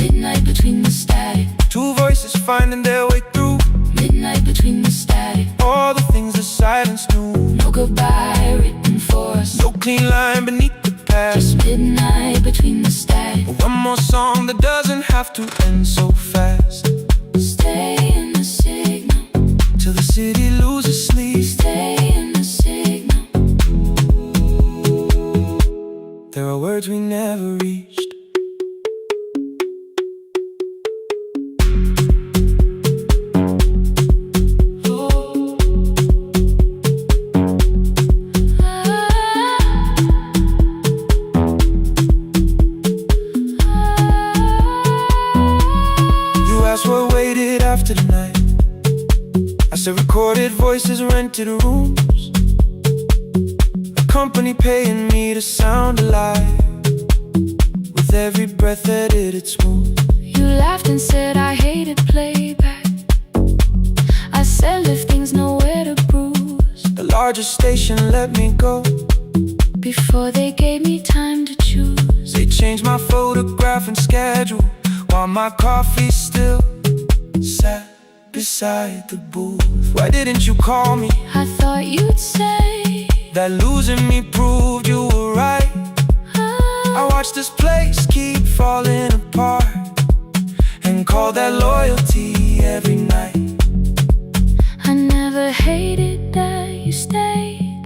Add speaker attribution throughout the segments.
Speaker 1: Midnight between the static.
Speaker 2: Two voices finding their way through.
Speaker 1: Midnight between the static.
Speaker 2: All the things that silence knew.
Speaker 1: No goodbye written for us.
Speaker 2: No clean line beneath the past.
Speaker 1: Just midnight between the static.
Speaker 2: One more song that doesn't have to end so fast.
Speaker 1: Stay in the signal
Speaker 2: till the city loses sleep.
Speaker 1: Stay in the signal.
Speaker 2: There are words we never reached. After the night, I said recorded voices, rented rooms, a company paying me to sound alive, with every breath edited smooth.
Speaker 1: You laughed and said I hated playback. I said if things nowhere to bruise.
Speaker 2: The largest station let me go
Speaker 1: before they gave me time to choose.
Speaker 2: They changed my photograph and schedule, while my coffee still sat beside the booth. Why didn't you call me?
Speaker 1: I thought you'd say
Speaker 2: that losing me proved you were right. I watched this place keep falling apart and call that loyalty every night.
Speaker 1: I never hated that you stayed.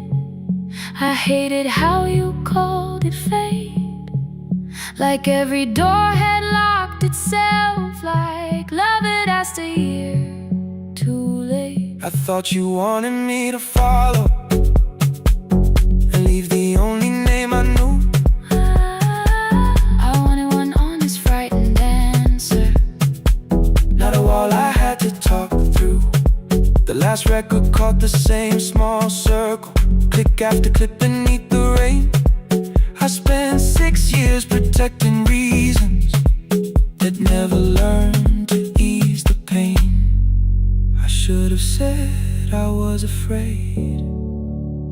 Speaker 1: I hated how you called it fate. Like every door had locked itself, like love had asked a year too late.
Speaker 2: I thought you wanted me to follow and leave the only name I knew.
Speaker 1: I wanted one honest, frightened answer,
Speaker 2: not a wall I had to talk through. The last record caught the same small circle, click after click beneath the rain. I spent 6 years protecting reasons that never learned to ease the pain. I should have said I was afraid.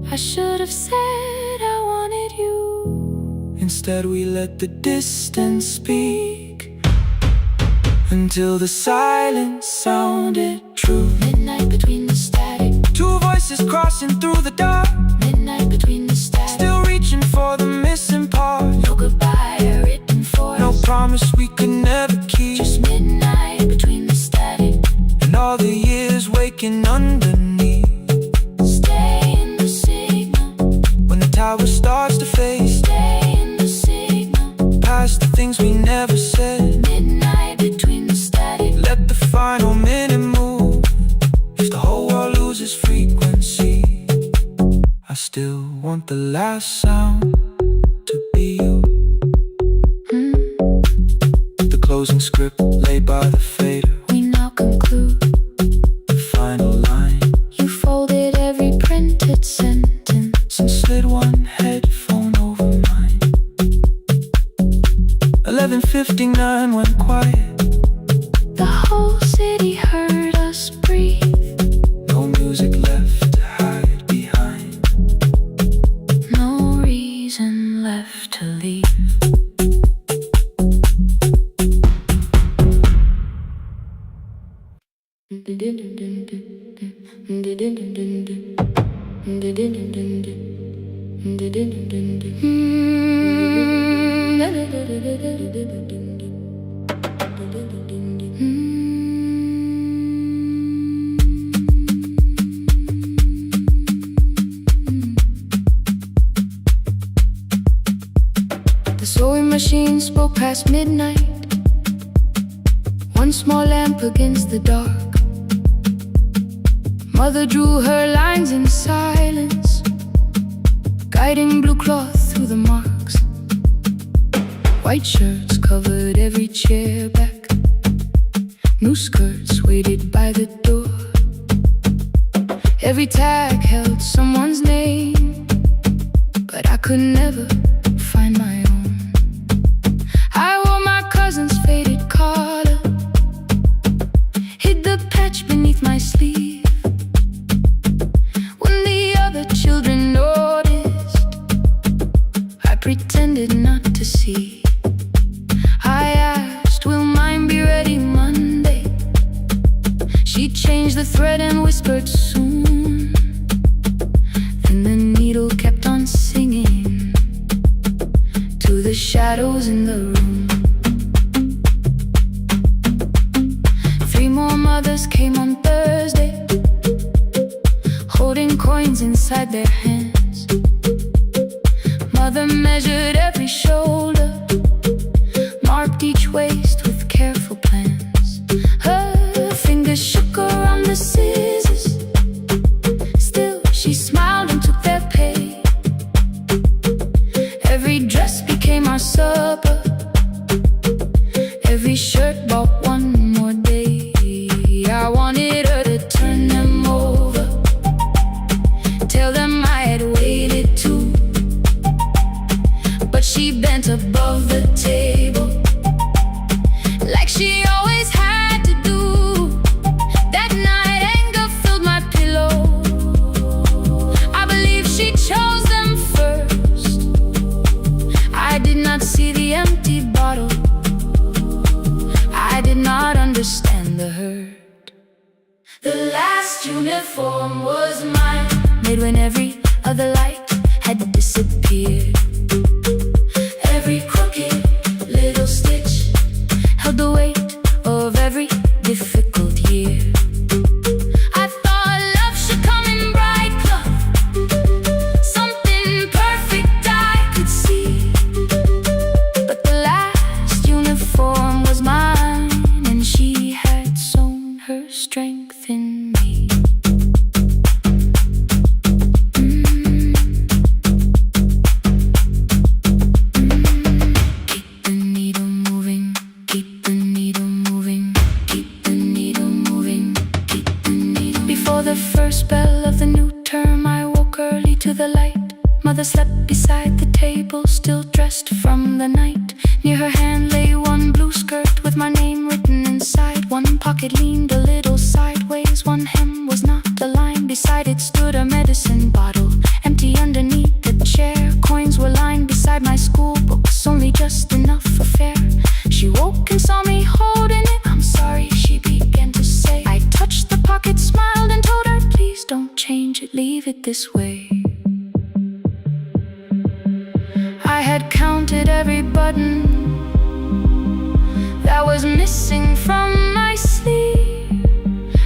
Speaker 1: I should have said I wanted you.
Speaker 2: Instead we let the distance speak until the silence sounded true.
Speaker 1: Midnight between the static.
Speaker 2: Two voices crossing through the dark.
Speaker 1: Midnight between the static.
Speaker 2: Still reaching for the missing part.
Speaker 1: No goodbye written for
Speaker 2: no
Speaker 1: us.
Speaker 2: Promise we could never keep.
Speaker 1: Just midnight between the static.
Speaker 2: And all the years waking underneath.
Speaker 1: Stay in the signal
Speaker 2: when the tower starts to fade.
Speaker 1: Stay in the signal
Speaker 2: past the things we never said.
Speaker 1: Midnight between the static.
Speaker 2: Let the final minute move. If the whole world loses frequency, I still want the last sound to be you. The closing script laid by the fader.
Speaker 1: We now conclude
Speaker 2: the final line.
Speaker 1: You folded every printed sentence
Speaker 2: and slid one headphone over mine. 11:59 went quiet.
Speaker 1: The whole city heard us breathe.
Speaker 2: No music left to hide behind.
Speaker 1: No reason left to leave. The sewing machine spoke past midnight. One small lamp against the dark. Mother drew her lines in silence, guiding blue cloth through the marks. White shirts covered every chair back. New skirts waited by the door. Every tag held someone's name, but I could never find my own. I wore my cousin's faded collar, hid the patch beneath my sleeve. When the other children noticed, I pretended not to see. I asked, will my changed the thread and whispered soon. Then the needle kept on singing to the shadows in the room. 3 more mothers came on Thursday, holding coins inside their hands. Mother measured every shoulder, marked each waist with careful plans. Her fingers shook around the scissors, still she smiled and took their pay. Every dress became our supper, every shirt bought one more day. I wanted her to turn them over, tell them I had waited too. But she bent above the table, like she always had to do. That night anger filled my pillow. I believe she chose them first. I did not see the empty bottle, I did not understand the hurt. The last uniform was mine, made when every other light had disappeared. Every crooked little stitch held the weight of every difficult year. I thought love should come in bright cloth, something perfect I could see. But the last uniform was mine, and she had sown her strength in me. The light. Mother slept beside the table, still dressed from the night. Near her hand lay one blue skirt with my name written inside. One pocket leaned a little sideways, one hem was not aligned. Beside it stood a medicine bottle, empty underneath the chair. Coins were lined beside my school books, only just enough for fare. She woke and saw me holding it. I'm sorry, she began to say. I touched the pocket, smiled and told her, please don't change it, leave it this way. I had counted every button that was missing from my sleeve.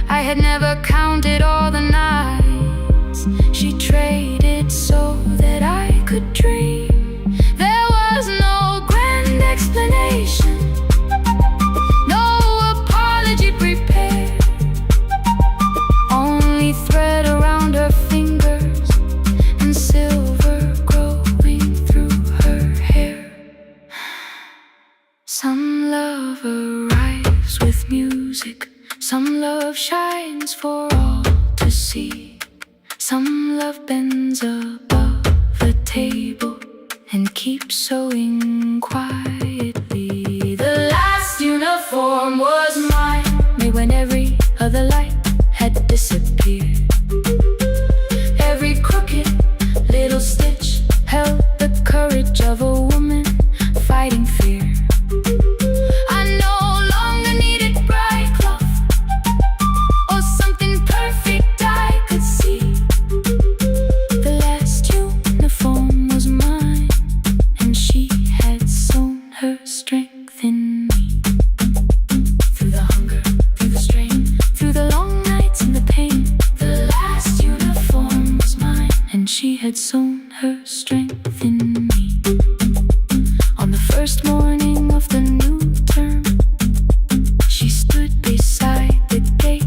Speaker 1: I had never counted all the nights she traded so that I could dream. There was no grand explanation, no apology prepared, only thread around her fingers and silver growing through her hair. Some love arrives with music, some love shines for all to see. Some love bends above the table and keeps sewing quietly. The last uniform was mine, made when every other light had disappeared. Every crooked little stitch held the courage of a woman fighting fear. I no longer needed bright cloth or something perfect I could see. The last uniform was mine, and she had sown her strength in me. Through the hunger, through the strain, through the long nights and the pain, the last uniform was mine, and she had sown her strength in me. On the first morning of the new term, she stood beside the gate.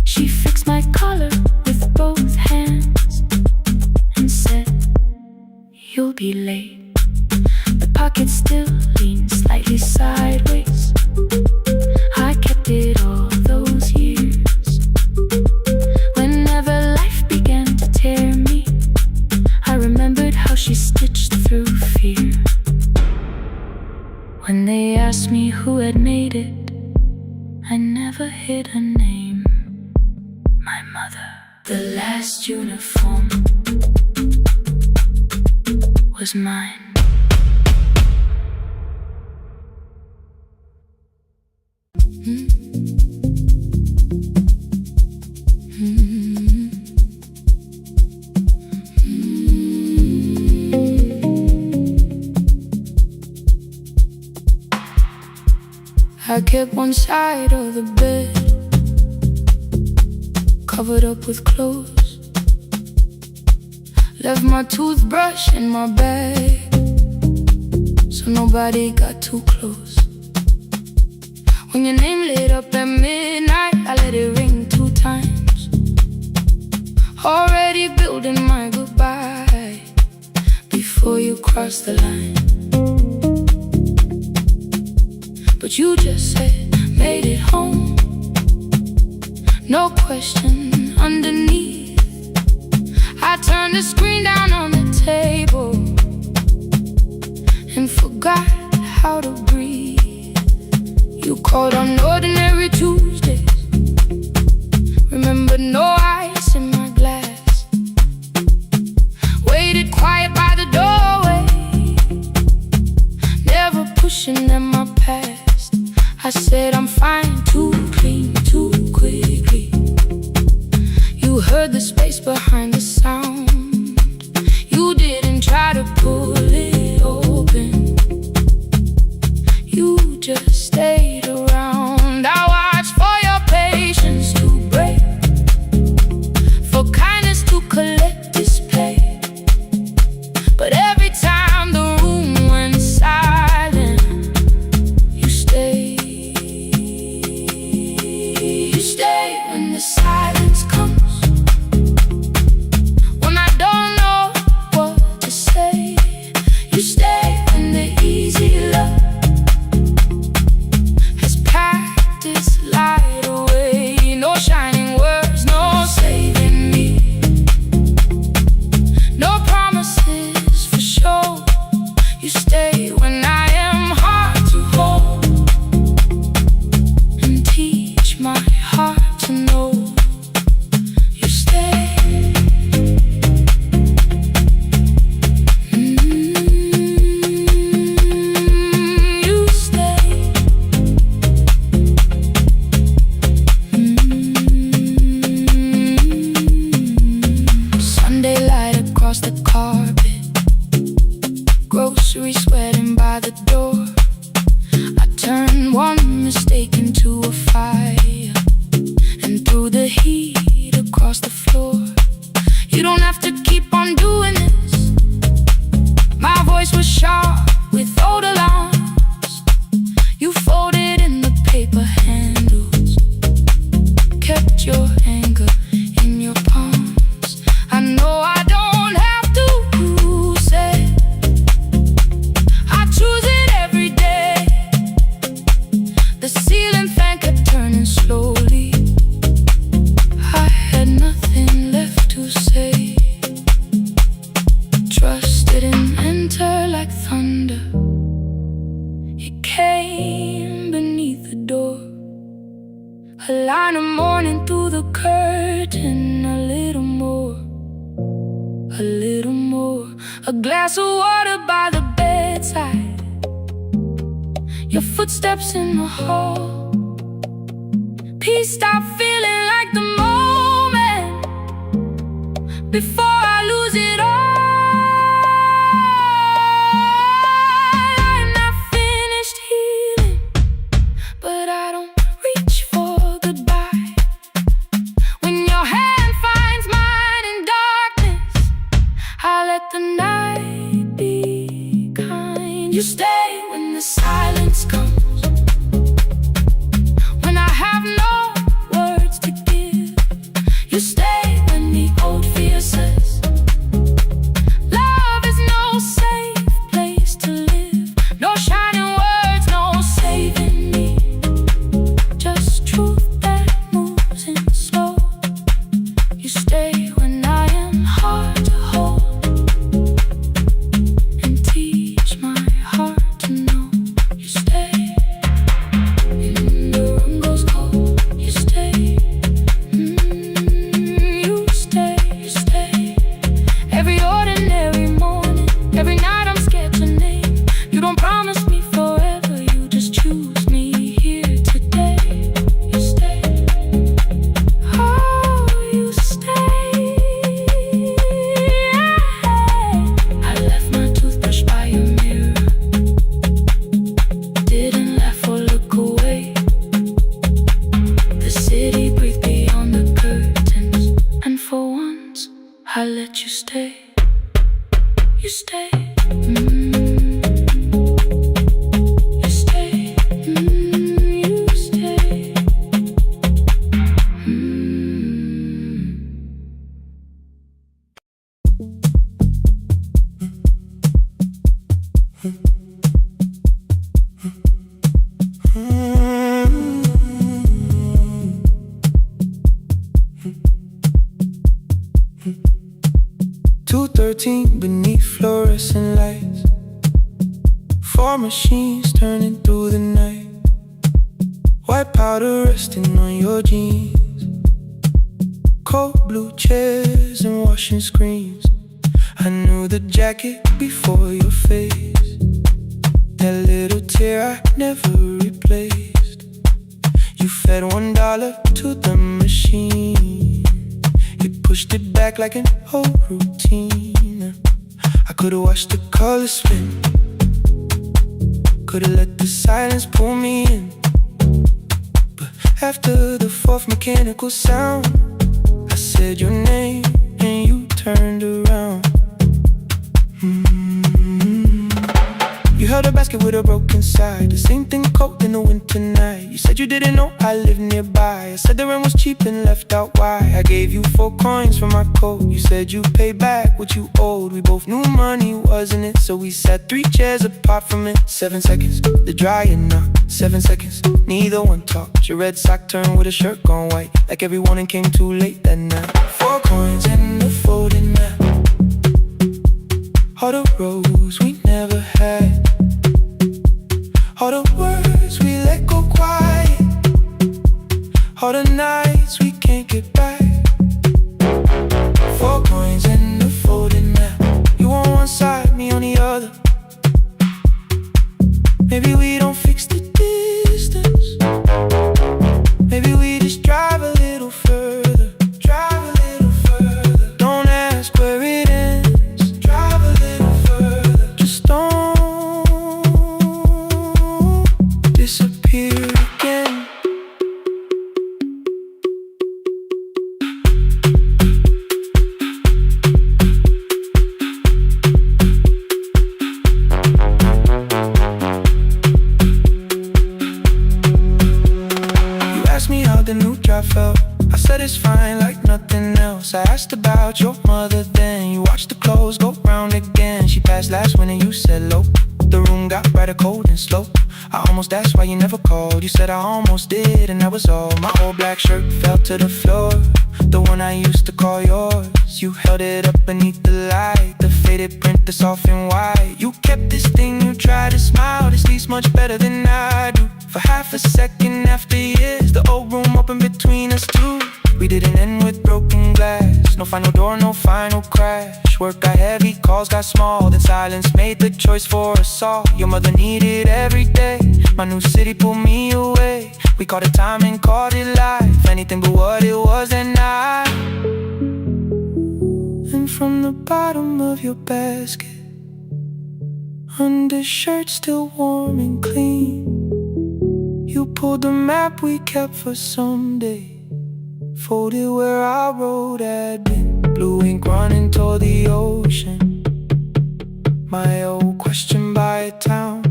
Speaker 1: She fixed my collar with both hands and said, you'll be late. The pocket still leaned slightly sideways. I kept it all those years. Whenever life began to tear me, I remembered how she stitched through fear. When they asked me who had made it, I never hid her name. My mother. The last uniform was mine. I kept one side of the bed covered up with clothes. Left my toothbrush in my bag so nobody got too close. When your name lit up at midnight, I let it ring 2 times. Already building my goodbye before you cross the line. But you just said, made it home. No question underneath. I turned the screen down on the table and forgot how to breathe. You called on ordinary Tuesdays. Remember, no ice in my glass. Waited quiet by the doorway, never pushing at my past. I said I'm fine, too clean, too quickly. You heard the space behind the sound. You didn't try to pull it open. You just stayed around. I watched for your patience to break, for kindness to collect display. But every time the room went silent, you stayed. You stay when the silence comes, when I don't know what to say. You stay when the easy love has packed its light away. No shining words, no saving me, no promises for sure. You stay when I am hard to hold and teach my heart to know. You stay. You stay. Sunday light across the carpet, grocery sweating by the door. I turned one mistake into a fire and threw the heat across the floor. You don't have to keep on doing this. My voice was sharp with old alarms. You folded in the paper handles, kept your anger in your palms. I know I don't have to say I choose it every day. The ceiling fan kept turning slowly. I had nothing left to say. Trust didn't enter like thunder. It came beneath the door. A line of morning through the curtain. A little more, a little more. A glass of water by the bedside. Your footsteps in the hall. Peace stopped feeling like the moment before I lose it all. I'm not finished healing, but I don't reach for goodbye. When your hand finds mine in darkness, I let the night be kind. You stay when the silence comes, when I have no words to give. You stay when the old fear says
Speaker 2: machines turning through the night. White powder resting on your jeans. Cold blue chairs and washing screens. I knew the jacket before your face. That little tear I never replaced. You fed $1 to the machine. You pushed it back like an old routine. I could've watched the colors spin. Could've let the silence pull me in. But after the fourth mechanical sound, I said your name and you turned around. You held a basket with a broken side. The same thing cold in the winter night. You said you didn't know I lived nearby. I said the rent was cheap and left out why. I gave you 4 coins for my coat. You said you paid back what you owed. We both knew money wasn't it, so we sat 3 chairs apart from it. 7 seconds, the dryer knocked. 7 seconds, neither one talked. Your red sock turned with a shirt gone white, like every warning came too late that night. 4 coins and a folding map. All the roads we never had. All the words we let go quiet. All the nights we can't get back. 4 coins and a folding map. You on one side, me on the other. Maybe we don't fix the distance. Maybe we just drive a little further. Drive a little further. Don't ask where it ends. Drive a little further. Just don't disappear again. You asked me how the new drive felt. I said it's fine like nothing else. I asked about your mother then. You watched the clothes go round again. She passed last winter, you said low. The room got brighter, cold and slow. I almost asked why you never called. You said I almost did and that was all. My old black shirt fell to the floor, the one I used to call yours. You held it up beneath the light, the faded print that's soft and white. You kept this thing, you tried to smile. This sleeps much better than I do. For half a second after years, the old room opened between us two. We didn't end with broken glass. No final door, no final crash. Work got heavy, calls got small. Then silence made the choice for us all. Your mother needed every day. My new city pulled me away. We called it time and called it life. Anything but what it was that night. And from the bottom of your basket, undershirt still warm and clean, you pulled the map we kept for someday. Folded where our road had been. Blue ink running toward the ocean. My old question by a town.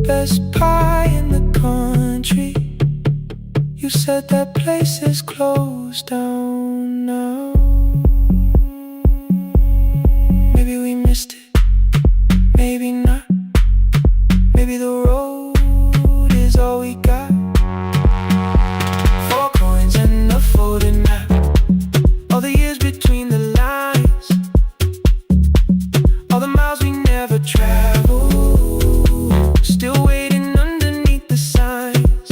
Speaker 2: Best pie in the country. You said that place is closed down now. Maybe we missed it, maybe not. Maybe the road is all we got. 4 coins and a folding map. All the years between the lines. All the miles we never traveled. Still waiting underneath the signs.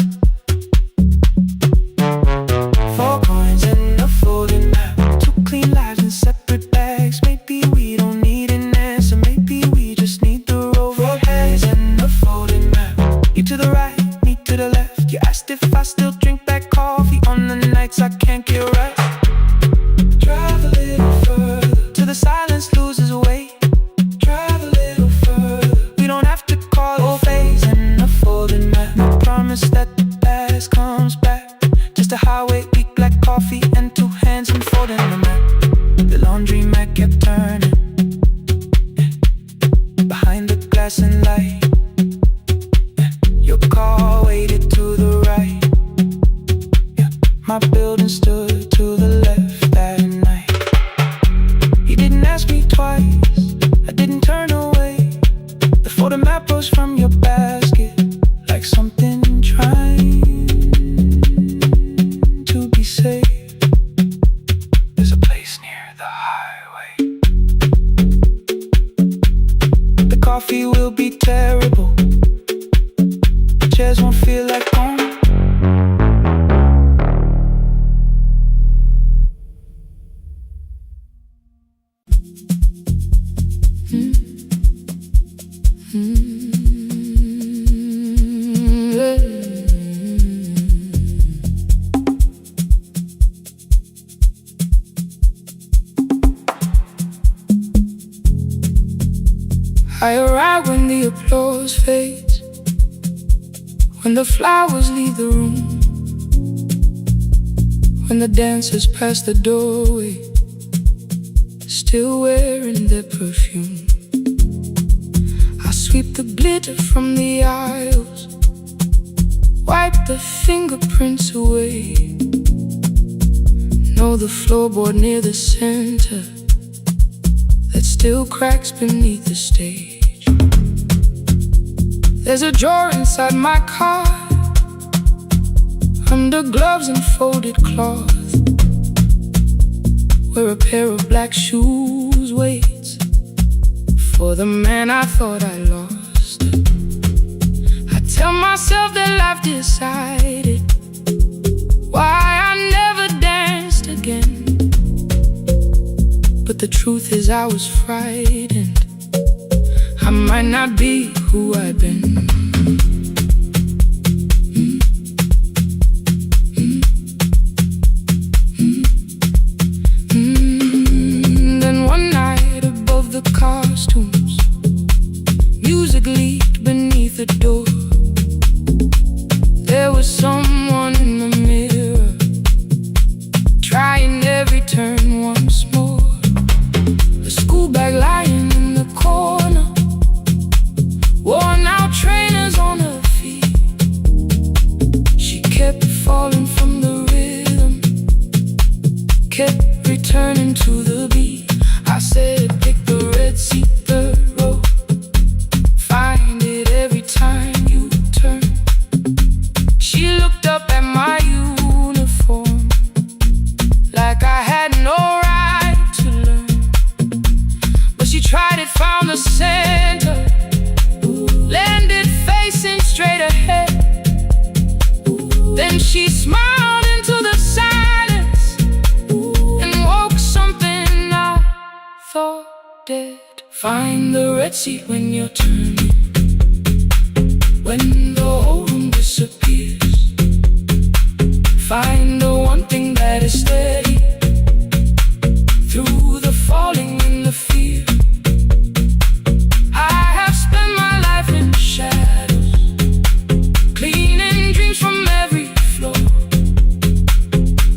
Speaker 2: 4 coins and a folding map. 2 clean lives in separate bags. Maybe we don't need an answer. Maybe we just need the road. 4 coins and a folding map. You to the right, me to the left. You asked if I still drink that coffee on the nights I can't get right. Drive a little further till the silence loses weight. Drive a little further. We don't have to call it phase and a folding map. No promise that the past comes back. Just a highway, weak black coffee and 2 hands and folding the map. The laundry mat kept turning behind the glass and light. Your car waited to the right. I arrive when the applause fades, when the flowers leave the room, when the dancers pass the doorway, still wearing their perfume. I sweep the glitter from the aisles, wipe the fingerprints away. Know the floorboard near the center that still cracks beneath the stage. There's a drawer inside my car, under gloves and folded cloth, where a pair of black shoes waits for the man I thought I lost. I tell myself that life decided why I never danced again, but the truth is I was frightened. I might not be who I've been. Then one night above the costumes, music leaked beneath the door. There was someone in the mirror, trying every turn once more. A school bag lying in the corner, worn out trainers on her feet. She kept falling from the rhythm, kept returning to the beat. I said, pick the red seat, third row, find it every time you turn. She looked up at my uniform like I had no right to learn, but she tried it, found the center, landed facing straight ahead. Then she smiled into the silence and woke something I thought dead. Find the red seat when you're turning, when the whole room disappears. Find the one thing that is steady through the falling and the fear. I have spent my life in shadows, cleaning dreams from every floor,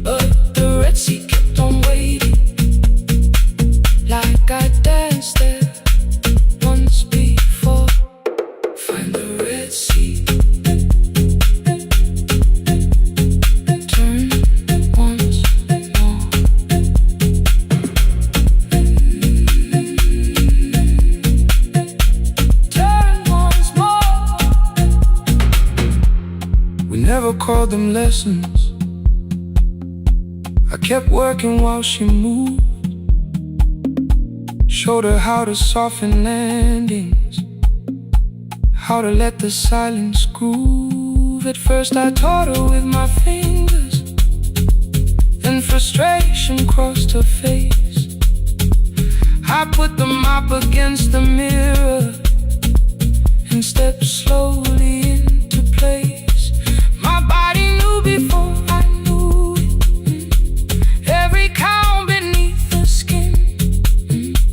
Speaker 2: but the red seat kept on waiting, like I danced there once before. Find the red seat, turn once more. Turn once more. We never called them lessons. I kept working while she moved, showed her how to soften landings, how to let the silence groove. At first I taught her with my fingers, then frustration crossed her face. I put the mop against the mirror and stepped slowly into place. My body knew before I knew it, every count beneath the skin.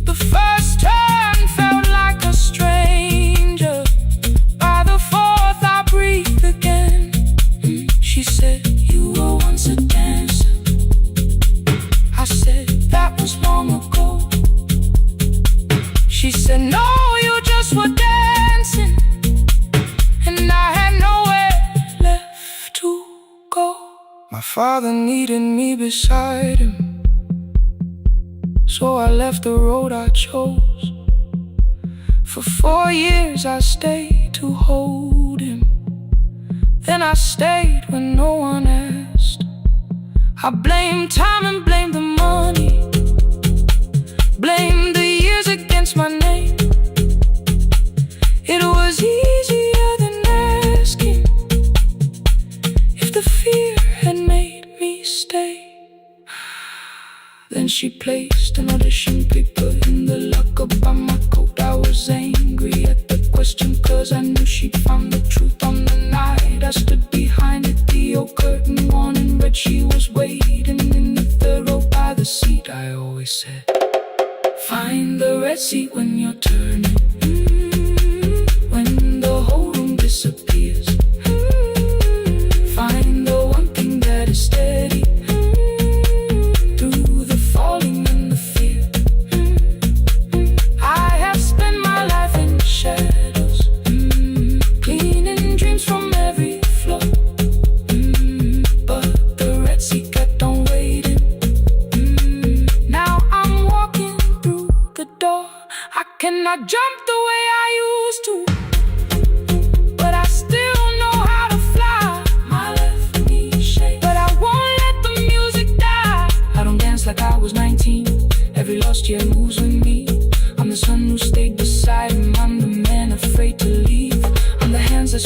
Speaker 2: The first turn felt like a stranger, by the fourth I breathed again. She said, you were once a dancer. I said, that was long ago. She said, no, you just were dancing, and I had nowhere left to go. My father needed me beside him, so I left the road I chose. For 4 years I stayed to hold him, then I stayed when no one asked. I blamed time and blamed the money, blamed the years against my name. It was easier than asking if the fear had made me stay. Then she placed an audition paper in the locker by my coat. I was angry at the question, cause I knew she'd found the truth on the night I stood behind it. The old curtain worn in red, she was waiting in the third row by the seat. I always said, find the red seat when you're turning.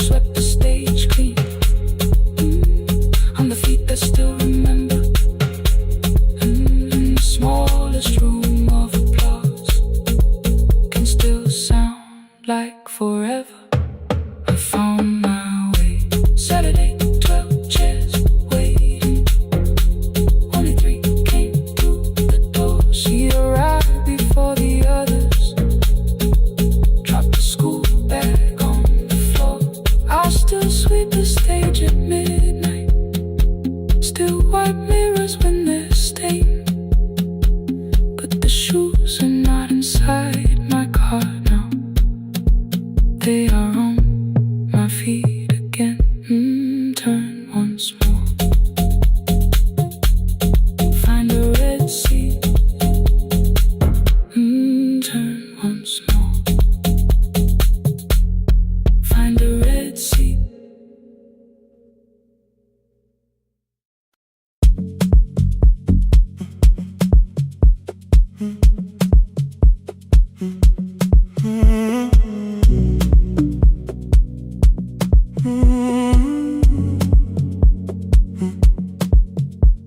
Speaker 2: swept the stage clean. On the feet that still remember. In the smallest room of applause can still sound like forever. I found my way. Saturday, 12 chairs waiting. Only 3 came through the door. She arrived before the others. Dropped the school bag on the floor. I'll still sweep the stage at midnight. Still wipe mirrors when they're stained. But the shoes are not inside my car now. They are on my feet again. Turn once more. Find a red seat. Turn once more. Find a red seat.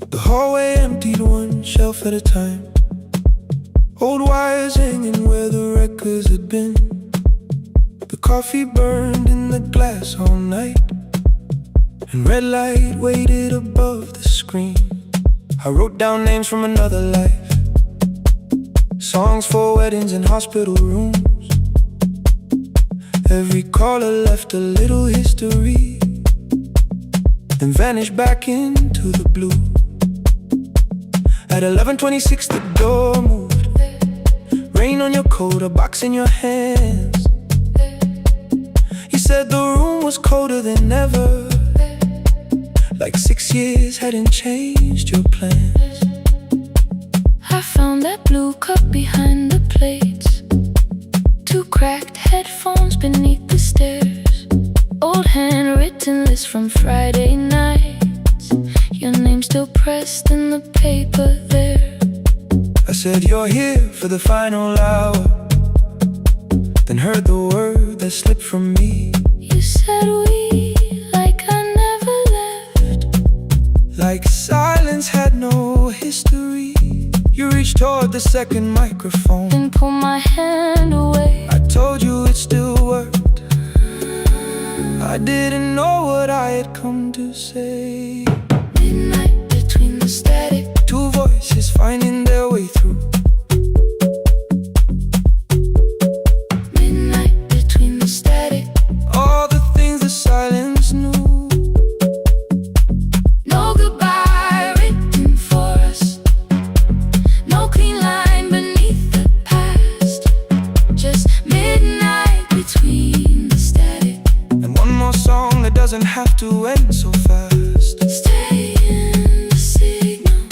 Speaker 2: The hallway emptied one shelf at a time. Old wires hanging where the records had been. The coffee burned in the glass all night, and red light waited above the screen. I wrote down names from another life, songs for weddings and hospital rooms. Every caller left a little history, then vanished back into the blue. At 11:26 the door moved. Rain on your coat, a box in your hands. You said the room was colder than ever, like 6 years hadn't changed your plans. I found that blue cup behind the plates, 2 cracked headphones beneath the stairs, old handwritten list from Friday nights, your name still pressed in the paper there. I said you're here for the final hour, then heard the word that slipped from me. You said we, like I never left, like silence had no history. You reached toward the second microphone and pulled my hand away. I told you it still worked. I didn't know what I had come to say. Midnight between the static, 2 voices finding their way through. Midnight between the static, all the things the silence knew. No goodbye written for us, no clean line beneath the past, just midnight between the static. And one more song that doesn't have to end so fast. Stay in the signal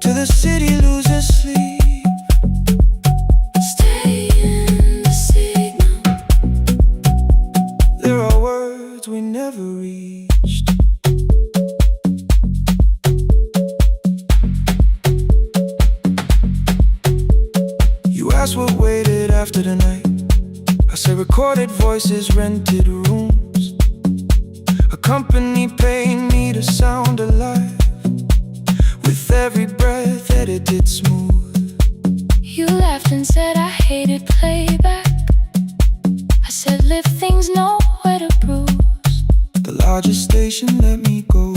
Speaker 2: till the city loses sleep. Stay in the signal. There are words we never reached. You asked what waited after the night. I said recorded voices, rented rooms, a company paying me to sound alive, with every breath edited smooth. You laughed and said I hated playback. I said live things nowhere to bruise. The largest station let me go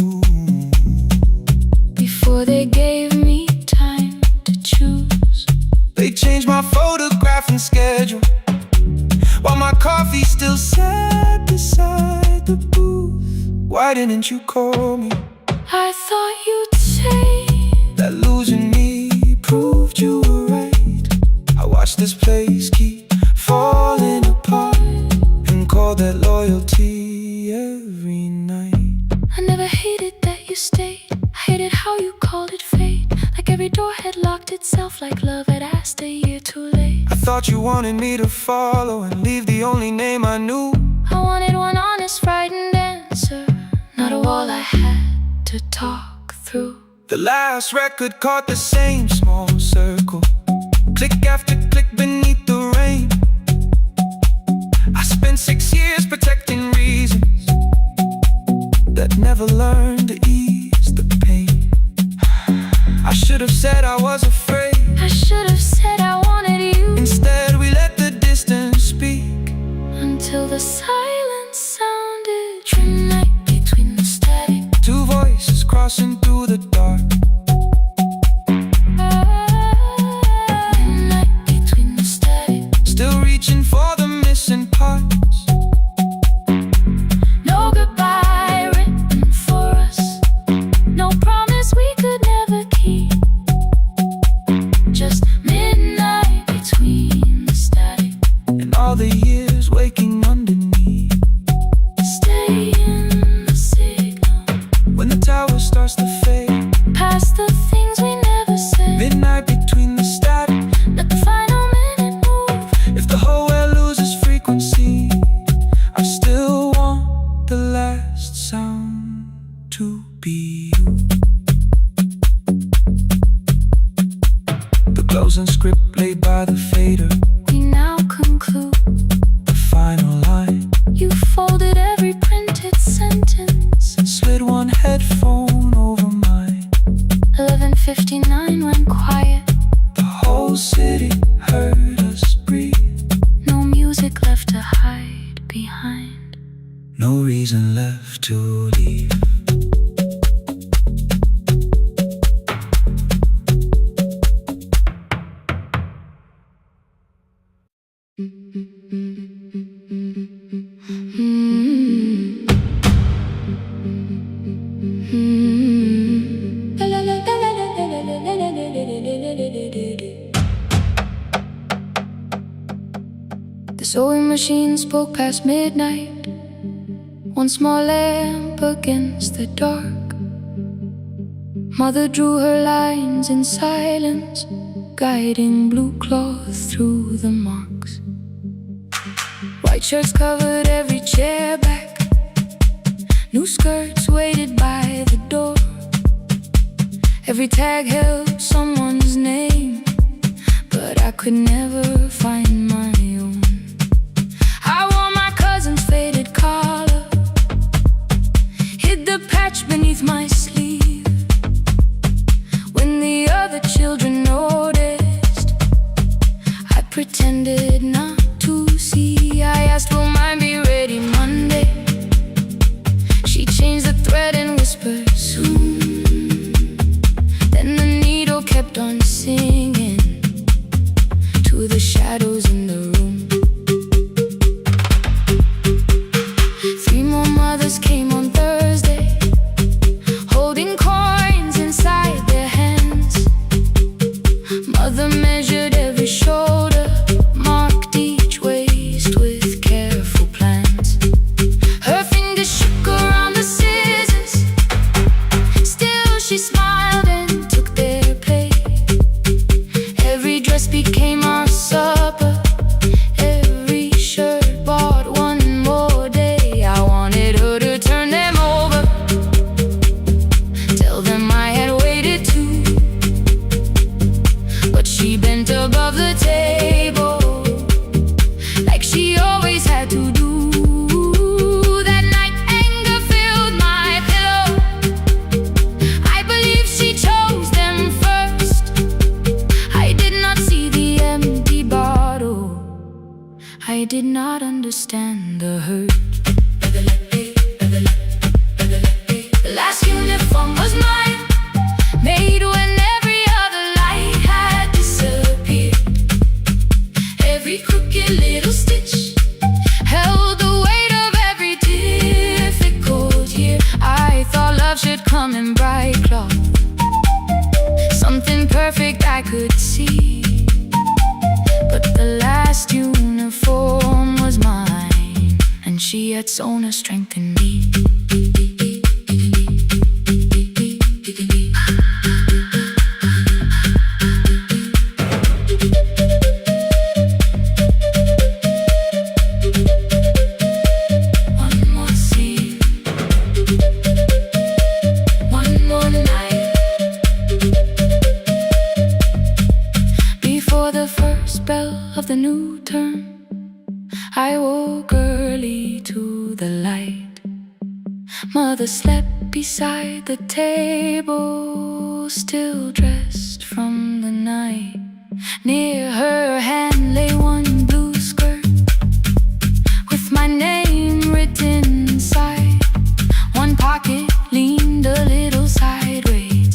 Speaker 2: before they gave me time to choose. They changed my photograph and schedule, while my coffee still sat beside the booth. Why didn't you call me? I thought you'd say that losing me proved you were right. I watched this place keep falling apart and called that loyalty every night. I never hated that you stayed. I hated how you called it fate, like every door had locked itself, like love had asked a year too late. I thought you wanted me to follow and leave the only name I knew. I wanted one honest, frightened answer, not a wall I had to talk through. The last record caught the same small circle, click after click beneath the rain. I spent 6 years protecting reasons that never learned to ease the pain. I should have said I was afraid.
Speaker 1: I should have said I wanted you.
Speaker 2: Instead we let the distance speak,
Speaker 1: until the silence sounded midnight between the static.
Speaker 2: Two voices crossing through the dark.
Speaker 1: Midnight between the static.
Speaker 2: Still reaching for the missing parts.
Speaker 1: No goodbye written for us. No promise we could never keep. Just midnight between the static.
Speaker 2: And all the years waking underneath.
Speaker 1: Stay in the signal.
Speaker 2: When the tower starts to fade.
Speaker 1: Past the things we never said.
Speaker 2: Midnight between the static.
Speaker 1: Let the final minute move.
Speaker 2: If the whole world loses frequency, I still want the last sound to be you. The closing script laid by the fader.
Speaker 1: We now conclude
Speaker 2: The final line.
Speaker 1: you folded every printed sentence.
Speaker 2: And slid one headphone over mine.
Speaker 1: 11:59 went quiet.
Speaker 2: The whole city heard us breathe.
Speaker 1: No music left to hide behind.
Speaker 2: No reason left to leave.
Speaker 1: The sewing machine spoke past midnight. One small lamp against the dark. Mother drew her lines in silence, guiding blue cloth through the marks. White shirts covered every chair back. New skirts waited by the door. Every tag held someone's name, but I could never find my own. I wore my cousin's faded collar, hid the patch beneath my sleeve. When the other children noticed, I pretended not to see. I asked, will mine be ready Monday? She changed the thread and whispered, soon. Then the needle kept on singing to the shadows in the room. 3 more mothers came on Thursday, holding coins inside their hands. Mother measured every shoulder, marked each waist with careful plans. Her fingers shook around the scissors, still she smiled and took their place. Every dress became our supper, every shirt bought one more day. I wanted her to turn them over, tell them I had waited too. But she bent above the table, like she always had to do. That night anger filled my pillow. I believe she chose them first. I did not see the empty bottle. I did not understand the hurt. The last uniform was mine, made when every other light had disappeared. Every crooked little stitch held the weight of every difficult year. I thought love should come in bright cloth, something perfect I could see. But the last uniform was mine, and she had sewn her strength in me. One more scene, one more night. Before the first bell of the new term, I woke early mother slept beside the table, still dressed from the night. Near her hand lay one blue skirt with my name written inside. One pocket leaned a little sideways.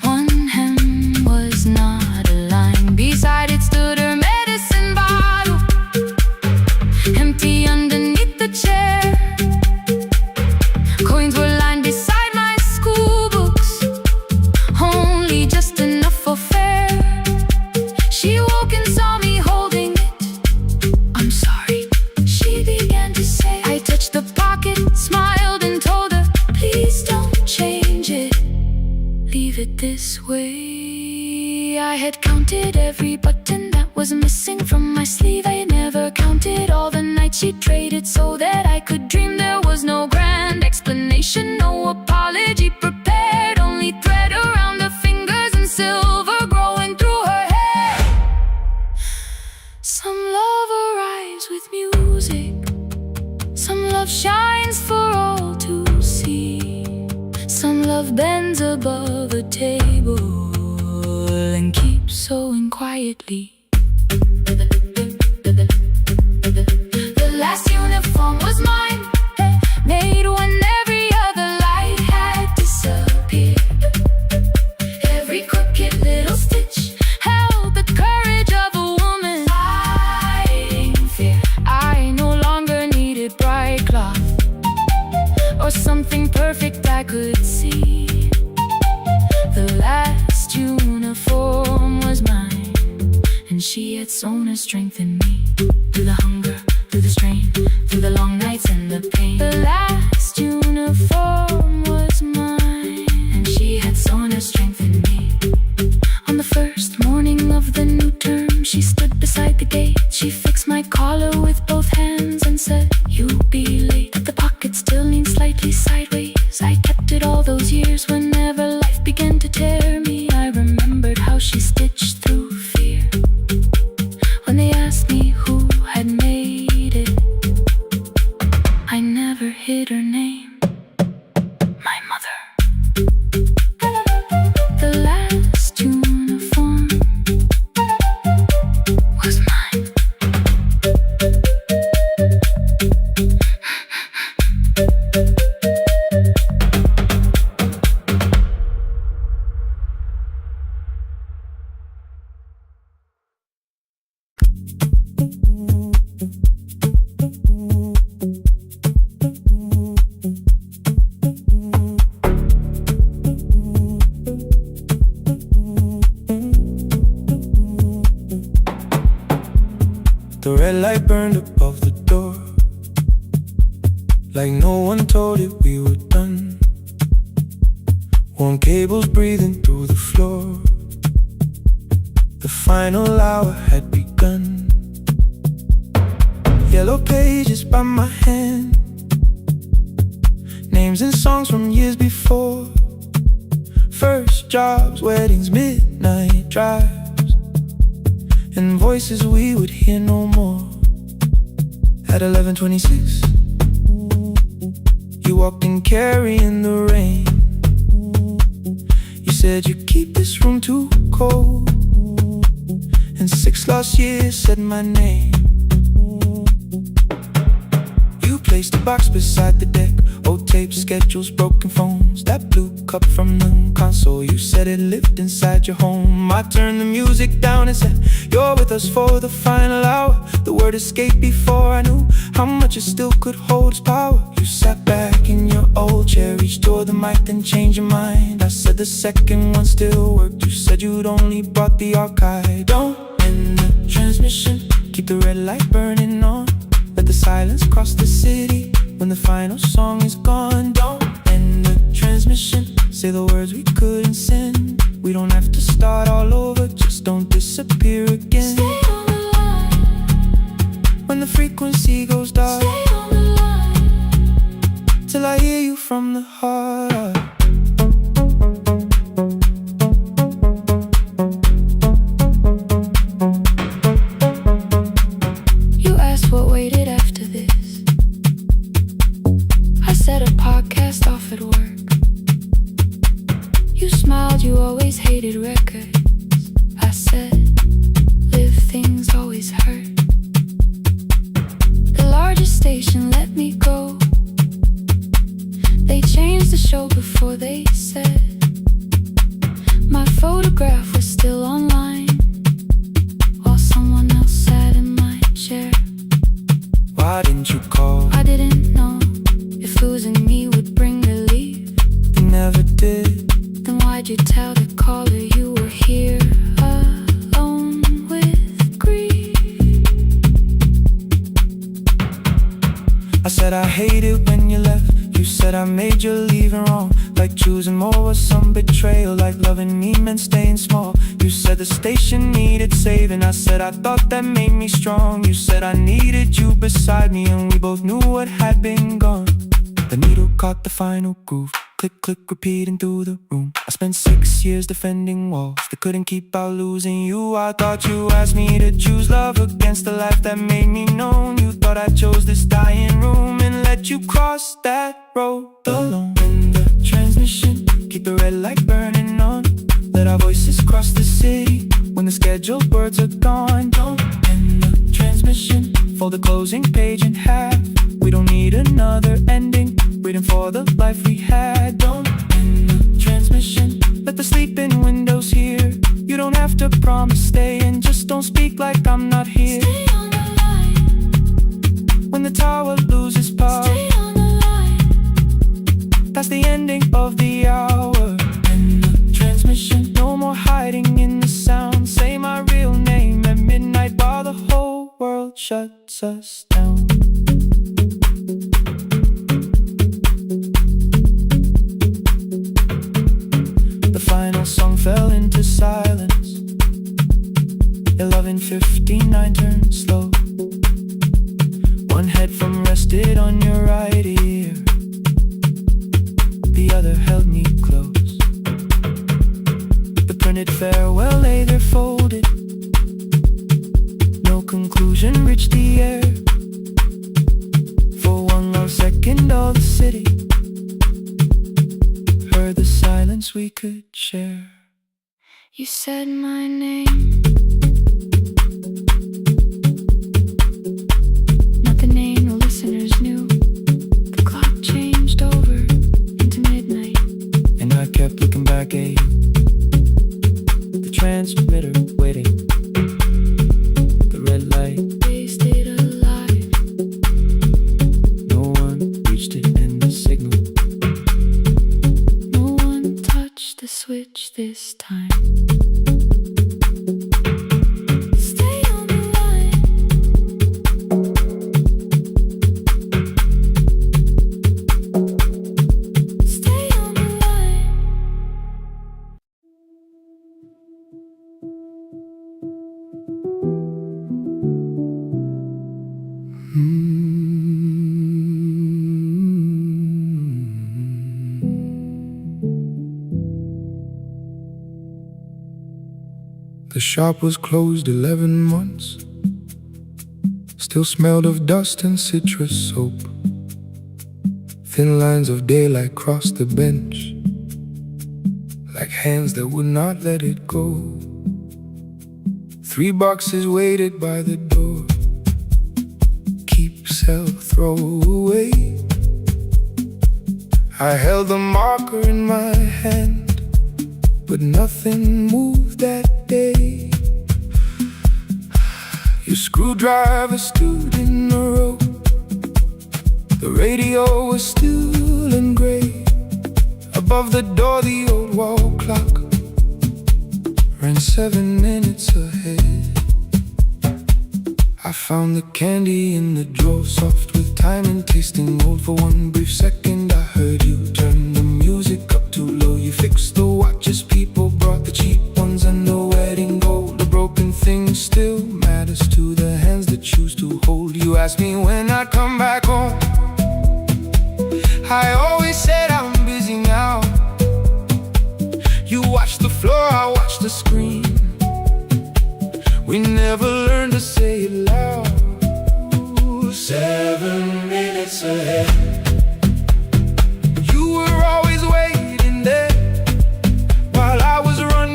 Speaker 1: One hem was not aligned. Beside it stood her medicine bottle, empty underneath the chair. Coins were lined beside my school books, only just enough for fare. She woke and saw me holding it. I'm sorry, she began to say. I touched the pocket, smiled and told her, please don't change it, leave it this way. I had counted every button that was missing from my sleeve. I never counted all the nights she traded so that I could dream. There was no grand explanation, no apology prepared, only thread around her fingers and silver growing through her hair. Some love arrives with music, some love shines for all to see. Some love bends above a table and keeps sewing quietly. The last uniform was mine, made when every other light had disappeared. Every crooked little stitch held the courage of a woman fighting fear. I no longer needed bright cloth or something perfect I could see. The last uniform was mine, and she had sewn her strength in me. Through the hunger, through the strain, through the long nights and the pain. The last uniform was mine, and she had sewn her strength in me. On the first morning of the new term, she stood beside the gate. She fixed my collar with both hands and said, you'll be late. The pocket still leaned slightly sideways. I kept it all those years. Whenever life began to tear me, I remembered how she stitched through fear. When they asked me who had made it, I never hid her name, my mother. The last uniform was mine.
Speaker 2: The red light burned above the door, like no one told it we were done. Warm cables breathing through the floor. The final hour had begun. Yellow pages by my hand, names and songs from years before. First jobs, weddings, midnight drives, and voices we would hear no more. At 11:26, you walked in carrying the rain. You said you keep this room too cold, and 6 lost years said my name. You placed a box beside the deck, old tapes, schedules, broken phones, that blue cup from the console. You said it lived inside your home. I turned the music down and said, you're with us for the final hour. The word escaped before I knew how much it still could hold its power. You sat back in your old chair, reached toward the mic, then changed your mind. I said the second one still worked. You said you'd only brought the archive. Don't end the transmission, keep the red light burning on. Let the silence cross the city when the final song is gone. Don't end the transmission, say the words we couldn't send. We don't have to start all over, just don't disappear again.
Speaker 1: Stay on the line
Speaker 2: when the frequency goes dark.
Speaker 1: Stay on the line
Speaker 2: till I hear you from the heart.
Speaker 1: You asked what waited after this. I said a podcast always hated records. I said, live things always hurt. The largest station let me go. They changed the show before they said my photograph was still online, while someone else sat in my chair.
Speaker 2: Why didn't you call?
Speaker 1: I didn't know if losing me would bring relief.
Speaker 2: You never did.
Speaker 1: Then why'd you tell the caller you were here alone with grief?
Speaker 2: I said I hate it when you left. You said I made you leaving wrong, like choosing more was some betrayal, like loving me meant staying small. You said the station needed saving. I said I thought that made me strong. You said I needed you beside me, and we both knew what had been gone. The needle caught the final groove. Click, click, repeating through the room. I spent 6 years defending walls that couldn't keep out losing you. I thought you asked me to choose love against the life that made me known. You thought I chose this dying room and let you cross that road alone. In the transmission, keep the red light burning on. Let our voices cross the city when the scheduled words are gone. Don't end the transmission, fold the closing page in half. We don't need another ending, waiting for the life we had. Don't end the transmission, let the sleeping windows hear. You don't have to promise staying, just don't speak like I'm not here.
Speaker 1: Stay on the line.
Speaker 2: When the tower loses power,
Speaker 1: Stay on the line.
Speaker 2: that's the ending of the hour. End the transmission, no more hiding in the sound. Say my real name at midnight while the whole world shuts us down. The final song fell into silence. 11:59 turned slow. One headphone rested on your right ear, the other held me close. The printed farewell lay there folded. No conclusion reached the air. For one long second all the city heard the silence we could share.
Speaker 1: You said my name, not the name the listeners knew. The clock changed over into midnight,
Speaker 2: and I kept looking back at you. The transmitter waiting, the red light,
Speaker 1: they stayed alive.
Speaker 2: no one reached it in the signal.
Speaker 1: No one touched the switch this time. Stay on the line. Stay on the line.
Speaker 2: The shop was closed 11 months. Still smelled of dust and citrus soap. Thin lines of daylight crossed the bench, like hands that would not let it go. 3 boxes waited by the door. Keep, sell, throw away. I held the marker in my hand, but nothing moved that day. Your screwdriver stood in the road. The radio was still and gray. Above the door the old wall clock ran 7 minutes ahead. I found the candy in the drawer, soft with time and tasting old. For one brief second I heard you turn the music up too low. You fixed the watches, people brought the cheap ones and the wedding gold. The broken thing still matters to the hands that choose to hold. You asked me when I'd come back home. I always said I'm busy now. You watched the floor, I watched the screen. We never learned to say it loud. 7 minutes ahead. You were always waiting there while I was running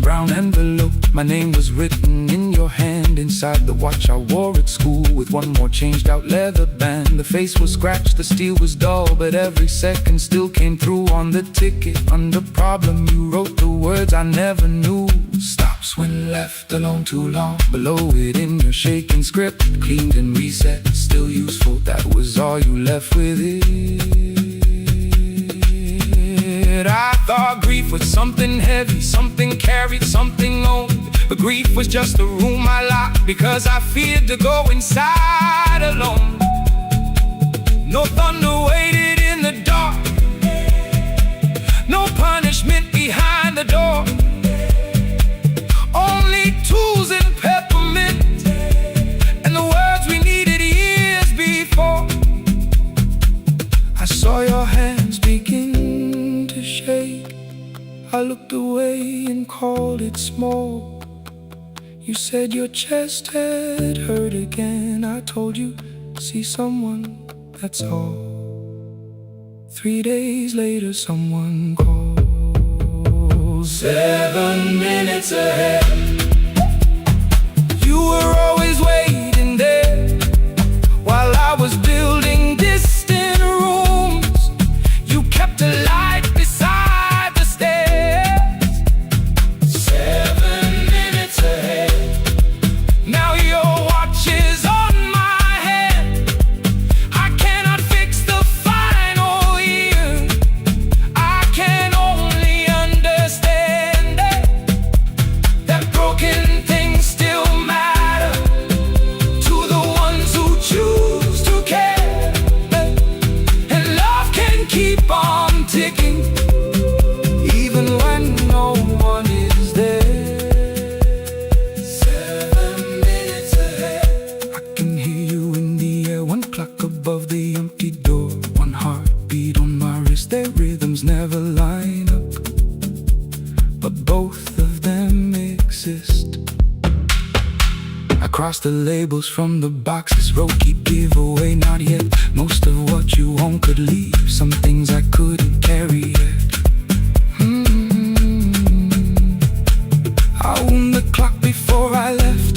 Speaker 2: brown envelope. My name was written in your hand. Inside the watch I wore at school, with one more changed out leather band. The face was scratched, the steel was dull, but every second still came through on the ticket. Under problem you wrote the words I never knew. Stops when left alone too long. Below it in your shaking script, cleaned and reset, still useful. That was all you left with it. I thought grief was something heavy, something carried, something owned. But grief was just a room I locked, because I feared to go inside alone. No thunder waited in the dark, no punishment behind the door. Only tools and peppermint, and the words we needed years before. I saw your hands begin to shake. I looked away and called it small. You said your chest had hurt again. I told you, see someone, that's all. 3 days later someone called. 7 minutes ahead. You were always waiting there, while I was building distant rooms. You kept a light beside the stairs. 7 minutes ahead. Now your watch is on my head. I cannot fix the final year. I can only understand that broken things still matter to the ones who choose to care. And love can keep on ticking, even when no one is there. 7 minutes ahead. I can hear you in the air, one clock above the empty door, one heartbeat on my wrist. Their rhythms never line up, but both of them exist. I cross the labels from the boxes, wrote keep, give away, not yet. Most of what you own could leave, some things I couldn't carry yet. I wound the clock before I left,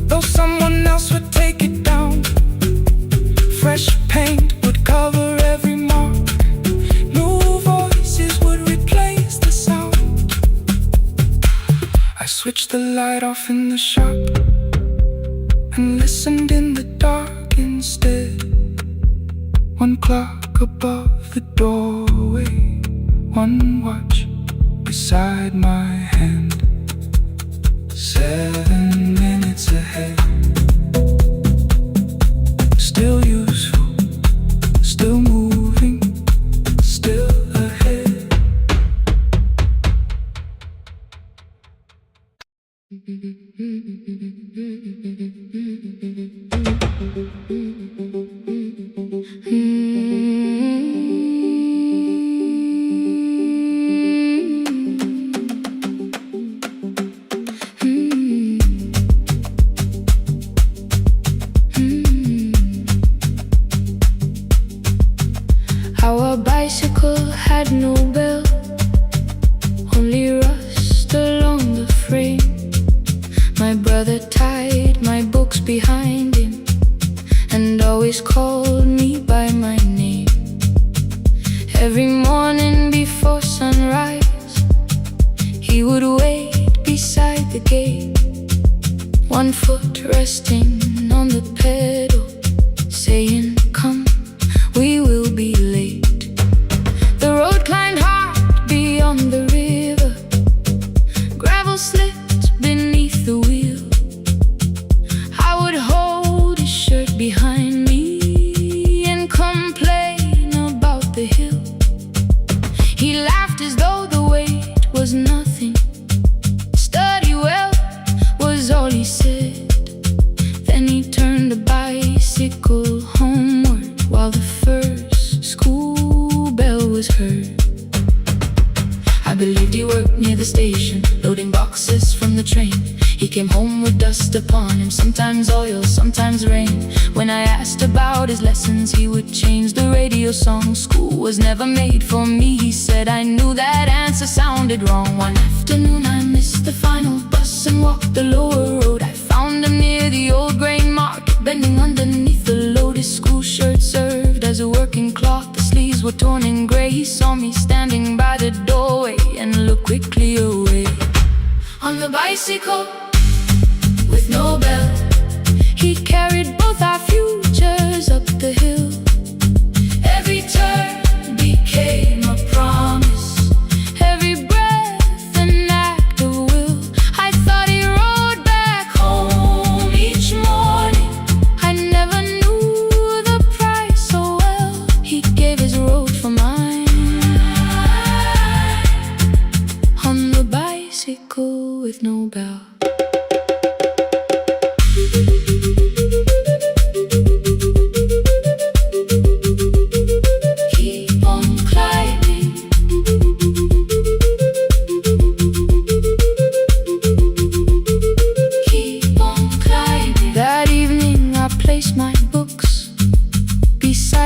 Speaker 2: though someone else would take it down. Fresh paint would cover every mark, new voices would replace the sound. I switched the light off in the shop and listened in the dark instead. One clock above the doorway, one watch beside my hand. 7 minutes ahead. Still useful, still moving, still ahead.
Speaker 1: Our bicycle had no bell, only rust along the frame. My brother tied my books behind him and always called me by my name. Every morning before sunrise, he would wait beside the gate, one foot resting on the pedal, saying, come, we will be late. The road climbed hard beyond the river, gravel slipped beneath the wheel. I would hold his shirt behind me and complain about the hill. He laughed as though the weight was nothing. Study well was all he said. Then he turned the bicycle homeward while the first school bell was heard. I believed he worked near the station, loading boxes from the train. He came home with dust upon him, sometimes oil, sometimes sometimes rain. When I asked about his lessons, he would change the radio song. School was never made for me, he said. I knew that answer sounded wrong. One afternoon I missed the final bus and walked the lower road. I found him near the old grain market, bending underneath the load. His school shirt served as a working cloth. The sleeves were torn and gray. He saw me standing by the doorway and looked quickly away. On the bicycle with no bell, he carried both our futures up the hill. Every turn became a promise, every breath an act of will. I thought he rode back home each morning. I never knew the price so well. He gave his road for mine. On the bicycle with no bell.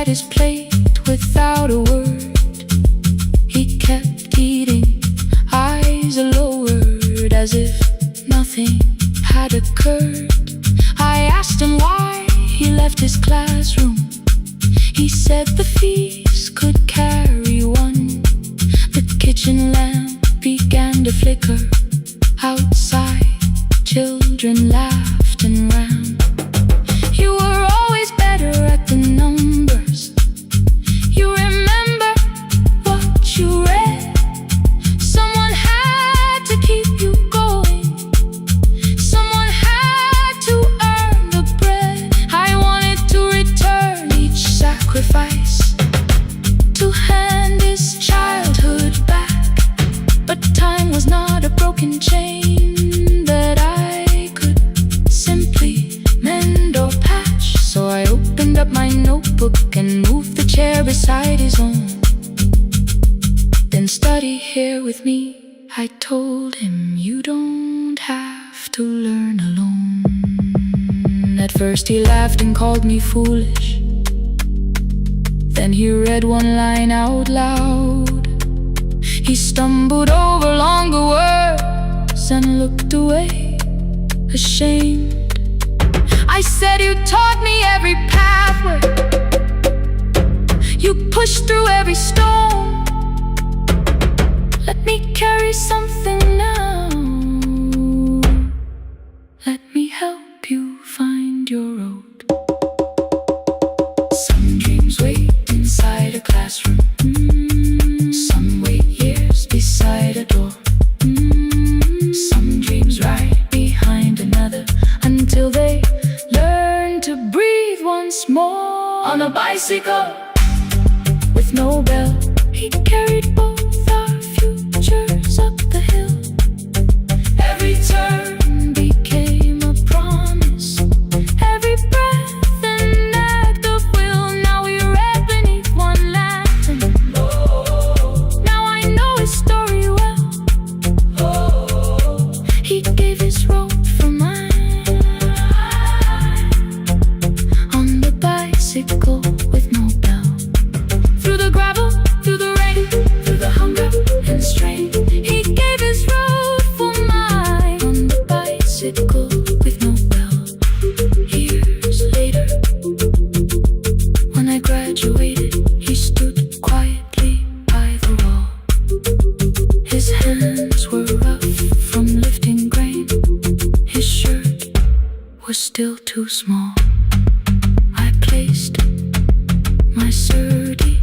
Speaker 1: His plate without a word. He kept eating, eyes lowered, as if nothing had occurred. I asked him why he left his classroom. He said the feast could carry one. The kitchen lamp began to flicker. Outside, children laughed and ran. You were always better at the numbers. You remember what you read. Someone had to keep you going. Someone had to earn the bread. I wanted to return each sacrifice, to hand his childhood back. But time was not a broken chain that I could simply mend or patch. So I opened up my notebook and moved the chair beside his own. Then study here with me, I told him. You don't have to learn alone. At first he laughed and called me foolish. Then he read one line out loud. He stumbled over longer words and looked away, ashamed. I said, you taught me every pathway. You pushed through every stone. Let me carry something now. Let me help you find your road. Some dreams wait inside a classroom. Some wait years beside a door. Some dreams right behind another, until they learn to breathe once more. On a bicycle with no bell, he carried both our futures up the hill. Every turn became a promise, every breath an act of will. Now we read beneath one lantern. Now I know his story well. He gave his road for mine. On the bicycle with no bell, through the gravel, through the rain, through the hunger and strain. He gave his road for mine. On the bicycle with no bell. Years later, when I graduated, he stood quietly by the wall. His hands were rough from lifting grain. His shirt was still too small. I placed my surdy.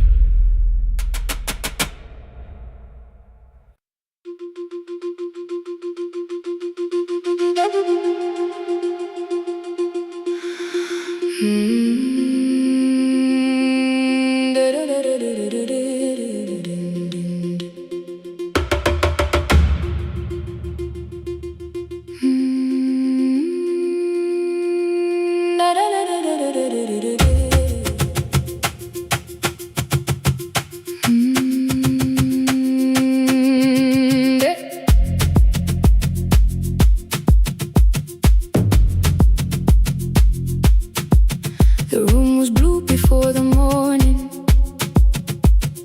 Speaker 1: before the morning,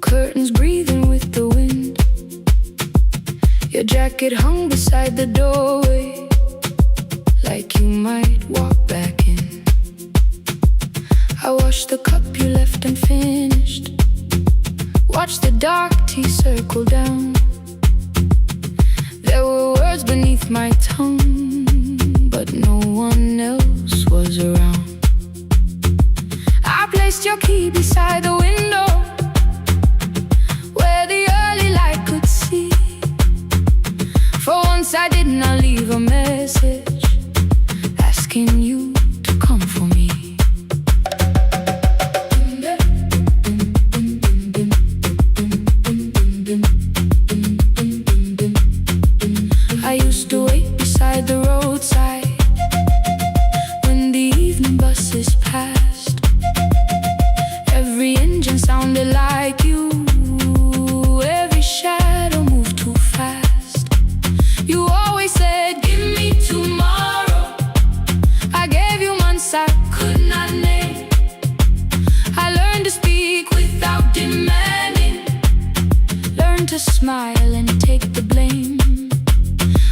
Speaker 1: curtains breathing with the wind. Your jacket hung beside the doorway, like you might walk back in. I washed the cup you left unfinished, watched the dark tea circle down. There were words beneath my tongue, but no one else was around. I placed your key beside the window, where the early light could see. For once I did not leave a message asking you to come for me. I used to wait beside the roadside when the evening buses passed. Every engine sounded like you, every shadow moved too fast. You always said, give me tomorrow. I gave you months I could not name. I learned to speak without demanding, learned to smile and take the blame.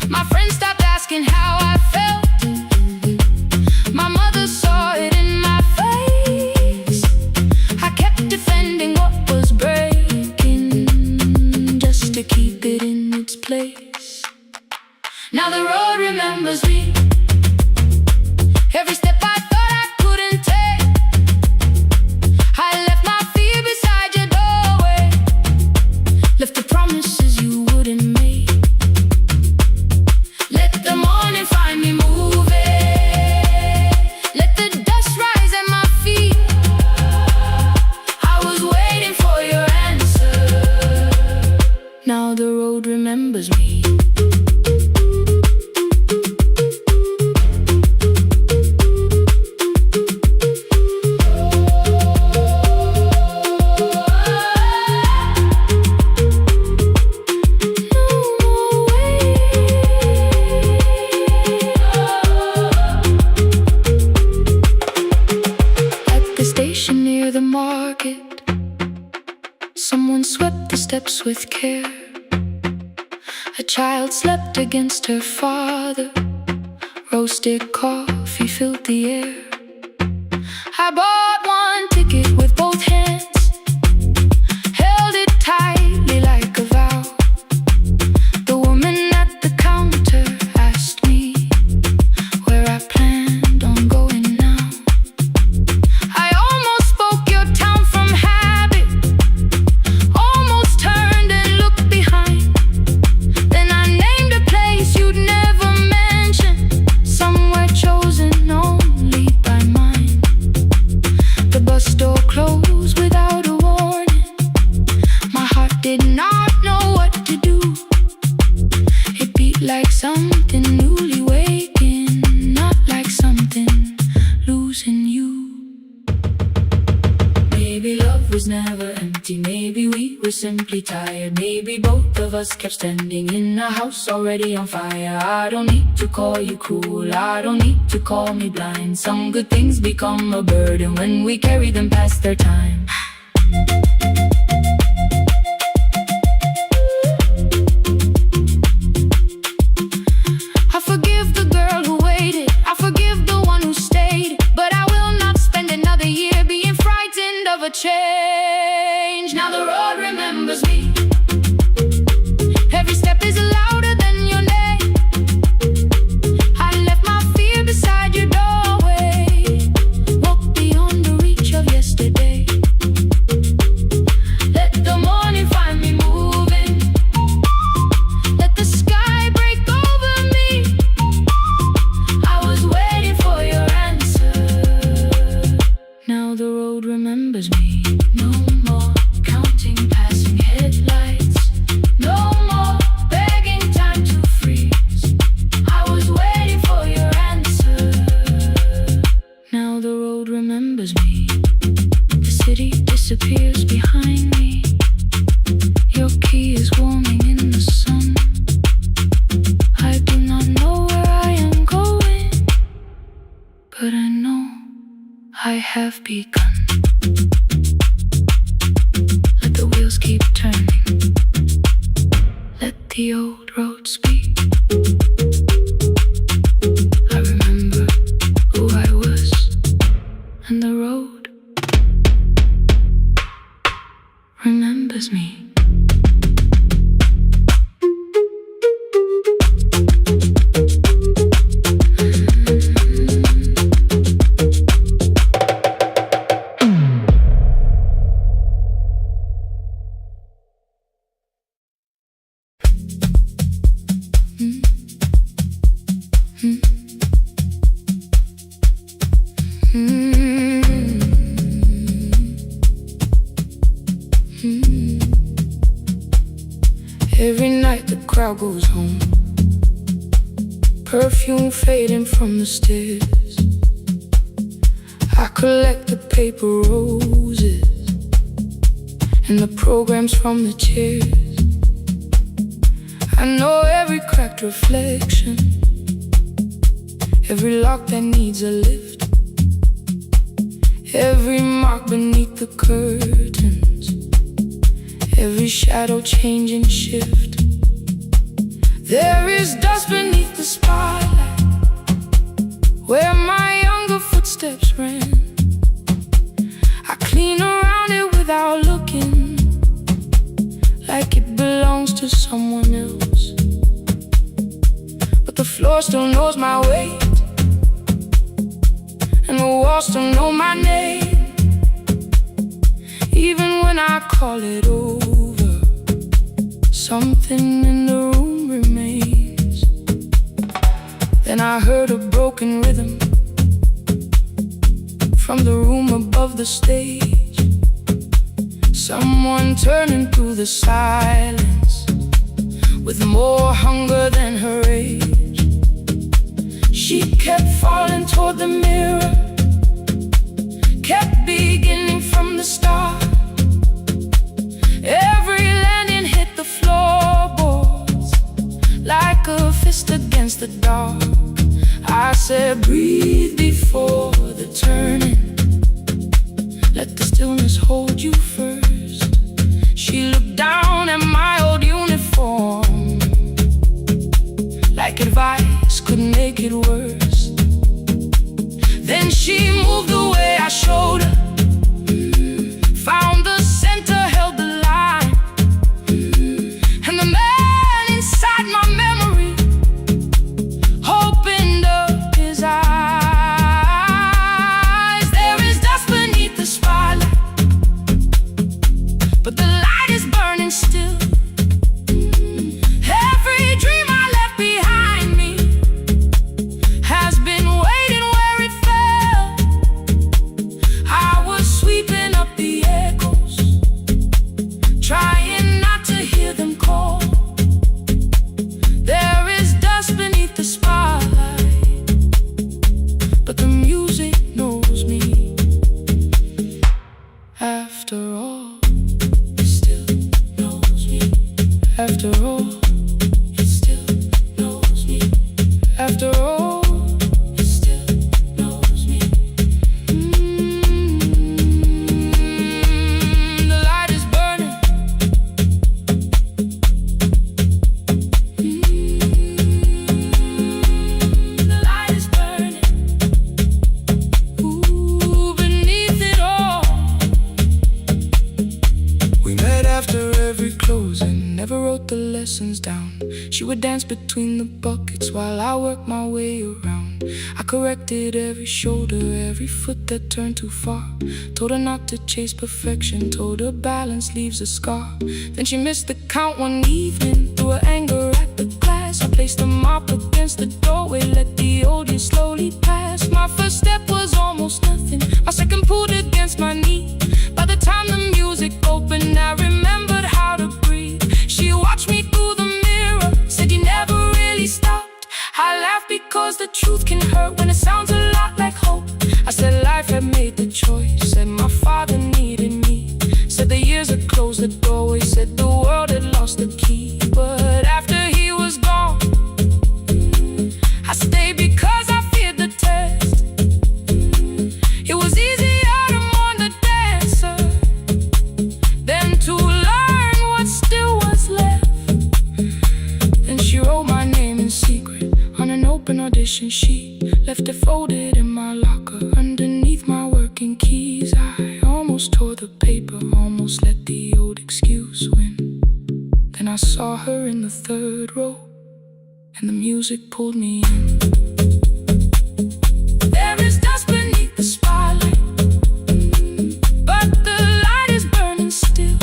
Speaker 1: My friends stopped asking how I felt. My mother saw it in my face. I kept defending what was breaking, just to keep it in its place. Now the road remembers me. Every step I thought I couldn't take, I left my fear beside your doorway, left the promises you wouldn't make. Let the morning find me moving, let the dust rise at my feet. I was waiting for your answer. Now the road remembers me. Near the market, someone swept the steps with care. A child slept against her father, roasted coffee filled the air. I bought one ticket with both hands, held it tightly like a vow. The woman at the counter asked me where I planned on going now. I almost spoke your town from habit, almost turned and looked behind. Then I named a place you'd never mention, somewhere chosen only by mine. The bus door closed without a warning. My heart did not know what to do. It beat like something newly waking, not like something losing you. Maybe love was never empty, maybe we were simply tired. Maybe both of us kept standing in a house already on fire. I don't need to call you cruel, I don't need to call me blind. Some good things become a burden when we carry them past their time. I forgive the girl who waited, I forgive the one who stayed, but I will not spend another year being frightened of a change. Now the road remembers me. Every step is louder than your name. I left my fear beside your doorway, walked beyond the reach of yesterday. Let the morning find me moving, let the sky break over me. I was waiting for your answer. Now the road remembers me. No more counting passing headlights, no more begging time to freeze. I was waiting for your answer. Now the road remembers me. The city disappears behind me. Your key is warming in the sun. I do not know where I am going, but I know I have begun. Let the wheels keep turning. Let the old road speak. I remember who I was, and the road remembers me.
Speaker 2: Every night the crowd goes home, perfume fading from the stairs. I collect the paper roses and the programs from the chairs. I know every cracked reflection, every lock that needs a lift, every mark beneath the curtains, every shadow change and shift. There is dust beneath the spotlight where my younger footsteps ran. I clean around it without looking, like it belongs to someone else. But the floor still knows my weight, and the walls still know my name. Even when I call it over, something in the room remains. Then I heard a broken rhythm from the room above the stage. Someone turning through the silence with more hunger than her age. She kept falling toward the mirror, kept beginning from the start. Every landing hit the floorboards like a fist against the dark. I said, breathe before the turning, let the stillness hold you first. She looked down at my old uniform, like advice could make it worse. Then she moved the way I showed her, found the center, held the line, and the man inside my memory opened up his eyes. There is dust beneath the spotlight, but the light is burning still. Every dream I left behind me has been waiting where it fell. I was sweeping up the echoes, trying not to hear them call. There is dust beneath the spotlight, but the music knows me. After all, it still knows me. After all, it still knows me. After all, it still knows me. The light is burning. The light is burning. Ooh, beneath it all. We met after every closing, never wrote the lessons down. She would dance between the buckets while I worked my way around. I corrected every shoulder, every foot that turned too far. Told her not to chase perfection, told her balance leaves a scar. Then she missed the count one evening, threw her anger at the glass. I placed the mop against the doorway, let the old years slowly pass. My first step was almost nothing, my second pulled against my knee. By the time the music opened, I remembered how to breathe. She watched me through the mirror, said you never really stopped. I laughed because the truth can hurt when it sounds a lot like hope. I said life had made the choice, said my father needed me, said the years had closed the doorway, said the world had lost the key. But after he was gone, I stayed because I feared the test. It was easier to mourn the dead
Speaker 1: graduation sheet, left it folded in my locker underneath my working keys. I almost tore the paper, almost let the old excuse win. Then I saw her in the third row, and the music pulled me in. There is dust beneath the spotlight, but the light is burning still.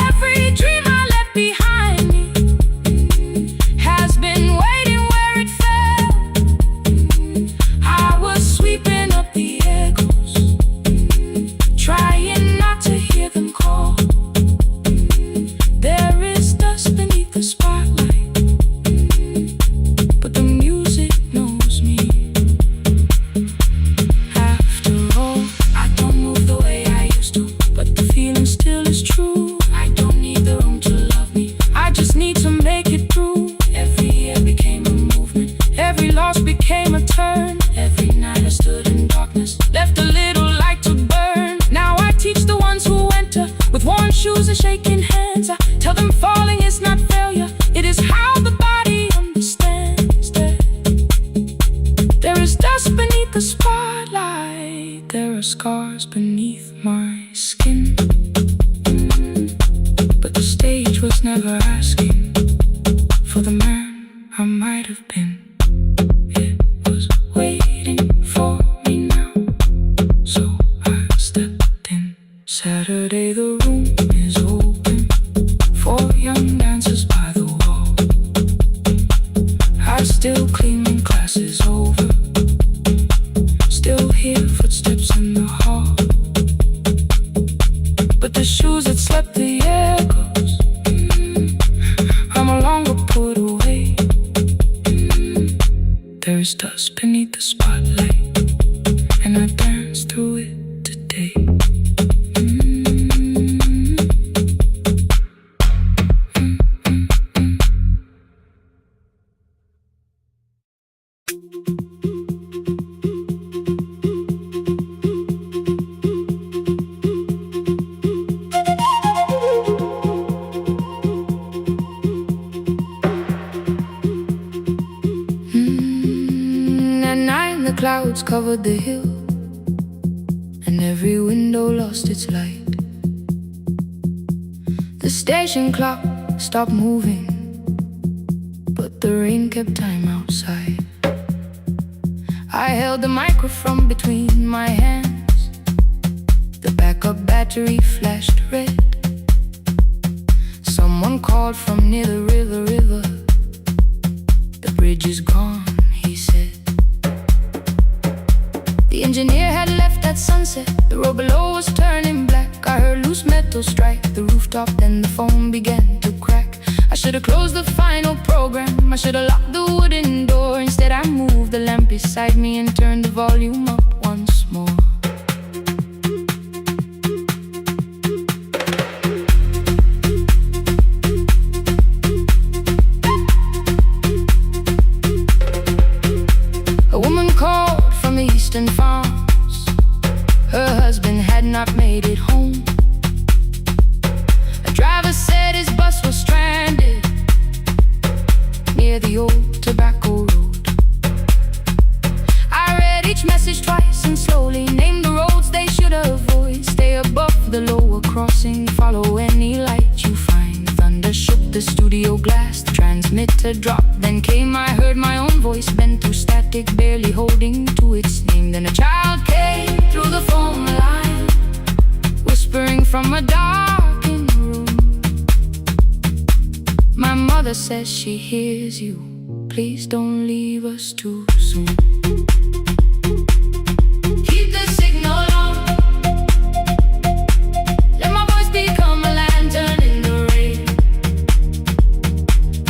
Speaker 1: Every dream I left behind me has been waiting where it fell. I was sweeping up the echoes, trying not to hear them call. There is dust beneath the spotlight, but the music knows me. After all, I don't move the way I used to, but the feeling still is true. I don't need the room to love me, I just need to make it through. Every year became a movement, every loss became a turn. Every night I stood in darkness, left a little light to burn. Now I teach the ones who enter with worn shoes and shaking hands. I tell them falling is not failure, it is how the body understands that there is dust beneath the spotlight. There are scars beneath my skin, but the stage was never asking for the man I might have been. It was waiting for me now, so I stepped in. Saturday the room is open for young dancers by the wall. I still clean when class is over, still hear footsteps in the hall, but the shoes that slept the echoes, are no longer put away. There is dust beneath the spotlight, and I dance through it today. At night the clouds covered the hill, and every window lost its light. The station clock stopped moving, but the rain kept time outside. I held the microphone between my hands, the backup battery flashed red. Someone called from near the river. The bridge is gone, he said. The engineer had left at sunset, the road below was turning black. I heard loose metal strike the rooftop, then the phone began to crack. I should have closed the final program, I should have locked the wooden door. Instead I moved the lamp beside me and turned the volume up once more. A woman called from the eastern farms, her husband had not made it home. A driver said his bus was stranded near the old tobacco road. I read each message twice and slowly named the roads they should avoid. Stay above the lower crossing, follow any light you find. Thunder shook the studio glass, the transmitter dropped. Then came, I heard my own voice bent through static, barely holding to its name. Then a child came through the phone line, whispering from a darkened room. My mother says she hears you, please don't leave us too soon. Keep the signal on, let my voice become a lantern in the rain.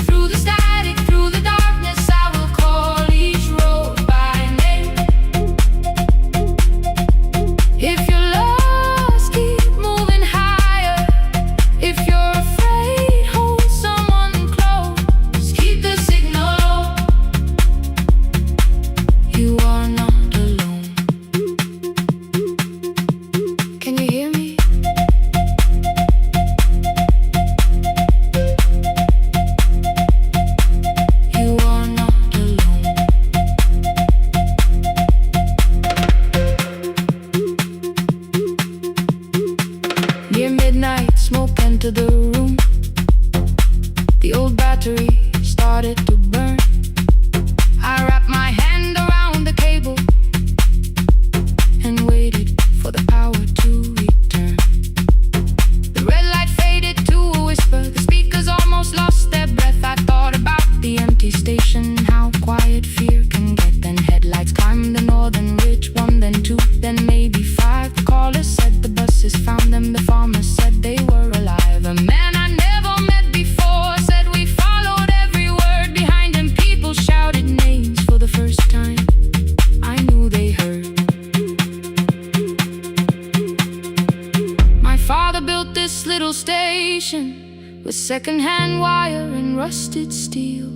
Speaker 1: Through the static, through the darkness, I will call each road by name. If you're lost, keep moving higher. If you're afraid, hold someone close. Keep the signal low. You are this little station with secondhand wire and rusted steel.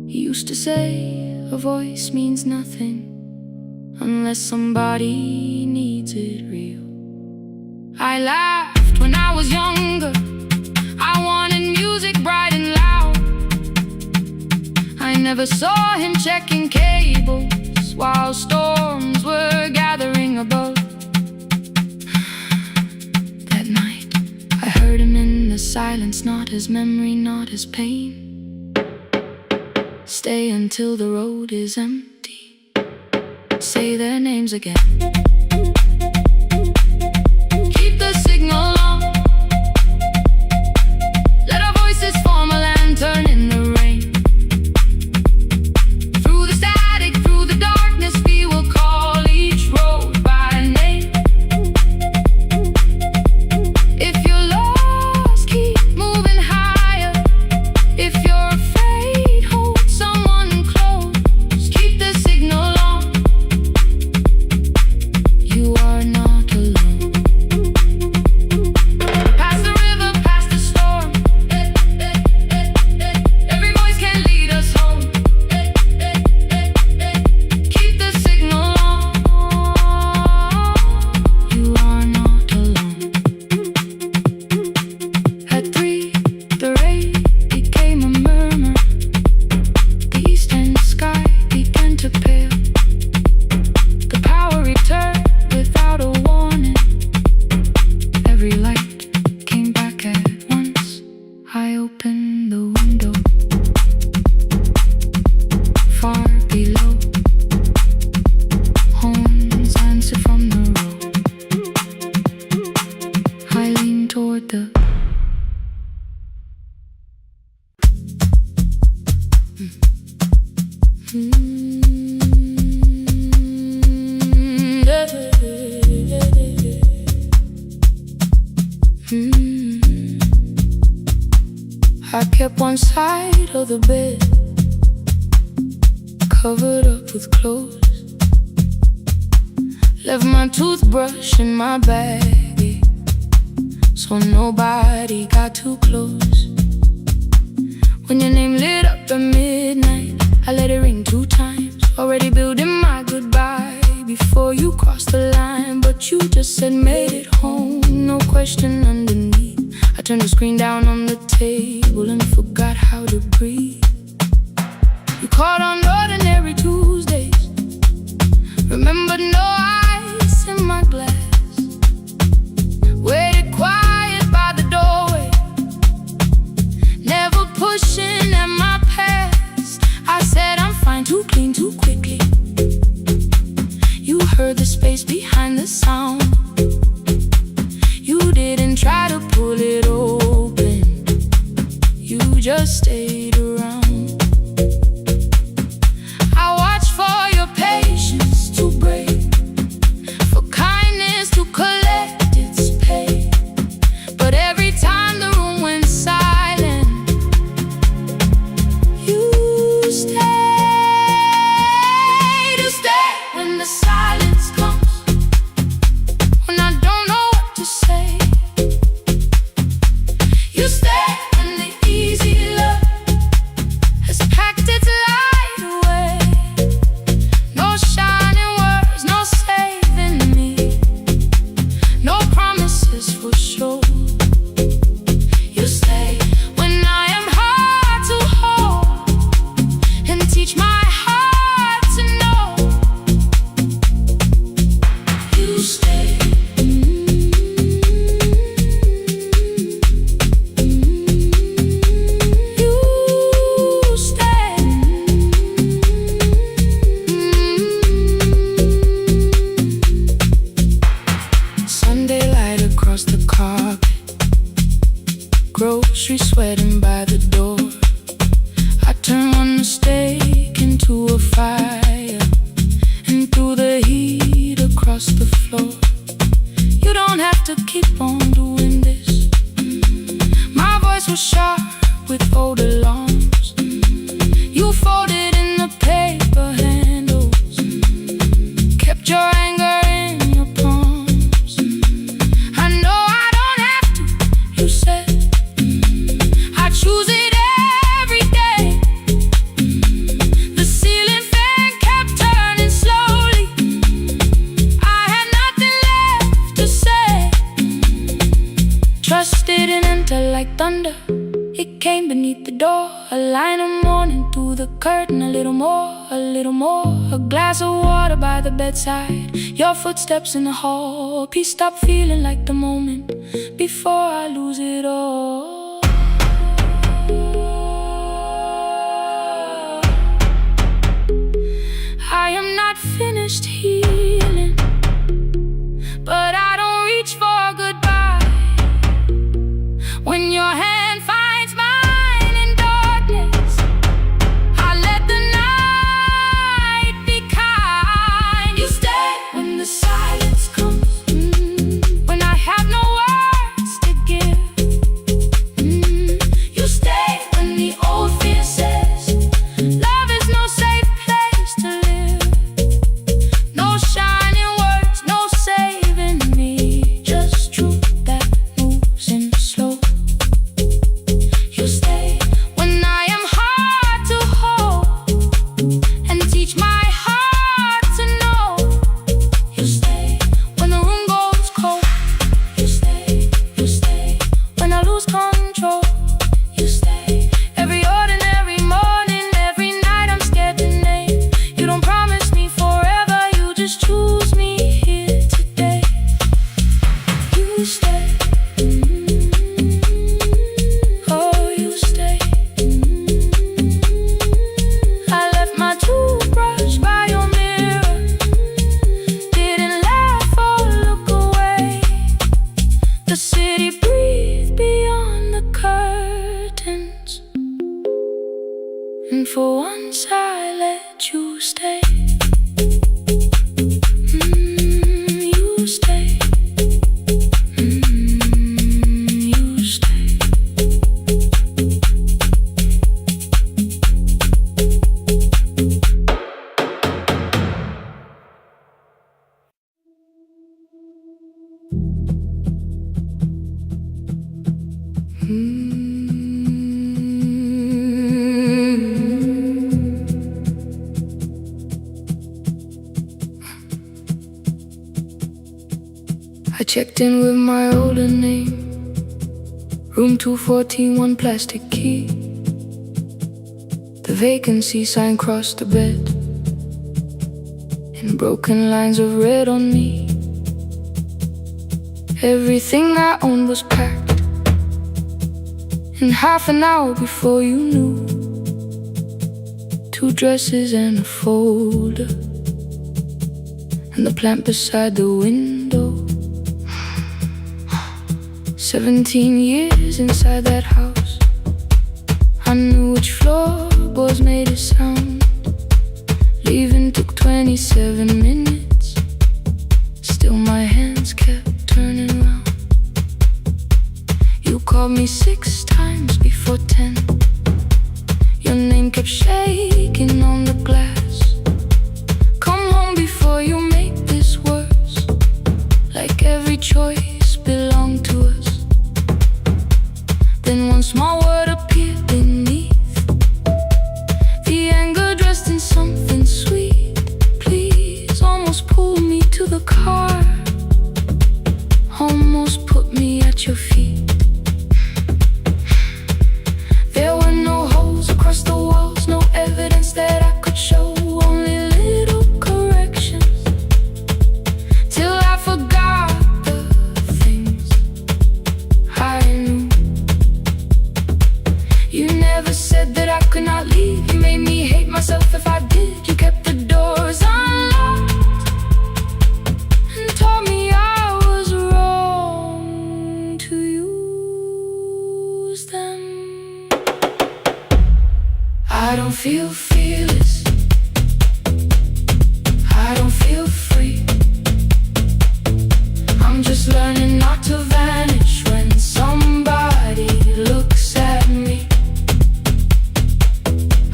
Speaker 1: He used to say a voice means nothing unless somebody needs it real. I laughed when I was younger. I wanted music bright and loud. I never saw him checking cables while storms were gathering above. That night I heard him in the silence, not as memory, not as pain. Stay until the road is empty. Say their names again. Keep the signal on. Let our voices form a lantern in the rain. Through the static, through the darkness, we will call each road by name. If you're lost, keep moving higher. If you're afraid, hold someone close. Keep the signal on. You are not alone. Past the river, past the storm. Every voice can lead us home. Keep the signal on. You are not alone. At 3, the rain became a murmur. The eastern sky began to pale. The power returned without a warning. Every light came back at once. I opened the window. Far below, horns answer from the road. I leaned toward the I kept one side of the bed covered up with clothes. Left my toothbrush in my bag, so nobody got too close. When your name lit up at midnight, I let it ring 2 times. Already building my goodbye before you crossed the line. But you just said made it home, no question underneath. I turned the screen down on the table and forgot how to breathe. You called on ordinary Tuesdays. Remembered no ice in my glass. Waited quiet by the doorway, never pushing at my past. I said I'm fine, too clean, too quickly. You heard the space behind the sound. You didn't try to pull it open. You just stayed around. I watched for your patience to break, for kindness to collect its pay. But every time the room went silent, you stayed. You stay when the silence comes, when I don't know what to say. You stay when the easy love has packed its light away. No shining words, no saving me, no promises for sure. You stay when I am hard to hold and teach my heart to know. You stay. You stay. Sunday light across the carpet, grocery sweating by the door. I turn one mistake into a fire, and through the heat across the floor. You don't have to keep on doing this. My voice was sharp with old alarms. You folded in the paper handles, kept your anger in your palms. I know I don't have thunder, it came beneath the door. A line of mourning through the curtain. A little more, a little more. A glass of water by the bedside. Your footsteps in the hall. Peace, stop feeling like the moment before I lose it all. I am not finished healing, but I don't reach for goodbye. When your hand finds mine in darkness, I let the night be kind. You stay when the silence comes, when I have no words to give. You stay when the old fear says love is no safe place to live. No shining words, no saving me, just truth that moves in slow. You stay when I am hard to hold and teach my heart to know. You stay when the room goes cold. You stay when I lose control. You stay every ordinary morning, every night I'm scared to name. You don't promise me forever, you just choose me here today. You stay. Oh, you stay. I left my toothbrush by your mirror. Didn't laugh or look away. The city breathed beyond the curtains, and for once I let you stay. You stay. You stay. I checked in with my older name, room 214, one plastic key. The vacancy sign crossed the bed, and broken lines of red on me. Everything I owned was packed in half an hour before you knew. 2 dresses and a folder, and the plant beside the window. 17 years inside that house, I knew which floorboards made a sound. Leaving took 27 minutes, still my hands kept turning round. You called me 6 times before 10. Your name kept shaking on the glass. Come home before you make this worse, like every choice belonged to us. Then one small word appeared beneath, the anger dressed in something sweet. Please, almost pulled me to the car, almost put me at your feet. There were no holes across the walls, no evidence that I could show, only little corrections, till I forgot the things I knew. You never said that I could not leave. You made me hate myself if I did. You kept the doors unlocked and told me I was wrong to use them. I don't feel fearless, I don't feel free. I'm just learning not to vanish when somebody looks at me.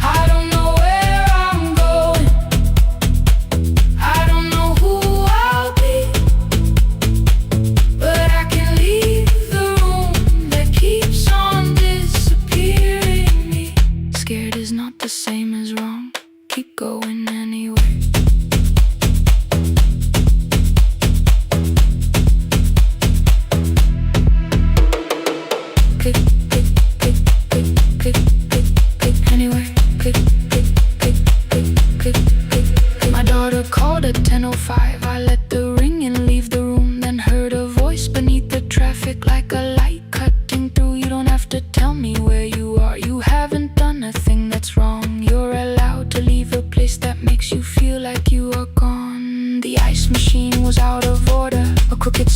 Speaker 1: I don't know where I'm going, I don't know who I'll be, but I can leave the room that keeps on disappearing me. Scared is not the same as wrong, keep going anyway.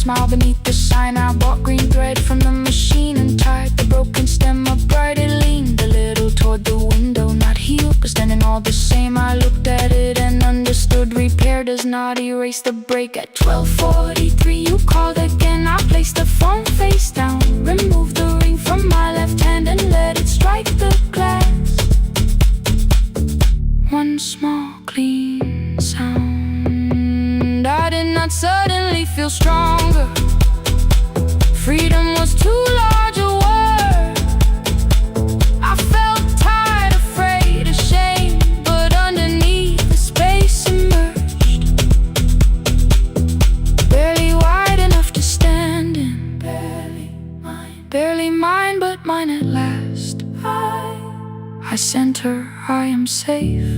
Speaker 1: smile beneath the sign. I bought green thread from the machine and tied the broken stem upright. It leaned a little toward the window, not healed, but standing all the same. I looked at it and understood. Repair does not erase the break. At 12:43 you called again. I placed the phone face down, removed the ring from my left hand and let it strike the glass. One small clean sound. I did not suddenly feel stronger. Freedom was too large a word. I felt tired, afraid, ashamed, but underneath the space emerged. Barely wide enough to stand in. Barely mine, but mine at last. I sent her, I am safe.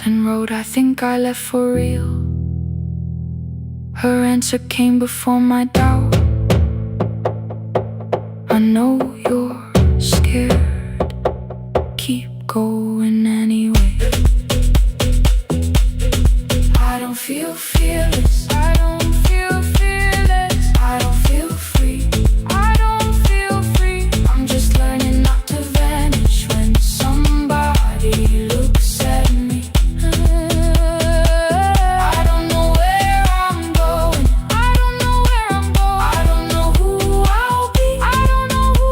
Speaker 1: Then wrote, I think I left for real. Her answer came before my doubt. I know you're scared. Keep going anyway. I don't feel fearless. I don't feel fearless. I don't feel free. I don't feel free. I'm just learning not to vanish when somebody looks at me. I don't know where I'm going. I don't know where I'm going. I don't know who I'll be. I don't know who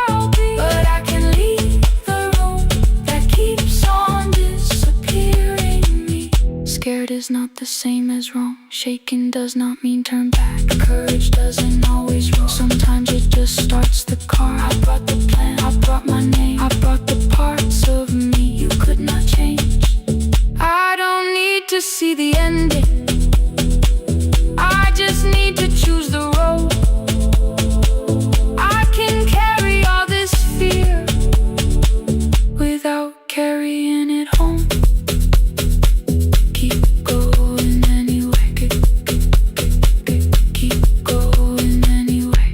Speaker 1: I'll be. But I can leave the room that keeps on disappearing me. Scared is not the same as wrong. Shaken does not mean turn back. Courage doesn't always roll. Sometimes it just starts the car. I brought the plan, I brought my name, I brought the parts of me you could not change. I don't need to see the ending. I just need to choose the road. I can carry all this fear without carrying it home. Keep going anyway. Keep going anyway.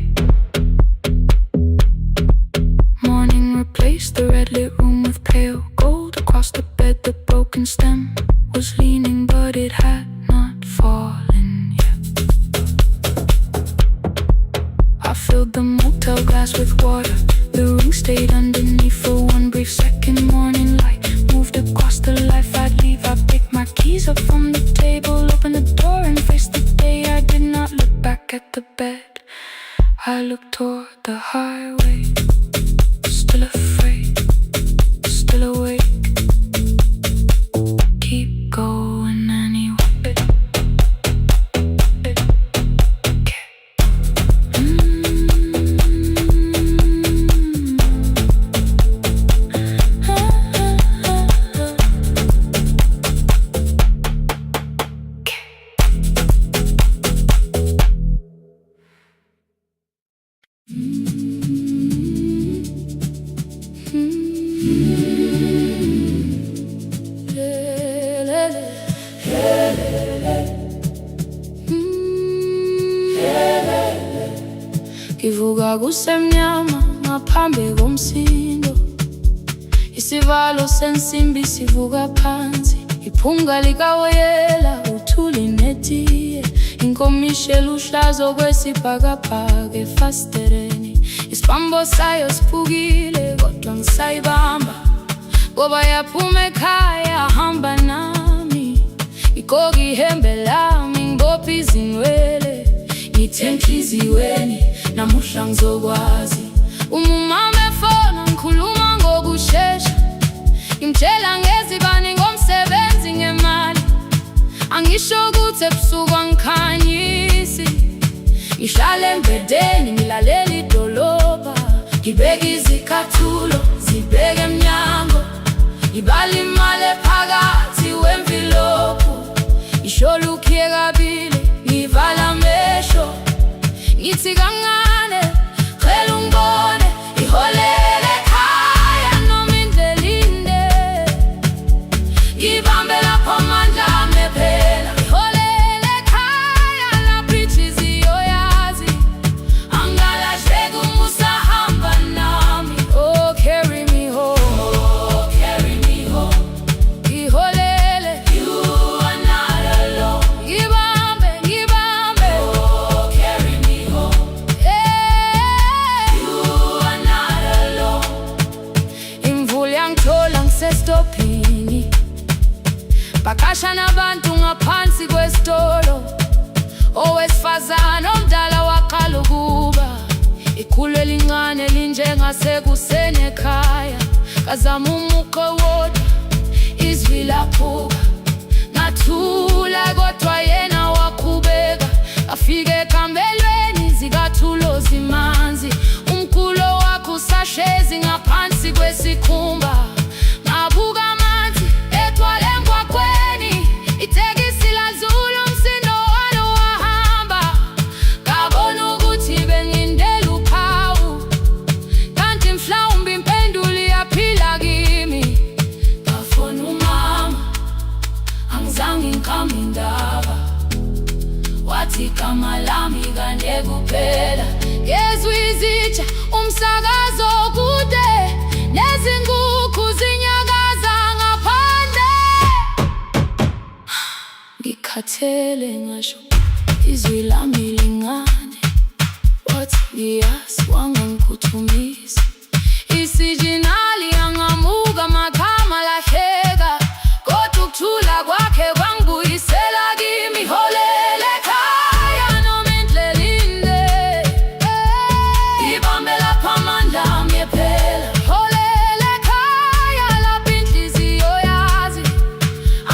Speaker 1: Morning replaced the red lit room with pale gold. Across the bed the broken stem was leaning, but it had not fallen yet. I filled the motel glass with water. The ring stayed underneath for one brief second. Morning light moved across the life I'd leave. I picked my keys up from the table, opened the door and faced the day. I did not look back at the bed. I looked toward the highway. Still afraid, still awake. Keep going anyway. Ngivuka kusemnyama ngaphambi komsindo. Isivalo sensimbi sivuka phansi. Iphunga likawoyela uthuli netiye. Inkomishe luhlazo kwesibhakabhaka efasitereni. Isibambo sayo siphukile kodwa ngisayibamba. Ngoba yaphuma ekhaya hamba nami. Igqoka ihembe lami ngibopha izinwele. Ngithe enhliziyweni namuhla ngizokwazi. Umama efona ngikhuluma ngokushesha. Ngimtshela ngezibani ngomsebenzi ngemali. Angisho ukuthi ebusuku angikhanyisi. Ngihlala embedeni ngilalela idolobha. Ngibeka izicathulo zibheke emnyango. Ngibala imali ephakathi wemvilophu. Isholukhiye kabili ngivala amehlo. Ngithi kancane cela ungibone. Iholele ekhaya noma indlela inde. Ngibambe lapho amandla ami ephela. Iholele ekhaya lapho inhliziyo yazi. Angalahleki uma usahamba nami. Oh carry me home. Oh carry me home. Iholele. You are not alone. wesifazana omdala waqala ukuba ikhulu elincane linjengasekuseni ekhaya. Ngazama umuqo wodwa, izwi laphuka, ngathula kodwa yena waqhubeka. Ngafika ekambelweni zikathulo zimanzi, umkhulo wakhe usahlezi ngaphansi kwesikhumba. Ngabuka amanzi egcwale emgwaqweni, itekisi ladlula umsindo walo wahamba. Ngabona ukuthi bengindela uphawu, kanti mhlawumbe impendulo iyaphila kimi. Ngafona umama, angizange ngikame indaba, wathi igama lami kanye kuphela. Ngezwe izitsha, umsakazo kude, nezinkukhu zinyakaza ngaphandle. Ngikhathele ngasho izwi lami lingane, wathi ngiyazi wangangiphuthumisa. Isijinali yangamuka magama lahleka, kodwa ukuthula kwakhe kwangibuyisela kimi. Holele ekhaya noma indlela inde, ibambe lapha amandla ami phela. Holele ekhaya lapha inhliziyo yazi,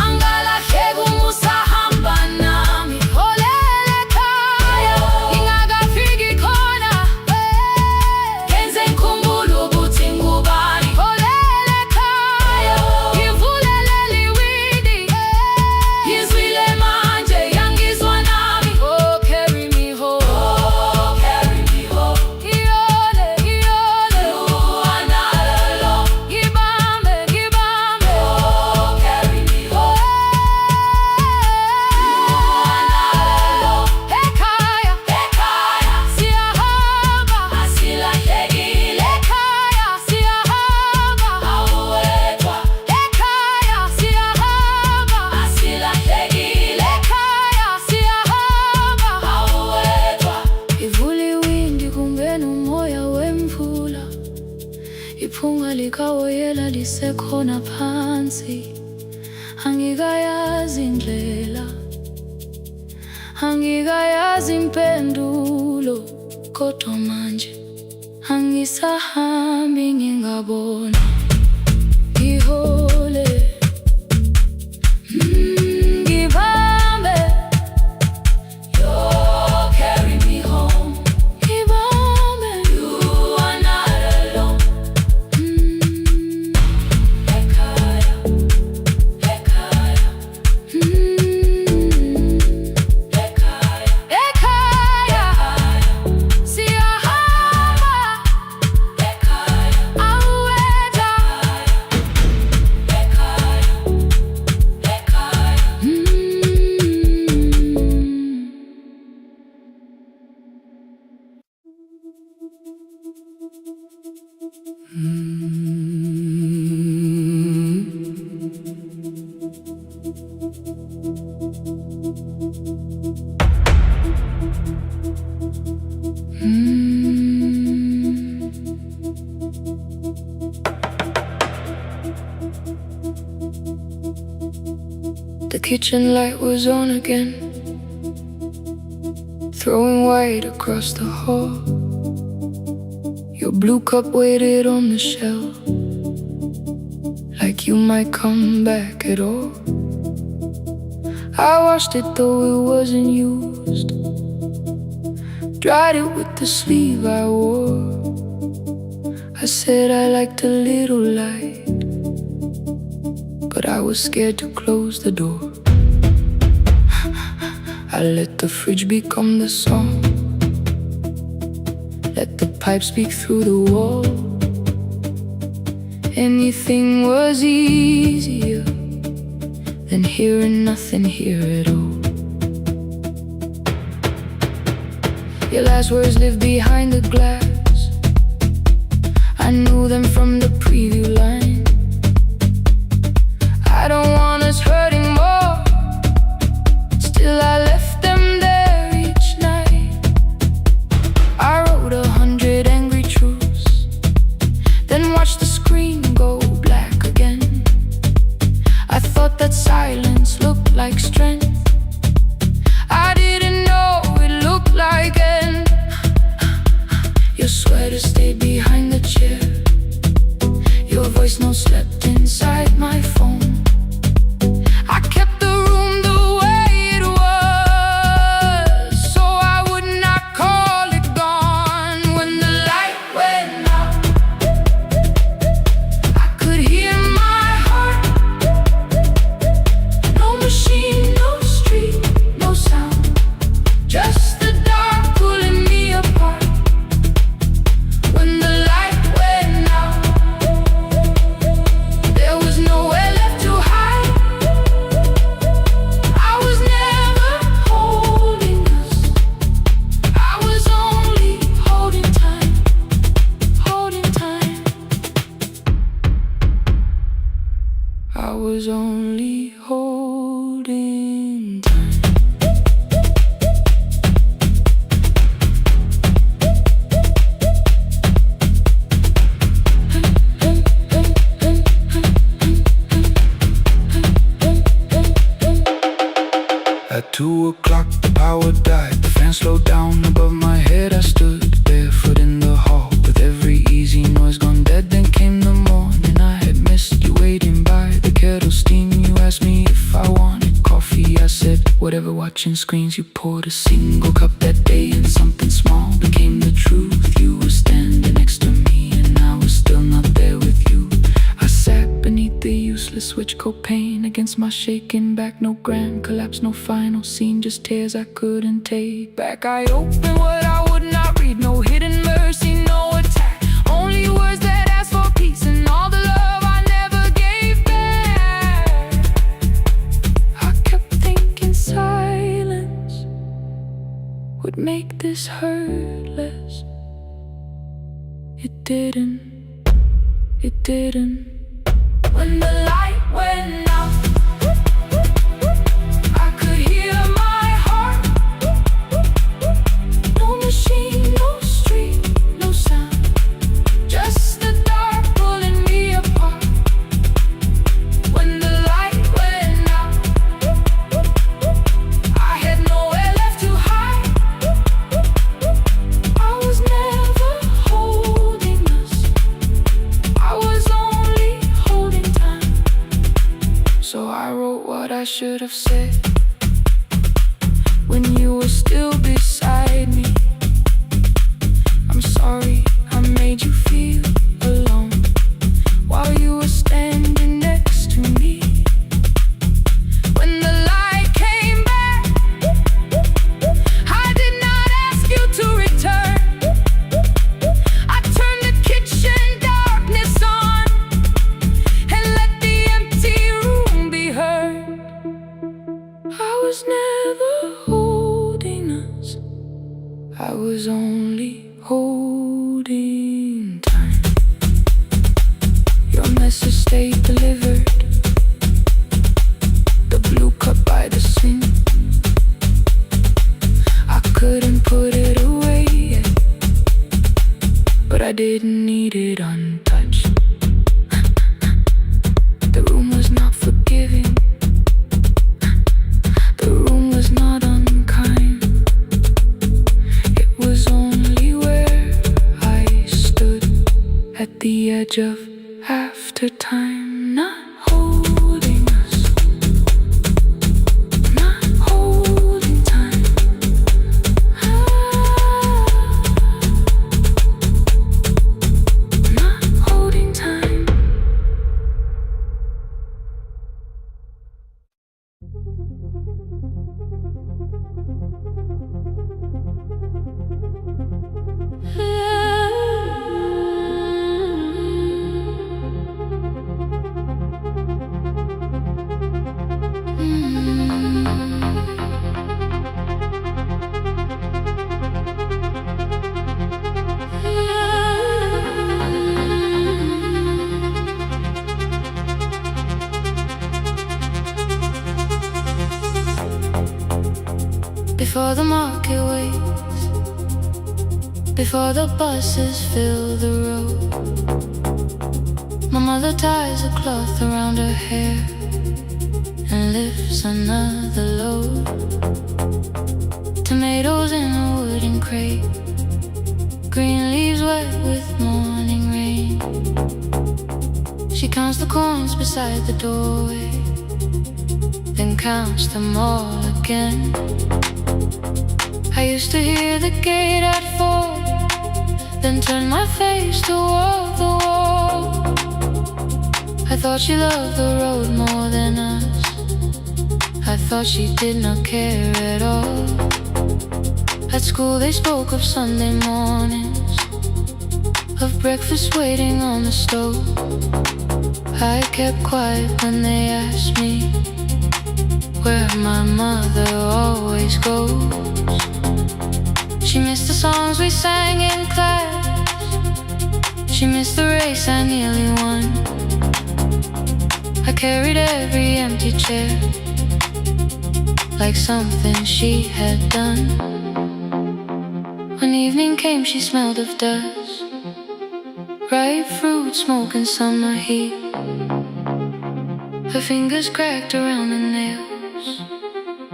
Speaker 1: angalahleki uma usahamba nami. Holele ekhaya ngingakafiki khona, ngenze ngikhumbule ukuthi ngubani. Holele ekhaya ngivulelele iwindi, ngizwile manje yangizwa nami. Oh, carry me home, oh, carry me home. Iyole, iyole, you are not alone. Ngibambe, ngibambe, oh, carry me home. You are not alone. Ekhaya, ekhaya siyahamba, asilahlekile. Ekhaya siyahamba, awuwedwa. Ekhaya siyahamba, asilahlekile. Ekhaya siyahamba, awuwedwa. Ivula iwindi kungena umoya wemvula, iphunga likawoyela lisekhona phansi. Angikayazi indlela, angikayazi impendulo, kodwa manje angisahambi ngingabona. Ngihole, ngibambe, you carry me home. Ngibambe, you are not alone. Ekhaya, ekhaya, ekhaya, ekhaya siyahamba. Ekhaya, awuwedwa. Ekhaya, ekhaya. The kitchen light was on again, throwing white across the hall. Your blue cup waited on the shelf, like you might come back at all. I washed it though it wasn't used, dried it with the sleeve I wore. I said I liked a little light, but I was scared to close the door. I let the fridge become the song, let the pipe speak through the wall. Anything was easier than hearing nothing here at all. Your last words live behind the glass, I knew them from the preview line. I don't want us hurting more, still I left them there each night. I wrote 100 angry truths, then watched the screen go black again. I thought that silence looked like strength, I didn't know it looked
Speaker 2: can't slow down. Above my head I stood, barefoot in the hall, with every easy noise gone dead. Then came the morning, I had missed you waiting by the kettle steam. You asked me if I wanted coffee, I said whatever. Watching screens, you poured a single cup that day, and something small became the truth. You were standing next to me, and I was still not there with you. I sat beneath the useless switch, copain against my shaking back. No grand collapse, no final scene, just tears I couldn't take back. I opened what I would not read, no hidden mercy, no attack, only words that asked for peace and all the love I never gave back. I kept thinking silence would make this hurt less. It didn't. It didn't. When the light went out, I could hear my heart. No machine, no street, no sound, just the dark pulling me apart. When the light went out, I had nowhere left to hide. I was never holding us, I was only holding time. So I wrote what I should have said when you were still beside me. I'm sorry I made you feel alone while you were standing next to me. When the light came back, I did not ask you to return. I turned the kitchen darkness on and let the empty room be heard. I was never holding us, I was only holding time. Your message stayed delivered, the blue cup by the sink. I couldn't put it away yet, but I didn't need it untouched. The room was not forgiving, the room was not unkind. It was only where I stood at the edge of after time, not holding us, not holding time. Not holding time. Before the market waits, before the buses fill the road, my mother ties a cloth around her hair and lifts another load. Tomatoes in a wooden crate, green leaves wet with morning rain. She counts the coins beside the doorway, then counts them all again. I used to hear the gate at 4, then turn my face toward the wall. I thought she loved the road more than us, I thought she did not care at all. At school they spoke of Sunday mornings, of breakfast waiting on the stove. I kept quiet when they asked me where my mother always goes. She missed the songs we sang in class, she missed the race I nearly won. I carried every empty chair like something she had done. When evening came she smelled of dust, ripe fruit, smoke and summer heat. Her fingers cracked around the nails,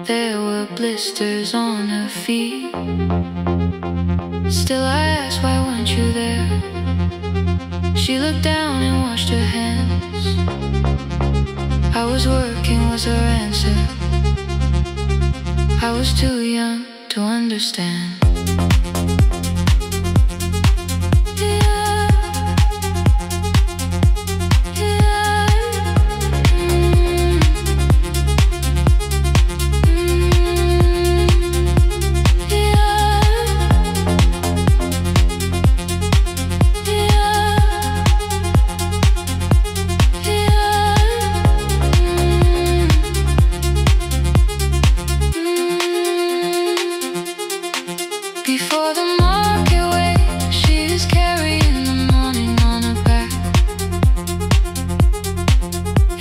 Speaker 1: There were blisters on her feet. Still I asked, why weren't you there? She looked down and washed her hands. I was working was her answer. I was too young to understand.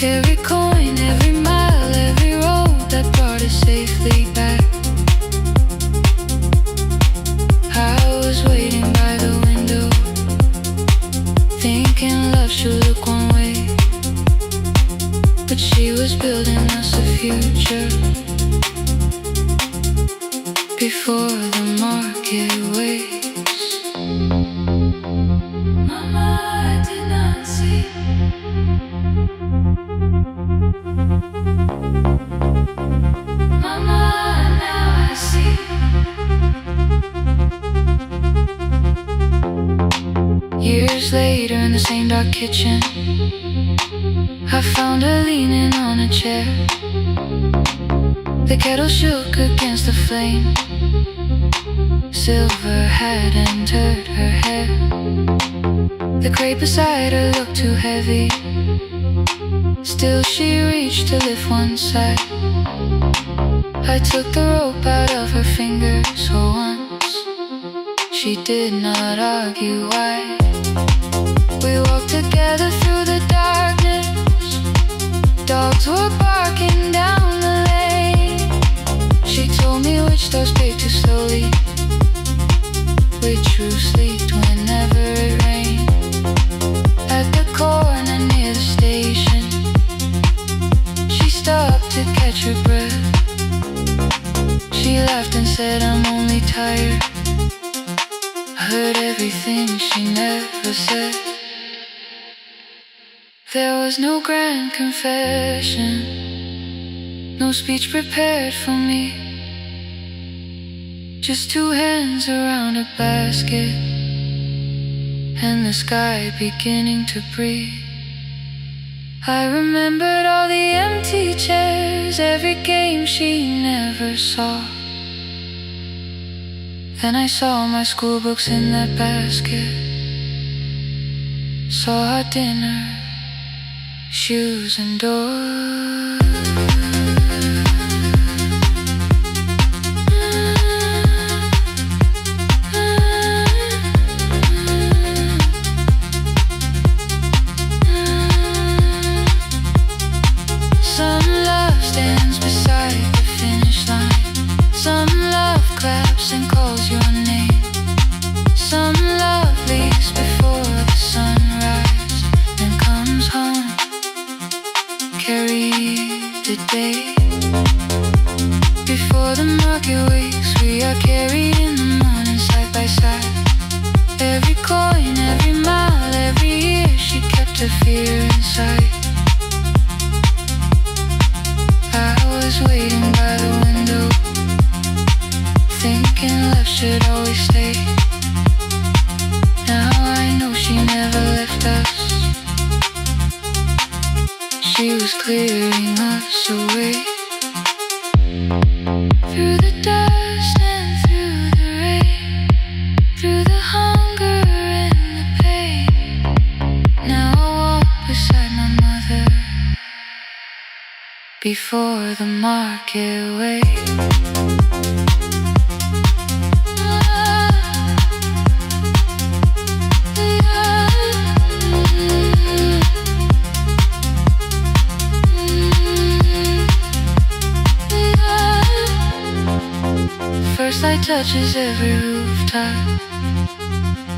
Speaker 1: Every coin, every mile, every road that brought us safely back. I was waiting by the window, thinking love should look one way, but she was building us a future before the market waits. Mama, I did not see. Mama, now I see. Years later in the same dark kitchen, I found her leaning on a chair. The kettle shook against the flame. Silver had entered her hair. The crate beside her looked too heavy. Still she reached to lift one side. I took the rope out of her fingers for once. She did not argue why. We walked together through the darkness. Dogs were barking down the lane. She told me which doors paved too slowly, which roofs leaked whenever it rained. At the corner near the station, she stopped to catch her breath. She laughed and said, I'm only tired. I heard everything she never said. There was no grand confession, no speech prepared for me. Just two hands around a basket and the sky beginning to breathe. I remembered all the empty chairs, every game she never saw. Then I saw my school books in that basket, saw our dinner, shoes and doors. Some love stands beside the finish line. Some love claps and calls your name. Some love leaves before the sunrise and comes home. Carry the day before the market wakes. We are carried in the morning side by side. Every coin, every mile, every year, she kept her fear inside. I was waiting by the window, thinking love should always stay. Now I know she never left us. She was clearing us away. Through the dust and through the rain, through the hunger and the pain. Now I walk beside my mother before the market waits. First light touches every rooftop.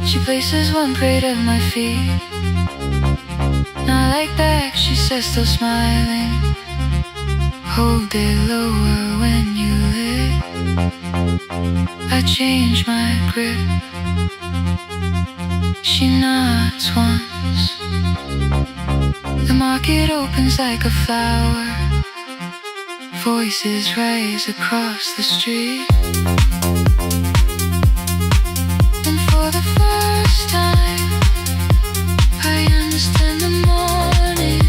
Speaker 1: She places one crate at my feet. Not like that, she says, still smiling. Hold it lower when you lit. I change my grip. She nods once. The market opens like a flower. Voices rise across the street. And for the first time, I understand the morning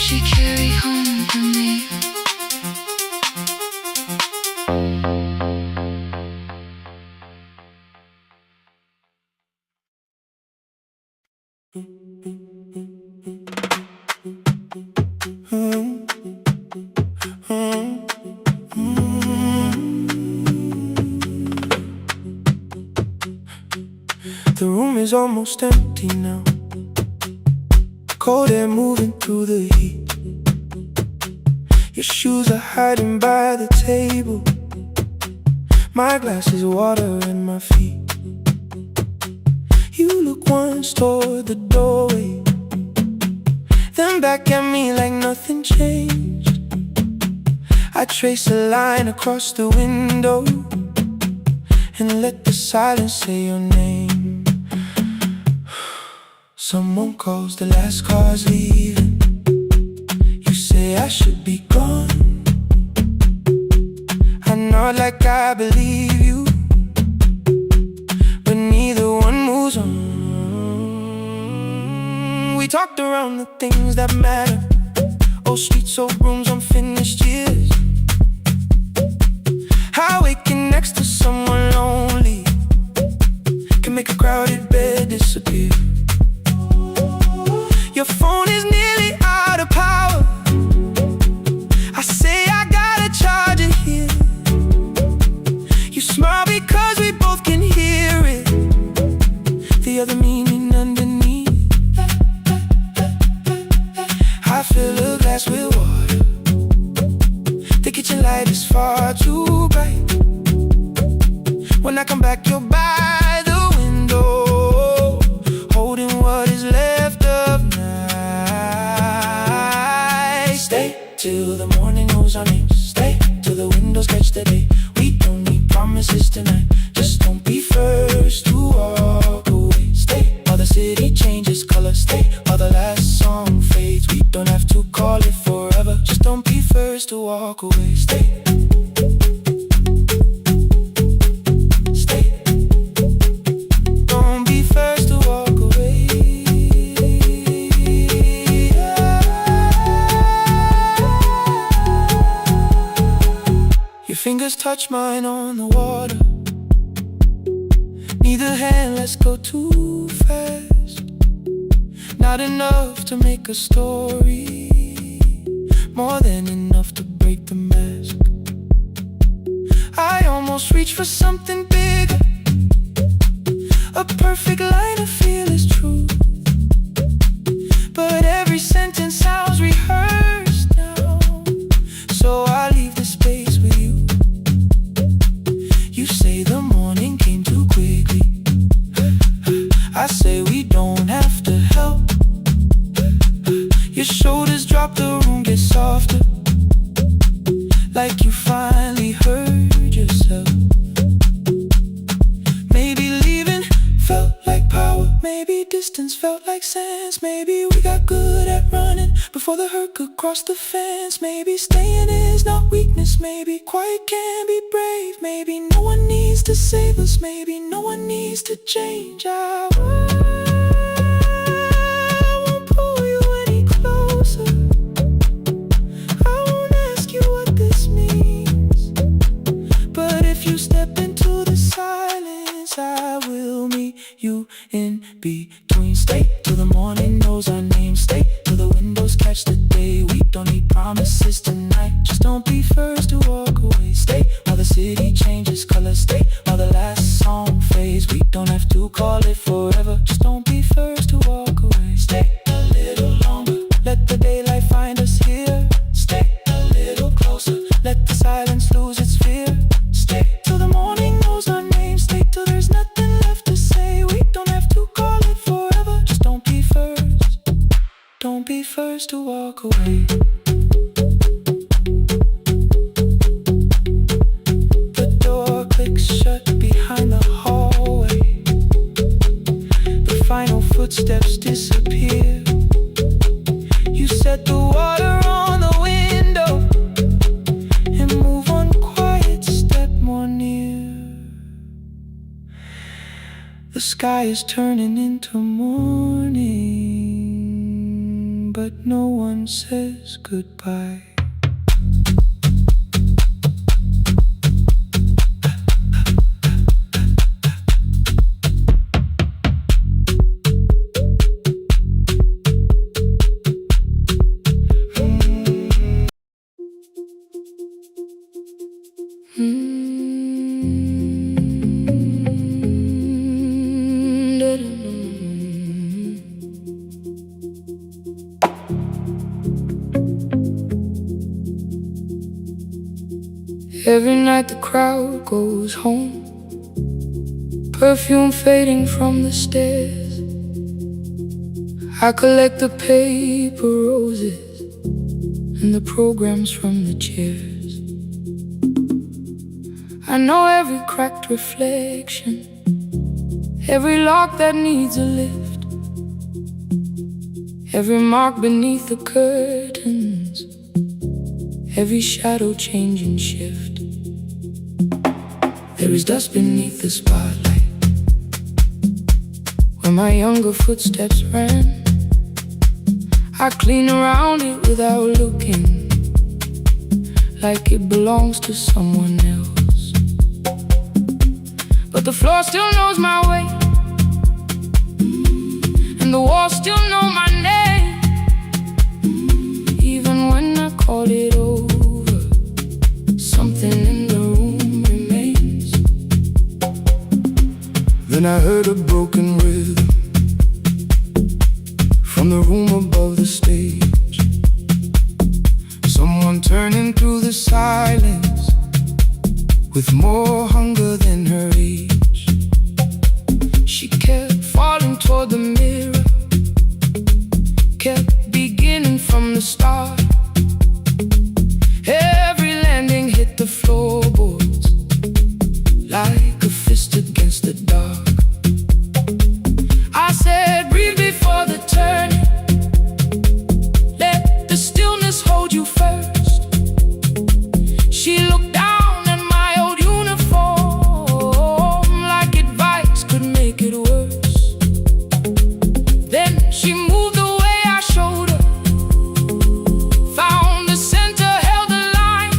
Speaker 1: she carried home for me.
Speaker 2: The room is almost empty now. Cold air moving through the heat. Your shoes are hiding by the table. My glass is water in my feet. You look once toward the doorway, then back at me like nothing changed. I trace a line across the window and let the silence say your name. Someone calls, the last car's leaving. You say I should be gone. I nod like I believe you, but neither one moves on. We talked around the things that matter. Old streets, old rooms, unfinished years. How waking next to someone lonely can make a crowded bed disappear. Your phone is nearly out of power. I say I gotta charge it here. You smile because we both can hear it, the other meaning underneath. I fill a glass with water. The kitchen light is far too bright. When I come back, you're by the window, holding what is left of night. Stay till the morning knows our names. Stay till the windows catch the day. We don't need promises tonight. Just don't be first to walk away. Stay while the city changes color. Stay while the last song fades. We don't have to call it forever. Just don't be first to walk away. Stay. Fingers touch mine on the water. Neither hand lets go too fast. Not enough to make a story, more than enough to break the mask. I almost reach for something bigger, a perfect line of fearless truth. But every sentence sounds rehearsed now, so I leave the space with you. You say the morning came too quickly. I say we don't have to help. Your shoulders drop, the room gets softer, like you finally heard yourself. Maybe leaving felt like power. Maybe distance felt like sense. Maybe we got good at running before the hurt could cross the fence. Maybe staying is not weakness. Maybe quiet can be brave. Maybe no one needs to save us. Maybe no one needs to change. I won't pull you any closer. I won't ask you what this means. But if you step into the silence, I will meet you in between. Stay till the morning knows our names. Stay till the windows catch the day. We don't need promises tonight. Just don't be first to walk away. Stay while the city changes color. Stay while the last song fades. We don't have to call it forever. Just don't be first to walk away. Stay a little longer. Let the daylight find us here. Stay a little closer. Let the silence lose its fear. Stay till the morning knows our names. Stay till there's nothing left to say. We don't have to call it forever. Just don't be first. Don't be first to walk away. The sky is turning into morning, but no one says goodbye.
Speaker 1: Every night the crowd goes home, perfume fading from the stairs. I collect the paper roses and the programs from the chairs. I know every cracked reflection, every lock that needs a lift, every mark beneath the curtains, every shadow change and shift. There is dust beneath the spotlight where my younger footsteps ran. I clean around it without looking, like it belongs to someone else. But the floor still knows my way, and the walls still know my name. Even when I call it over, something in the room remains.
Speaker 2: Then I heard a broken rhythm from the room above the stage. Someone turning through the silence with more hunger than her age. She kept falling toward the mirror, kept beginning from the start. Every landing hit the floorboards like a fist against the dark. I said, breathe before the turning, let the stillness hold you first. She looked down at my old uniform like advice could make it worse. Then she moved the way I showed her, found the center, held the line,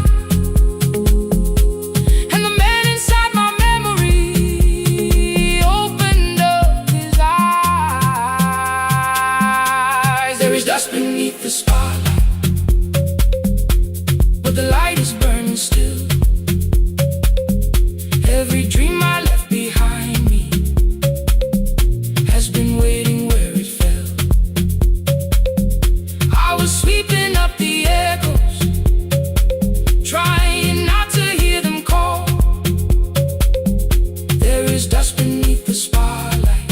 Speaker 2: and the man inside my memory opened up his eyes. There is dust beneath the spotlight, but the light is burning still. Every dream I left behind me has been waiting where it fell. I was sweeping up the echoes, trying not to hear them call. There is dust beneath the spotlight,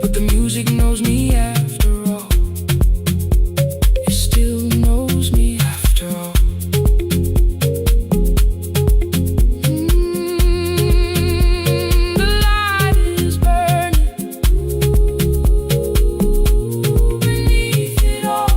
Speaker 2: but the music knows me after all. It still knows me after all. The light is burning beneath it all.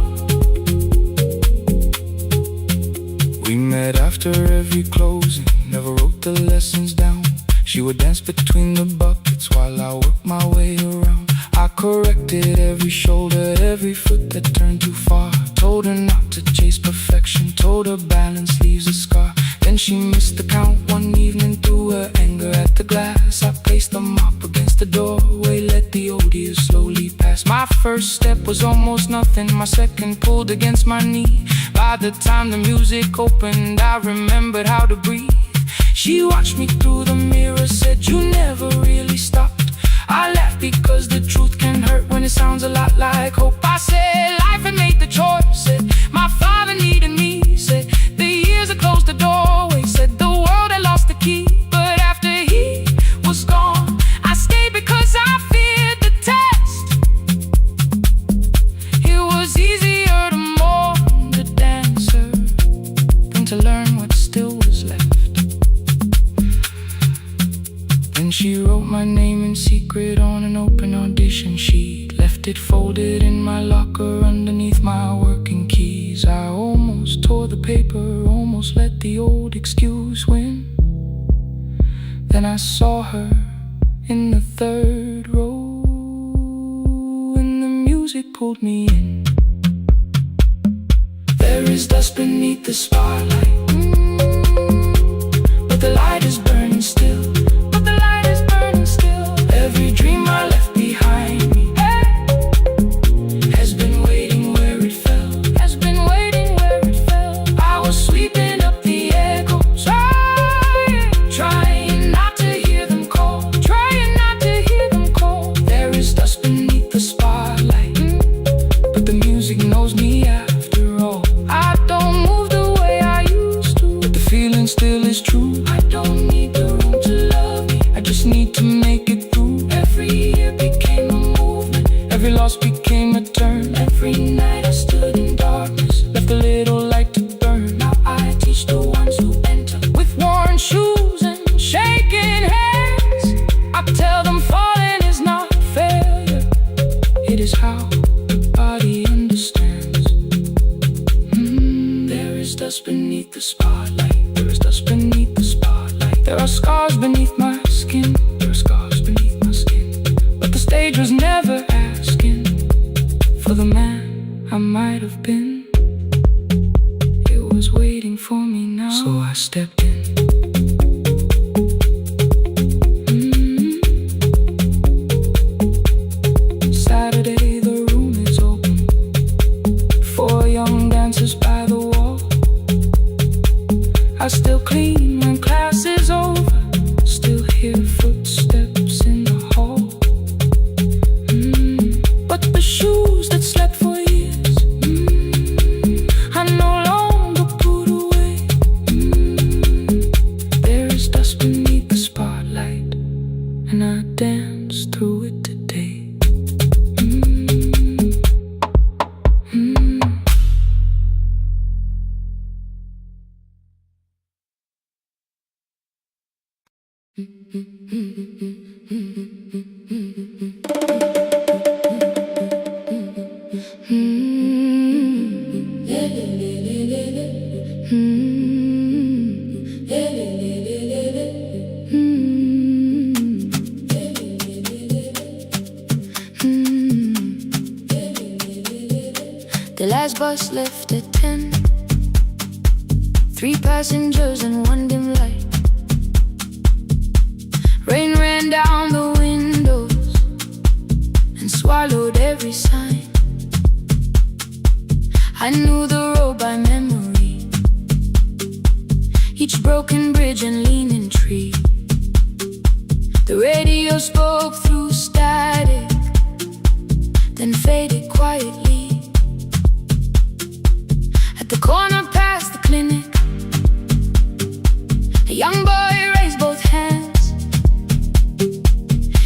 Speaker 2: We met after every closing, never wrote the lessons down. She would dance between the buckets while I worked my way around. I corrected every shoulder, every foot that turned too far. Told her not to chase perfection, told her balance leaves a scar. Then she missed the count one evening, threw her anger at the glass. I placed the mop against the doorway, let the old years slowly pass. My first step was almost nothing, my second pulled against my knee. By the time the music opened, I remembered how to breathe. She watched me through the mirror, said, you never really stopped. I laughed because the truth can hurt when it sounds a lot like hope. I said, life had made the choice, said, my father needed me, said, the years had closed the doorway, said, the world had lost the key. But after he was gone, I stayed because I feared the test. It was easier to mourn the dancer than to learn what still was left. Then she wrote my name in secret on an open audition sheet, left it folded in my locker underneath my working keys. I almost tore the paper, almost let the old excuse win. Then I saw her in the third row, and the music pulled me in. There is dust beneath the spotlight, but the light is burning still. But the light is burning still. Every dream I left behind me has been waiting where it fell. Has been waiting where it fell. I was sweeping up the echoes, trying not to hear them call. Trying not to hear them call. There is dust beneath the spotlight, but the music knows me after all. I don't move the way I used to, but the feeling still is true. I don't need the room to love me, I just need to make it through. Every year became a movement, every loss became a turn. Every night I stood in darkness, left a little light to burn. Now I teach the ones who enter with worn shoes and shaking hands. I tell them falling is not failure, it is how the body understands. There is dust beneath the spotlight. There is dust beneath the spotlight. There are scars beneath my skin. There are scars beneath my skin. But the stage was never asking for the man I might have been. It was waiting for me now, so I stepped in. Saturday, the room is open. 4 young dancers by the wall. I still clean when class is over, still hear footsteps in the hall. But the shoes that slept for years, I no longer put away. There is dust beneath the spotlight, and I dance through it today.
Speaker 1: The last bus left at 10. 3 passengers and 1 dim light. Rain ran down the windows and swallowed every sign. I knew the road by memory, each broken bridge and leaning tree. The radio spoke through static, then faded quietly. At the corner past the clinic, a young boy raised both hands.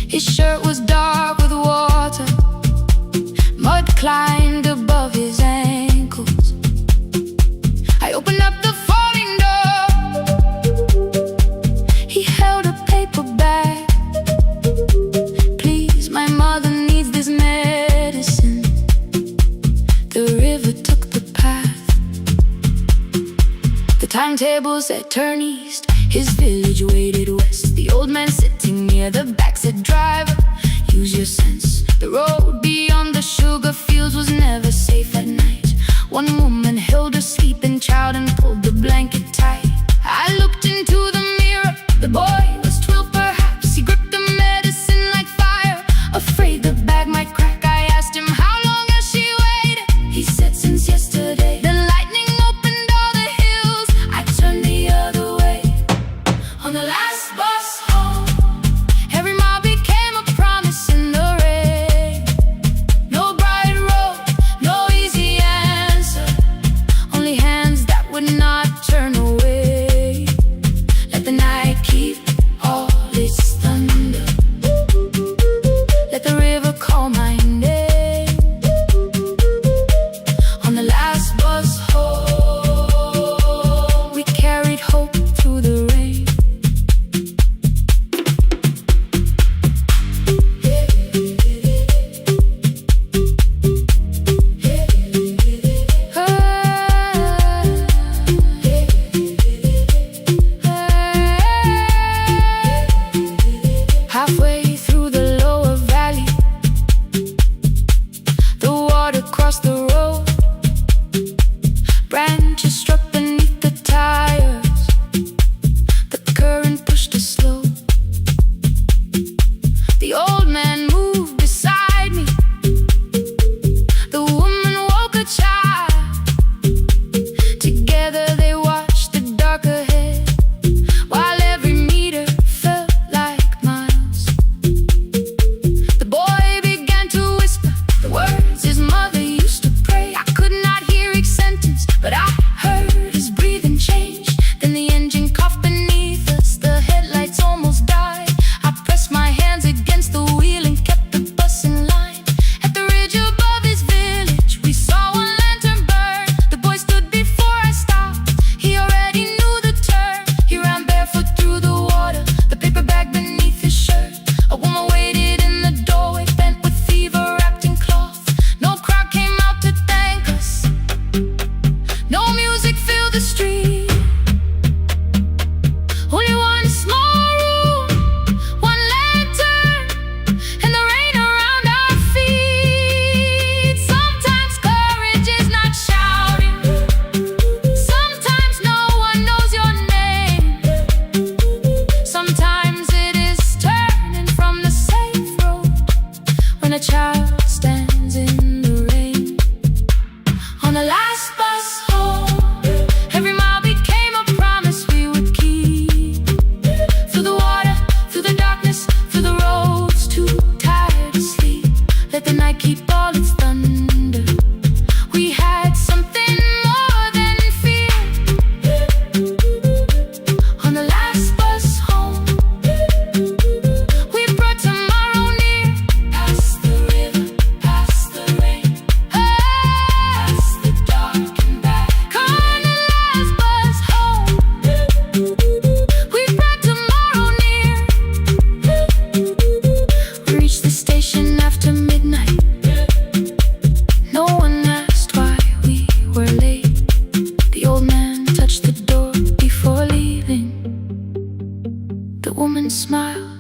Speaker 1: His shirt was dark with water, mud climbed above his ankles. I opened up the folding door. He held a paper bag. Please, my mother needs this medicine. The river took the path. The timetable said turn east. His village waited west. The old man sitting near the back said, driver, use your sense. The road beyond the sugar fields was never safe at night. One woman held her sleeping child and pulled the blanket tight. I looked into the mirror. The boy was 12 perhaps. He gripped the medicine like fire, afraid the bag might crack. I asked him, how long has she waited? He said, since yesterday. The lightning opened all the hills. I turned the other way. On the last bus home, every mile became a promise in the rain. No bright road, no easy answer, only hands that would not turn away. Let the night keep all its thunder, let the river call my name. On the last bus home, we carried hope through the rain.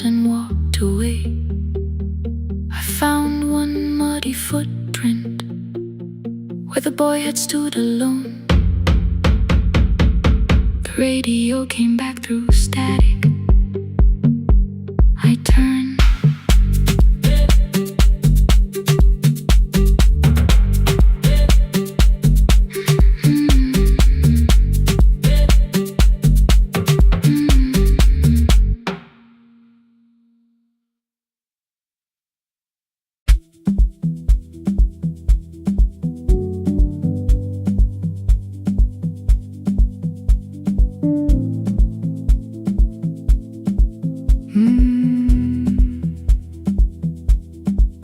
Speaker 1: and walked away. I found one muddy footprint where the boy had stood alone. The radio came back through static. I turned.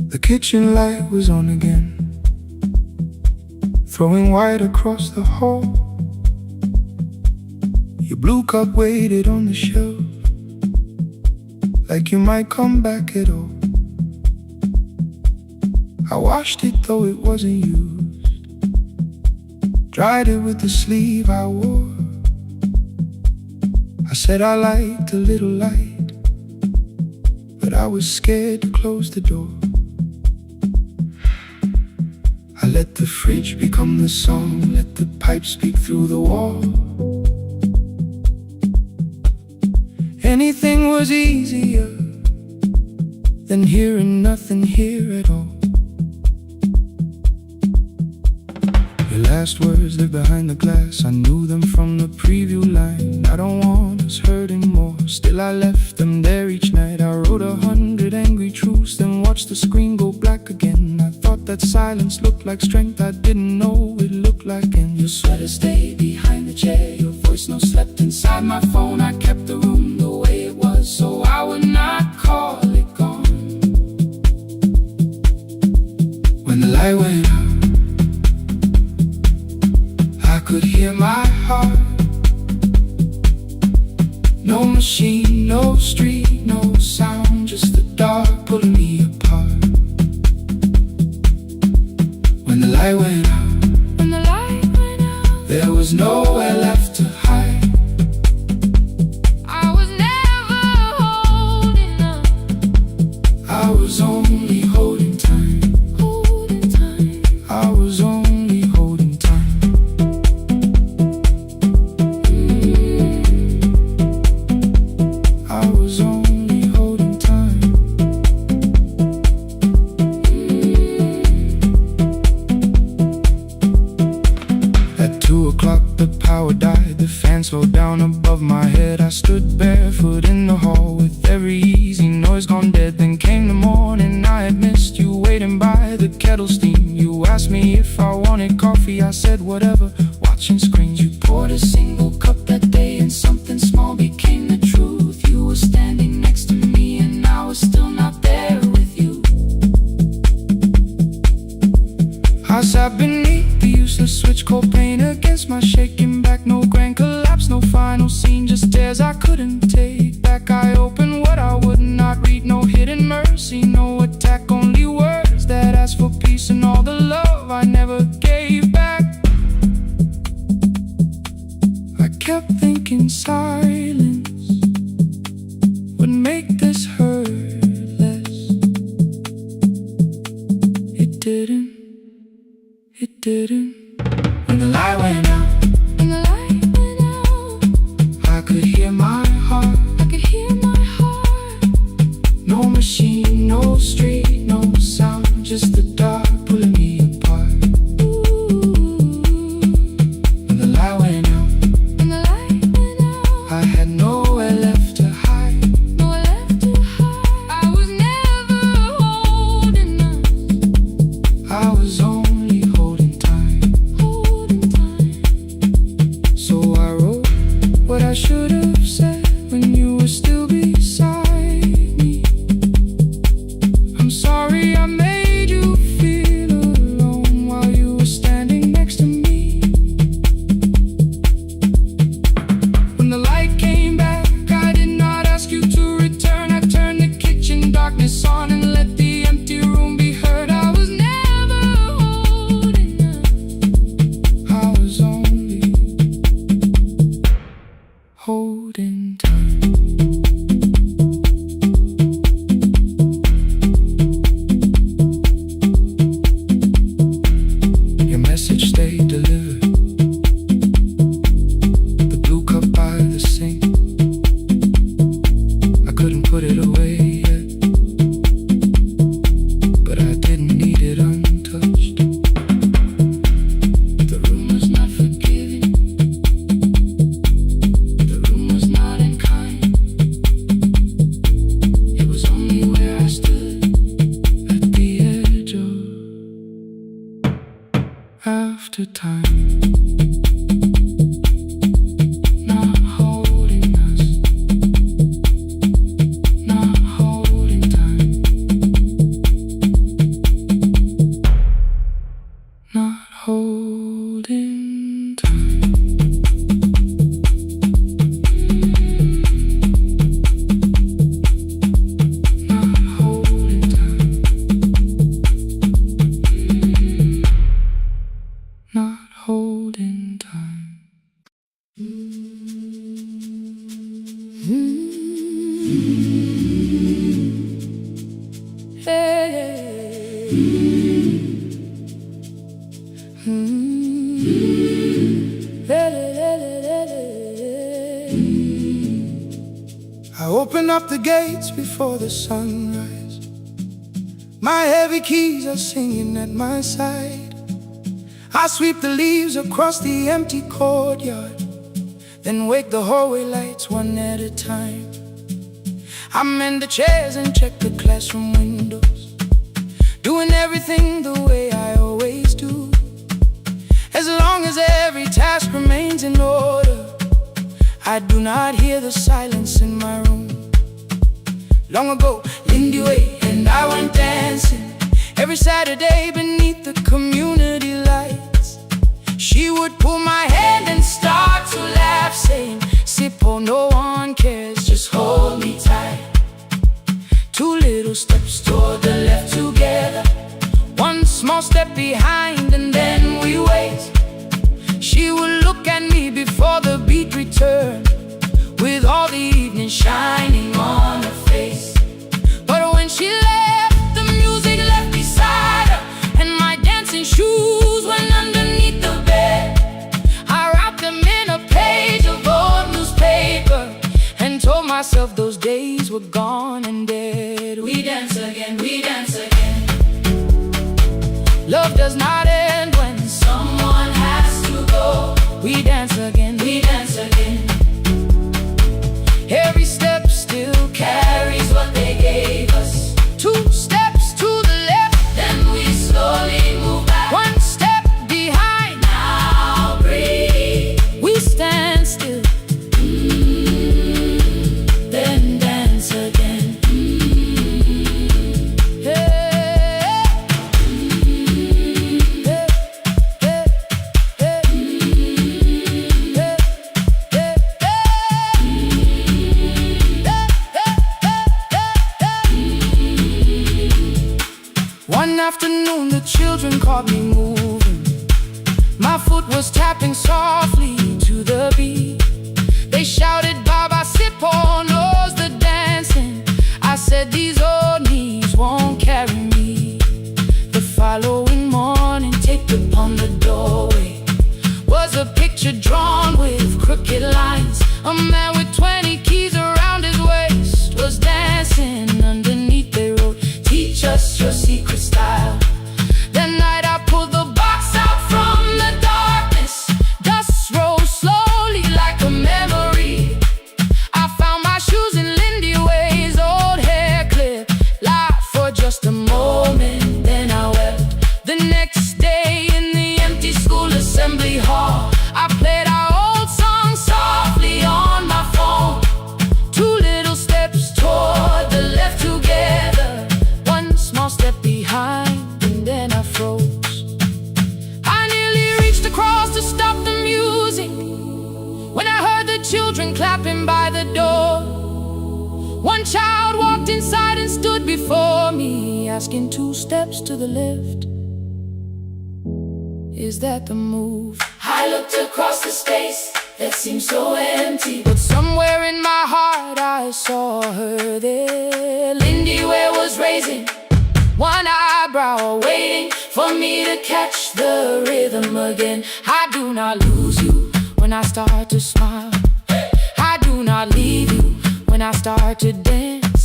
Speaker 2: The kitchen light was on again, throwing white across the hall. Your blue cup waited on the shelf, like you might come back at all. I washed it though it wasn't used, dried it with the sleeve I wore. I said I liked a little light, but I was scared to close the door. I let the fridge become the song, let the pipe speak through the wall. Anything was easier than hearing nothing here at all. Your last words live behind the glass, I knew them from the preview line. I don't want us hurting more, still I left them there each night. I wrote 100 angry truths, then watched the screen go black again. I thought that silence looked like strength, I didn't know it looked like. And your sweater stayed behind the chair, your voice no slept inside my phone. I kept the room the way it was, so I would not call it gone. When the light went out, I could hear my heart. No machine, no street, no sound, just the dark pulling me apart. When the light went out, there was nowhere left to hide.
Speaker 1: I was never holding up.
Speaker 2: I was only holding time. I was only holding time. I was only holding time. At 2 o'clock the power died, the fan slowed down above my head. I stood barefoot in the hall with every easy noise gone dead. Then came the morning, I had missed you waiting by the kettle steam. You asked me if I wanted coffee, I said whatever, watching screens. You poured a single cup that day and something small became the truth. You were standing next to me and I was still not there with you. I sat beneath the useless switch, cold pain against my shaking back. No grand collapse, no final scene, just tears I couldn't take back. I opened what I would not read, no hidden mercy, no attack, only words that asked for peace and all the love I never gave back. I kept thinking silence would make this hurt less. It didn't. It didn't. When the light went out, I could hear my heart. No machine, no street, no sound, just the dark pulling me apart. When the light went out, I had nowhere left to hide.
Speaker 1: I was never holding up.
Speaker 2: I was only holding time. So I wrote what I should have said when you were still beside me. I'm after time, not holding us, not holding time, not holding time. Holding time. I open up the gates before the sunrise. My heavy keys are singing at my side. I sweep the leaves across the empty courtyard, then wake the hallway lights one at a time. I mend the chairs and check the classroom windows, doing everything the way I always do. As long as every task remains in order, I do not hear the silence in my room. Long ago, Lindy Way and I went dancing every Saturday beneath the community lights. She would pull my hand and start to laugh, saying, "Sippo, no one cares, just hold me tight." Two little steps toward the left together, one small step behind, and then we wait. She would look at me before the beat returned, with all the evening shining on her face. But when she left, the music left beside her, and my dancing shoes went underneath the bed. I wrapped them in a page of old newspaper and told myself those days were gone and dead. We dance again, we dance again. Love does not end when someone has to go. We dance again, we dance again. Every step still carries what they gave us. Two steps to the left, then we slowly move back. One step behind, now breathe. We stand still, then dance again. One afternoon the children caught me moving. My foot was tapping softly to the beat. They shouted, "Baba Sippo knows the dancing." I said, "These old knees won't carry me." The following morning, taped upon the doorway was a picture drawn with crooked lines. A man with 20 keys around his waist was dancing underneath. They wrote, "Teach us your secret style." That night I pulled the box out from the darkness. Dust rose slowly like a memory. I found my shoes in Lindy Way's old hair clip. Laughed for just a moment, then I wept. The next day in the empty school assembly hall, I played our old song softly on my phone. Two little steps toward the left together, one small step behind, and then I froze. I nearly reached across to stop the music when I heard the children clapping by the door. One child walked inside and stood before me, asking, "Two steps to the left, is that the move?" I looked across the space that seemed so empty, but somewhere in my heart I saw her there. Lindy Ware was raising one eyebrow, waiting for me to catch the rhythm again. I do not lose you when I start to smile. I do not leave you when I start to dance.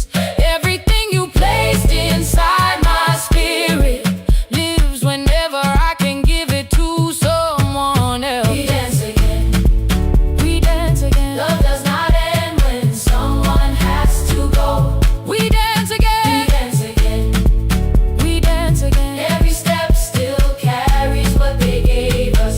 Speaker 2: Everything you placed inside my spirit lives whenever I can give it to someone else. We dance again, we dance again. Love does not end when someone has to go. We dance again, we dance again, we dance again. Every step still carries what they gave us.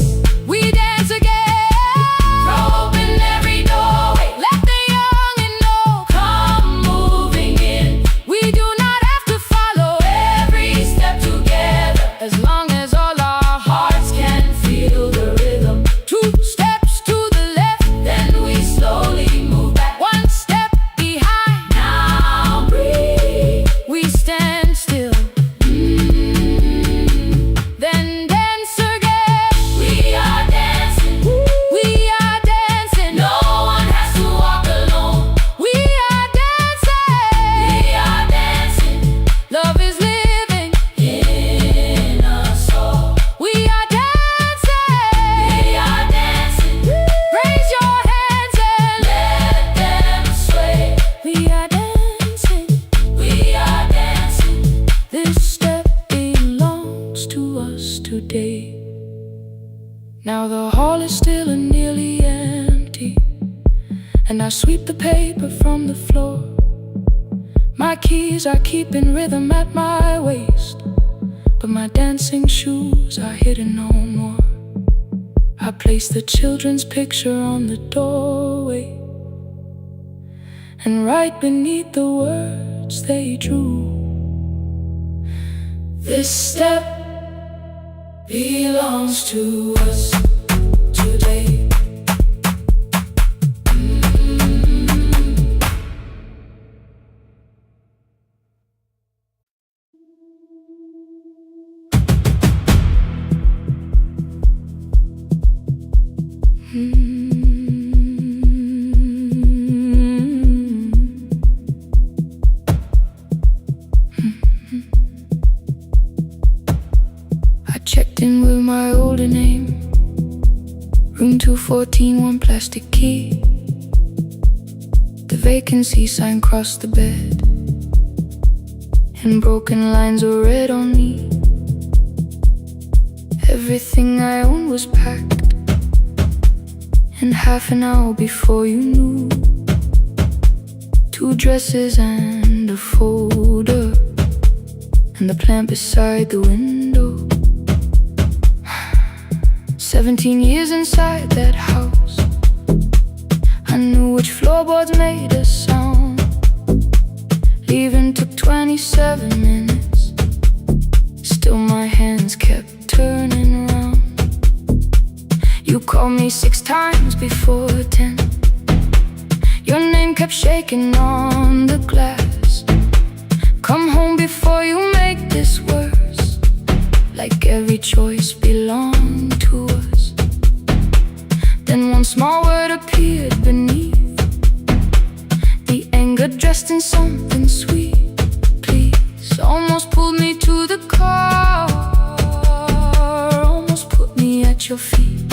Speaker 1: Now the hall is still and nearly empty, and I sweep the paper from the floor. My keys are keeping rhythm at my waist, but my dancing shoes are hidden no more. I place the children's picture on the doorway, and right beneath the words they drew, this step belongs to us today. I checked in with my older name, room 214, one plastic key. The vacancy sign crossed the bed, and broken lines were read on me. Everything I owned was packed, and half an hour before you knew, 2 dresses and a folder, and the plant beside the window. 17 years inside that house, I knew which floorboards made a sound. Leaving took 27 minutes, still my hands kept turning round. You called me 6 times before 10. Your name kept shaking on the glass. Come home before you make this worse, like every choice belonged to us. Then one small word appeared beneath, the anger dressed in something sweet. Please, almost pulled me to the car, almost put me at your feet.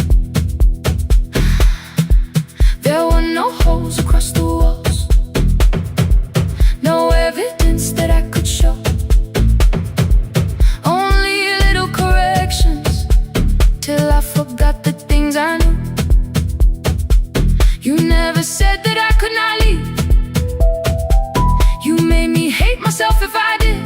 Speaker 1: There were no holes across the walls, no evidence that I could show, only little corrections, till I forgot the things I knew. You never said that I could not leave. You made me hate myself if I did.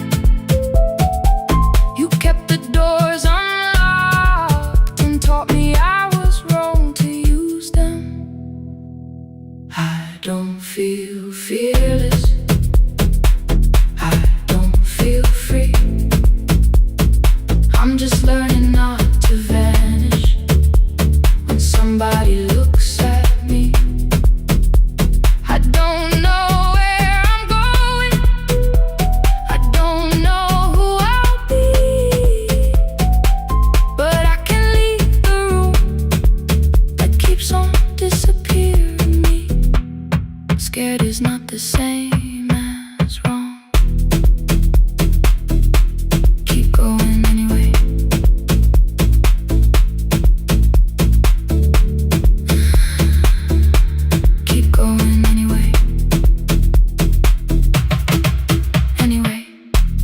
Speaker 1: You kept the doors unlocked and taught me I was wrong to use them. I don't feel fearless, I don't feel free. I'm just learning not to vanish when somebody looks at me. I don't know where I'm going, I don't know who I'll be, but I can leave the room that keeps on disappearing me. Scared is not the same as wrong. Keep going anyway. Keep going anyway. Anyway,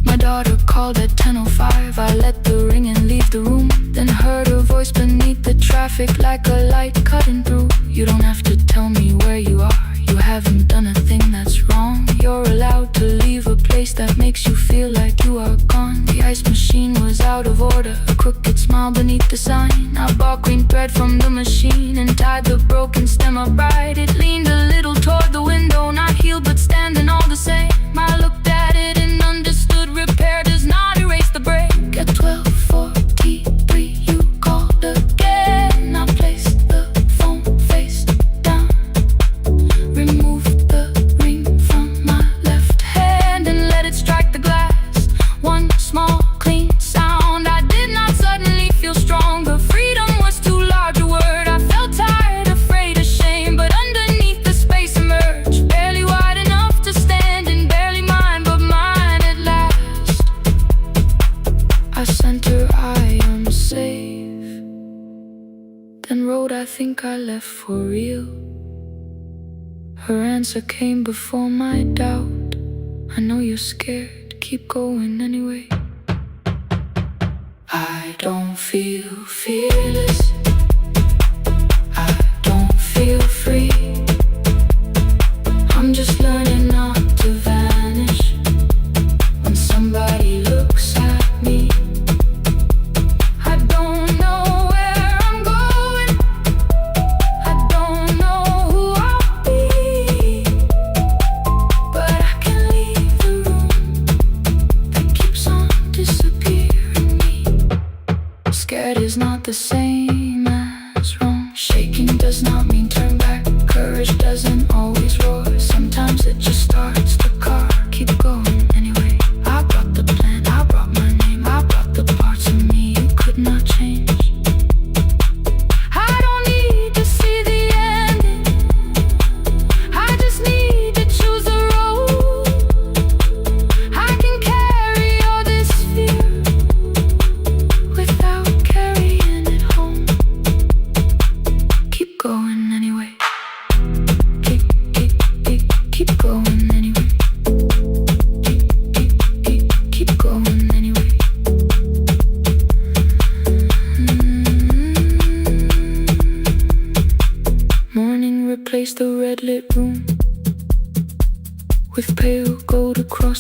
Speaker 1: my daughter called at 10:05. I let the ring and leave the room, then heard her voice beneath the traffic like a light cutting through. You don't have to tell me where you are, you haven't done a thing that's wrong. You're allowed to leave a place that makes you feel like you are gone. The ice machine was out of order, a crooked smile beneath the sign. I bought green thread from the machine and tied the broken stem upright. It leaned a little toward the window, not healed but standing all the same. I looked at it and understood repair does not erase the break. At 12:43 you called again. I placed the phone face down, removed the ring from my left hand and let it strike the glass. One small clean sound. I did not suddenly feel stronger. Freedom was too large a word. I felt tired, afraid, ashamed, but underneath the space emerged, barely wide enough to stand and barely mine, but mine at last. I sent her, I am safe, then wrote, I think I left for real. Her answer came before my doubt. I know you're scared, keep going anyway. I don't feel fearless,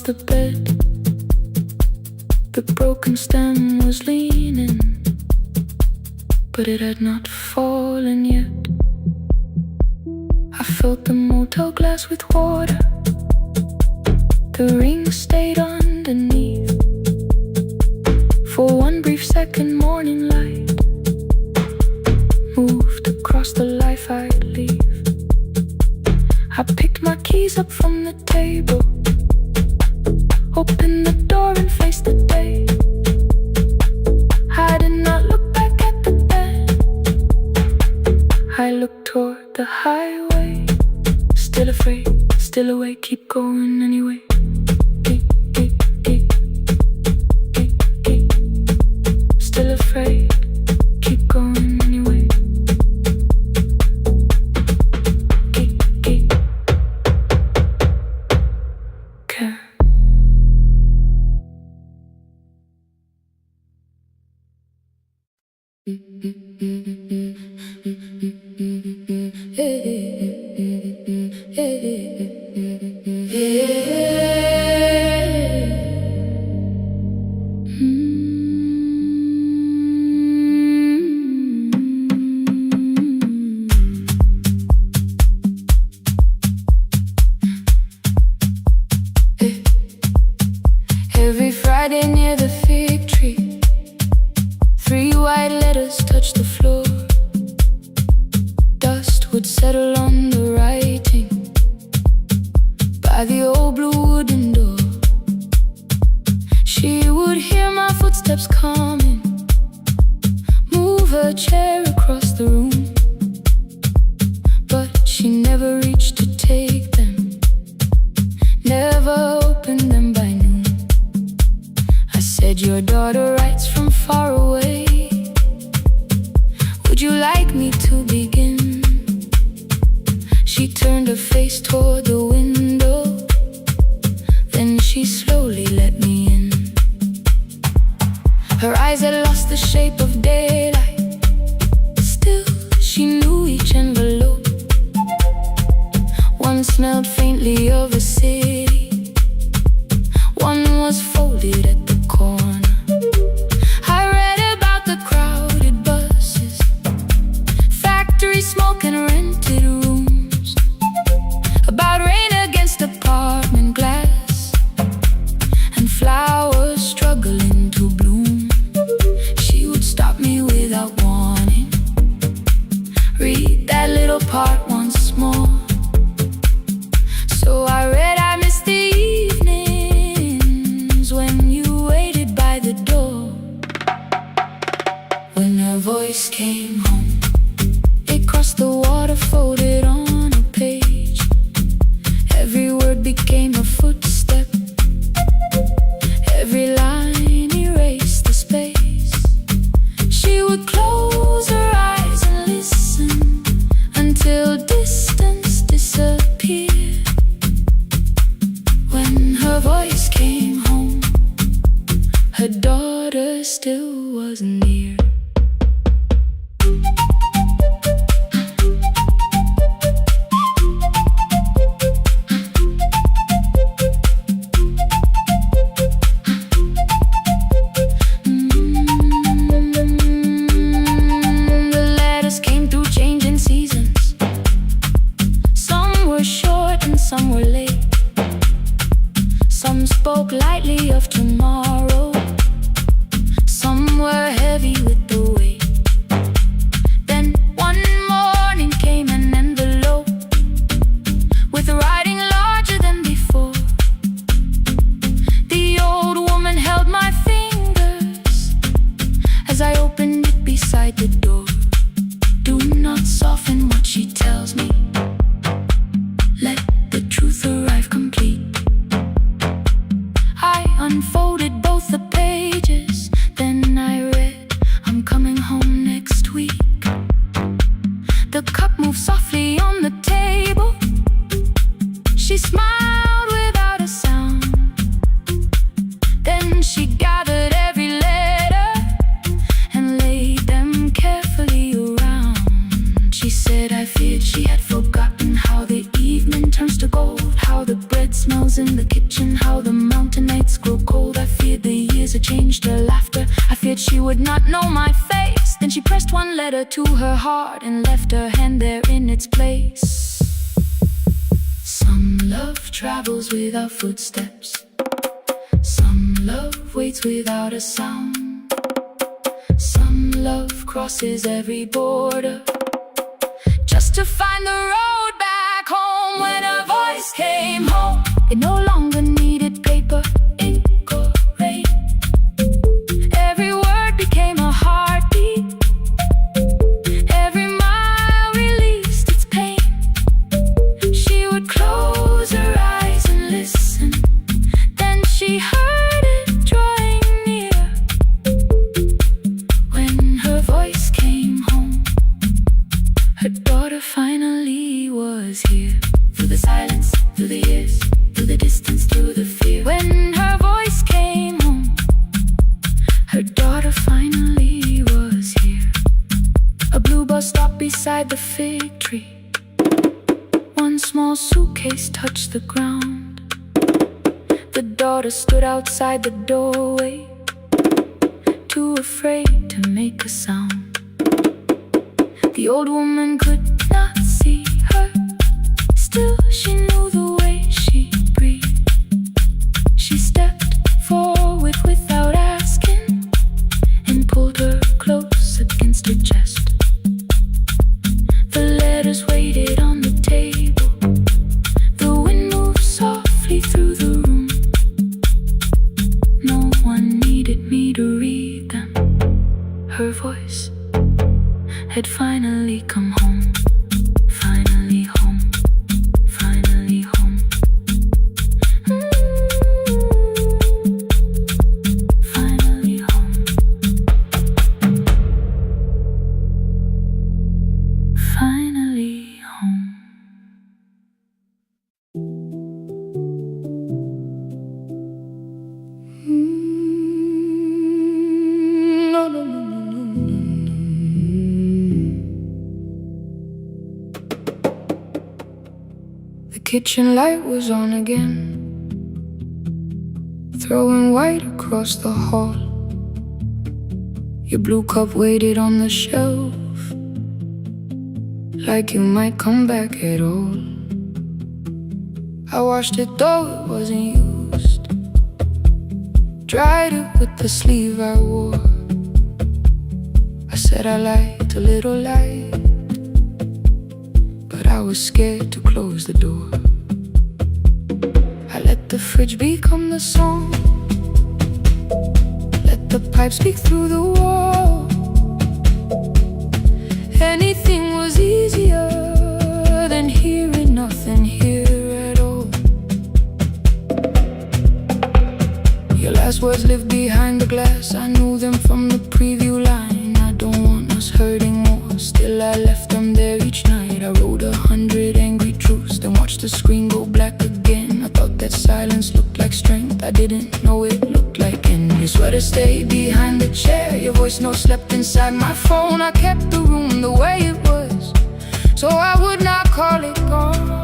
Speaker 1: the bed. The broken stem was leaning, but it had not fallen yet. I filled the motel glass with water. The ring stayed underneath. For one brief second, morning light moved across the life I'd leave. I picked my keys up from the table, opened the door and faced the day. I did not look back at the bed. I looked toward the highway. Still afraid, still awake, keep going anyway. Still afraid, keep going anyway. Care. Every Friday near the fig tree, 3 white letters touched the floor. Dust would settle on the writing by the old blue wooden door. She would hear my footsteps coming, move her chair across the room, but she never reached to take them, never opened them by noon. I said, your daughter writes from far away. Would you like me to begin? She turned her face toward the window, then she slowly let me in. Her eyes had lost the shape of daylight. Still, she knew each envelope. One smelled faintly of a city, one was folded at the corner. I read about the crowded buses, factory smoke and rented rooms, about rain against apartment glass and flowers struggling to bloom. She would stop me without warning, read that little part once more. So I read, I missed the evenings when you waited by the door. When her voice came home, it crossed the water, folded on a page. Every word became a footstep, every line erased the space. She would close her eyes and listen until distance disappeared. When her voice came home, her daughter still wasn't near. The letters came through changing seasons. Some were short and some were late. Some spoke lightly of tomorrow, some were heavy with the weight. Then one morning came an envelope with writing larger than before. The old woman held my fingers as I opened it beside the door. Do not soften what she tells me, let the truth arrive complete. I unfolded both the pages, then I read, I'm coming home next week. The cup moved softly on the table. She smiled without a sound. Then she gathered every letter and laid them carefully around. She said, I feared she had forgotten how the evening turns to gold, how the bread smells in the kitchen, how the mountain would not know my face. Then she pressed one letter to her heart and left her hand there in its place. Some love travels without footsteps. Some love waits without a sound. Some love crosses every border just to find the road back home. When her voice came home, it no longer needed paper, ink or rain. Every word became a heartbeat. Every mile released its pain. She would close her eyes and listen. Then she heard it drawing near. When her voice came home, her daughter finally was here. Through the silence, through the years, through the distance, through the fear. When her voice came home, her daughter finally was here. A blue bus stopped beside the fig tree. One small suitcase touched the ground. The daughter stood outside the doorway, too afraid to make a sound. The old woman could not see her. Still, she knew the way she breathed. She stepped forward without asking and pulled her close against her chest. The letters waited on the table. The wind moved softly through the room. No one needed me to read them. Her voice had finally come home. Finally home. Finally home. Finally home. Finally home. No, no, no, no, no, no, no. The kitchen light was on again, throwing white across the hall. Your blue cup waited on the shelf, like you might come back at all. I washed it though it wasn't used, dried it with the sleeve I wore. I said I liked a little light, but I was scared to close the door. I let the fridge become the song, let the pipe speak through the wall. Anything was easier than hearing nothing here at all. Your last words lived behind the glass. I knew them from the preview line. I don't want us hurting more. Still I left them there each night. I wrote 100 angry truths, then watched the screen go black again. I thought that silence looked like strength. I didn't know it looked like end. Your sweater stayed behind the chair. Your voice note slept inside my phone. I kept the room the way it was, so I would not call it gone.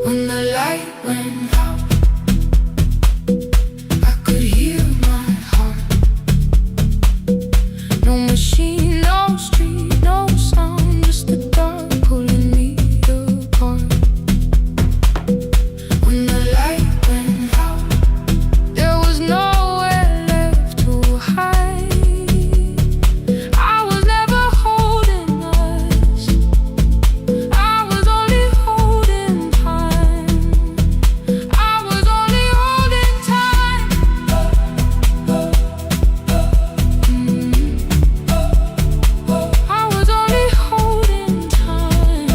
Speaker 1: When the light went out, I could hear my heart. No machine, no street, no sound, just the dark pulling me apart. When the light went out, there was nowhere left to hide. I was never holding us, I was only holding time. I was only holding time. I was only holding time.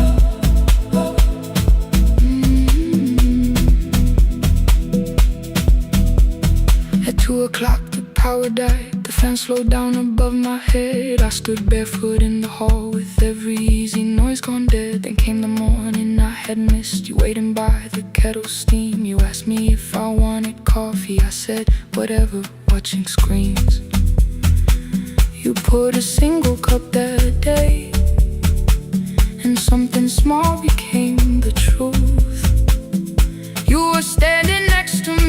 Speaker 1: At 2 o'clock the power died. The fan slowed down above my head. I stood barefoot in the hall with every easy noise gone dead. Then came the morning I had missed. You waiting by the kettle steam. You asked me if I wanted coffee. I said whatever, watching screens. You poured a single cup that day, and something small became the truth. You were standing next to me.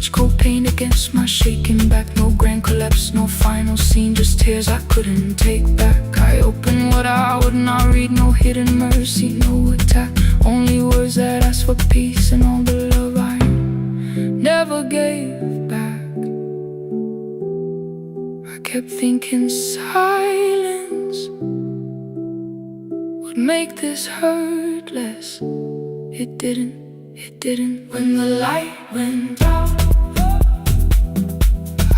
Speaker 1: much cocaine against my shaking back. No grand collapse, no final scene, just tears I couldn't take back. I opened what I would not read, no hidden mercy, no attack. Only words that ask for peace and all the love I never gave back. I kept thinking silence would make this hurt less. It didn't. When the light went out,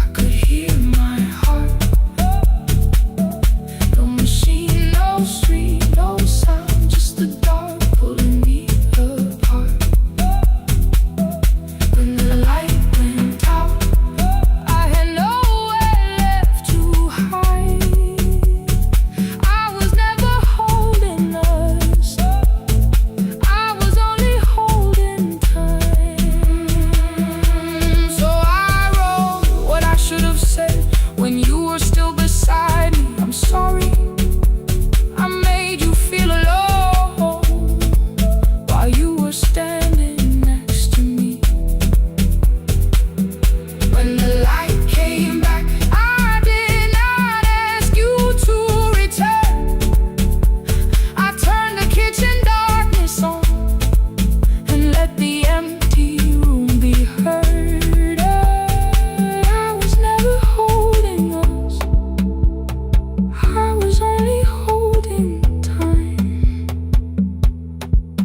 Speaker 1: I could hear my heart. No machine, no street, no sound, just the dark pulling me apart. When the light went out, I had nowhere left to hide. I was never holding us, I was only holding time. So I wrote what I should have said when you were still beside me. I'm sorry I made you feel alone while you were standing next to me. When the light came back, I did not ask you to return. I turned the kitchen darkness on and let the empty room be heard. I was never holding us, I was only holding time.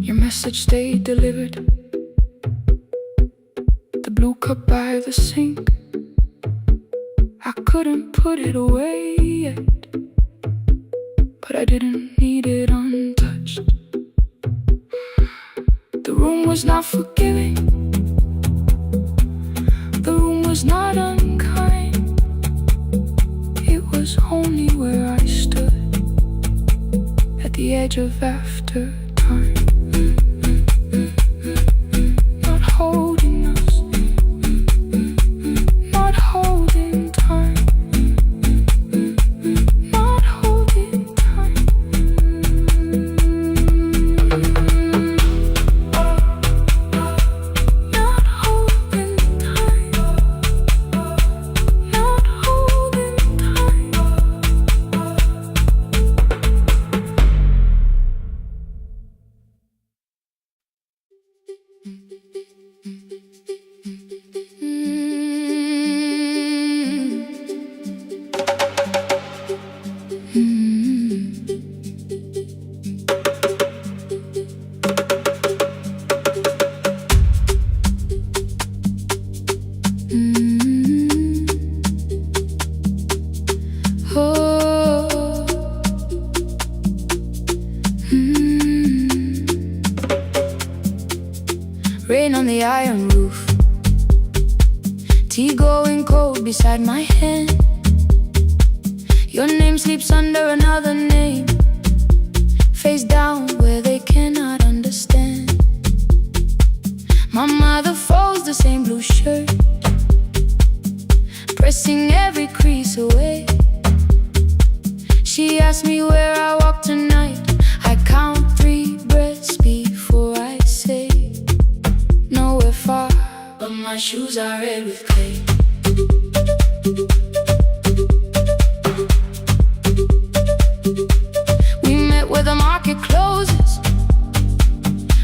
Speaker 1: Your message stayed delivered, the blue cup by the sink. I couldn't put it away yet, but I didn't need it untouched. The room was not forgiving, the room was not unkind. It was only where I stood at the edge of after time. Not holding us, not holding time, not holding time. Not holding time, not holding time. Rain on the iron roof, tea going cold beside my hand. Your name sleeps under another name, face down where they cannot understand. My mother folds the same blue shirt, pressing every crease away. She asked me where I walk tonight. I count 3 breaths before I say nowhere far, but my shoes are red with clay. We met where the market closes,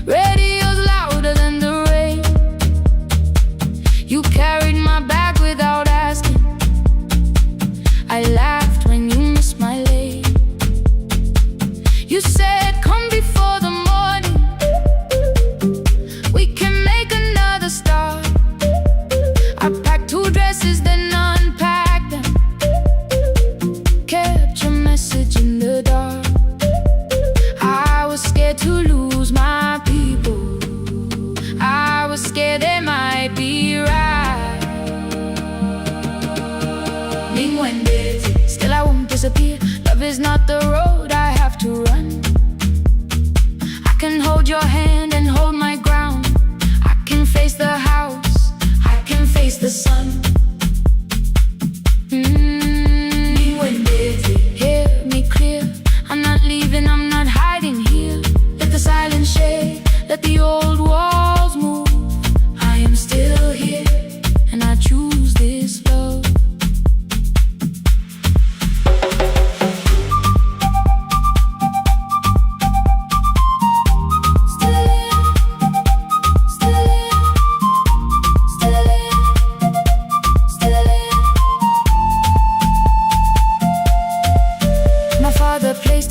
Speaker 1: radio's louder than the rain. You carried my bag without asking, I laughed when you missed my lane. You said come before the morning, we can make another start. I packed 2 dresses then unpacked them, kept your message in the dark. I was scared to lose my people, I was scared they might be right. Ming when busy, still I won't disappear. Love is not the road I have to run. I can hold your hand and hold my ground. I can face the house, I can face the sun. When busy, hear me clear, I'm not leaving, I'm not hiding here. Let the silence shake, let the old walls move. I am still here,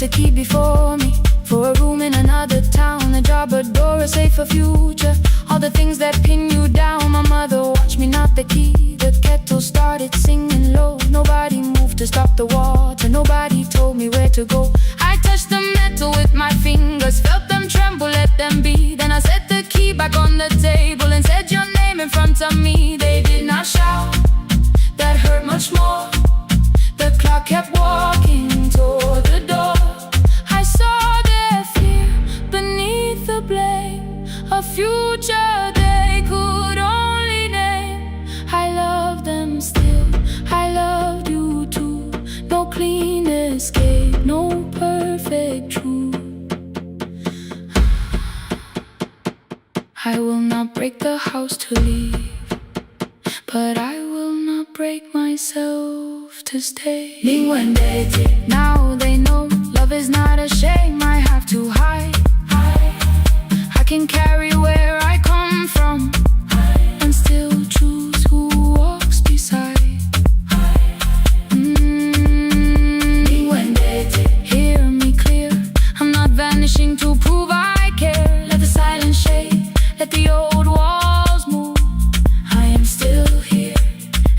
Speaker 1: to keep before me. For a room in another town, a job, a door, a safer future. All the things that pin you down. My mother watched me knock the key. The kettle started singing low. Nobody moved to stop the water. Nobody told me where to go. I touched the metal with my fingers, felt them tremble, let them be. Then I set the key back on the table and said your name in front of me. They did not shout, that hurt much more. The clock kept walking toward the door. I saw their fear beneath the blame, a future they could only name. I love them still, I loved you too. No clean escape, no perfect truth. I will not break the house to leave, but I will not break myself to stay. Now they know love is not a shame I have to hide. I can carry where I come from and still choose who walks beside. Hear me clear, I'm not vanishing to prove I care. Let the silence shade, let the old walls move. I am still here,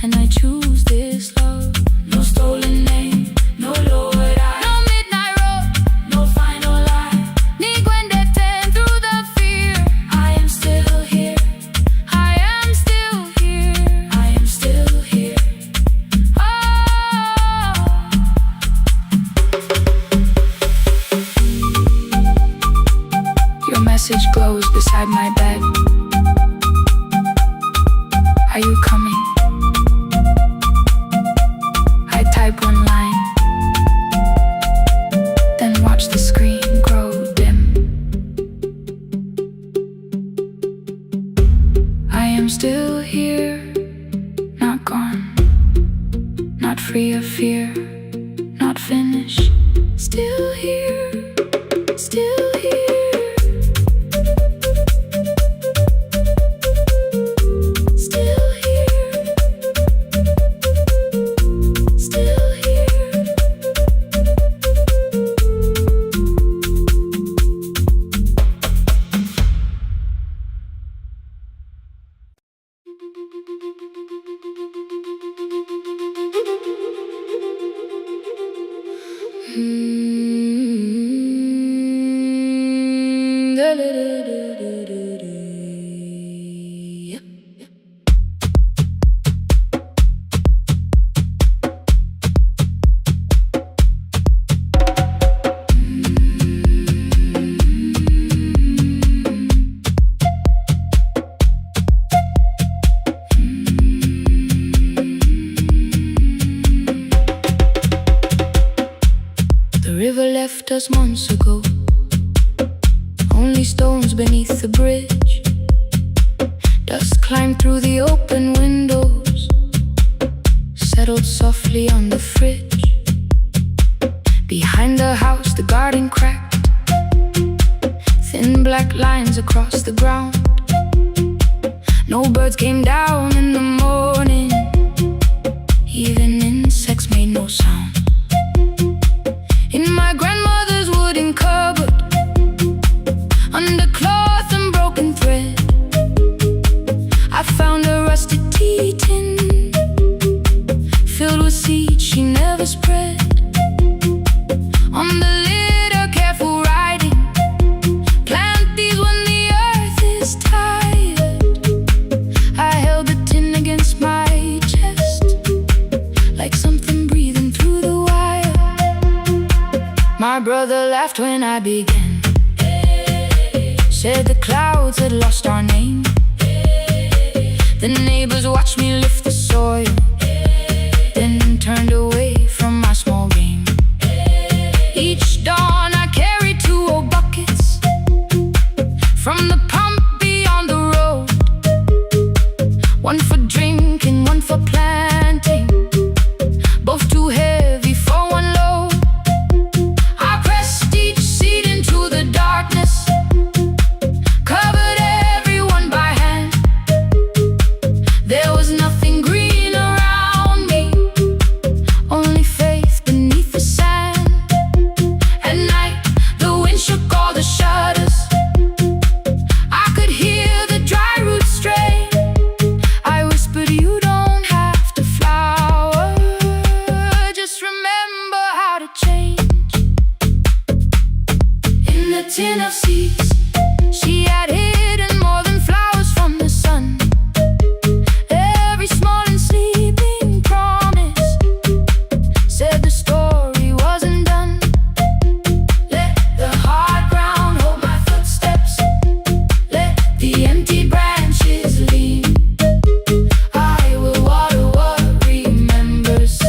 Speaker 1: and I choose this love. No stolen name, no lowered eye, no midnight road, no final lie. Ni ten through the fear. I am still here, I am still here, I am still here. Oh. Your message glows beside my bed. Are you coming? I type one line, then watch the screen grow dim. I am still here, not gone, not free of fear, not finished. Still here, still here. Left us months ago, only stones beneath the bridge. Dust climbed through the open windows, settled softly on the fridge. Behind the house the garden cracked, thin black lines across the ground. No birds came down in the morning, even insects made no sound. In my grandmother's wooden cupboard, under cloth and broken thread, I found a rusted tea tin filled with seeds she never spread. On the lid a careful writing, plant these when the earth is tired. I held the tin against my chest, like something breathing through the wire. My brother laughed when I began, said the clouds had lost our name. The neighbors watched me lift the soil, then turned away from my small game. Each dawn I carried 2 old buckets from the pump beyond the road, one for drinking, one for planting, both too heavy for one load. I pressed each seed into the darkness, covered everyone by hand. There was nothing green around. the tin of seeds. She had hidden more than flowers from the sun. Every small and sleeping promise said the story wasn't done. Let the hard ground hold my footsteps. Let the empty branches lean. I will water what remembers.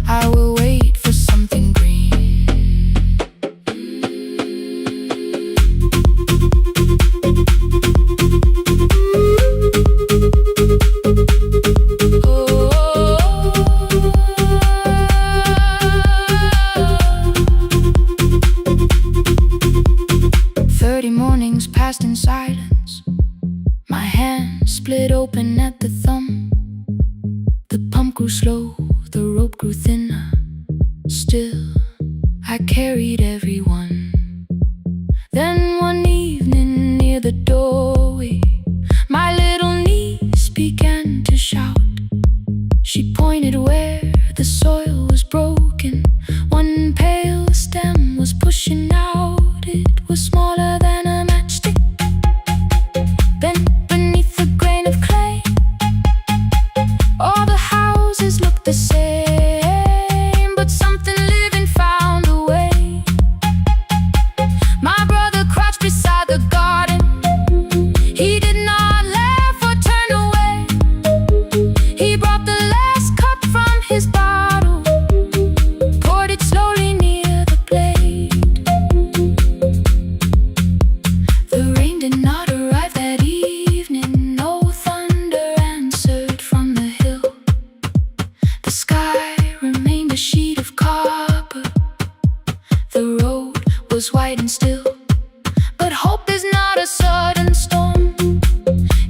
Speaker 1: I will wait for something green. 30 mornings passed in silence. My hand split open at the thumb. The pump grew slow, the rope grew thinner. Still, I carried everyone. Then one evening near the doorway, my little niece began to shout. She pointed where the soil was broken. One pale stem was pushing out. It was smaller than a matchstick, bent beneath a grain of clay. All the houses looked the same, but something living found a way. My brother crouched beside the garden. He did not laugh or turn away. He brought the last cup from his bottle, poured it slowly near the blade. The rain did not arrive that evening. No thunder answered from the hill. The sky remained a sheet of copper. The road was white and still. But hope is not a sudden storm.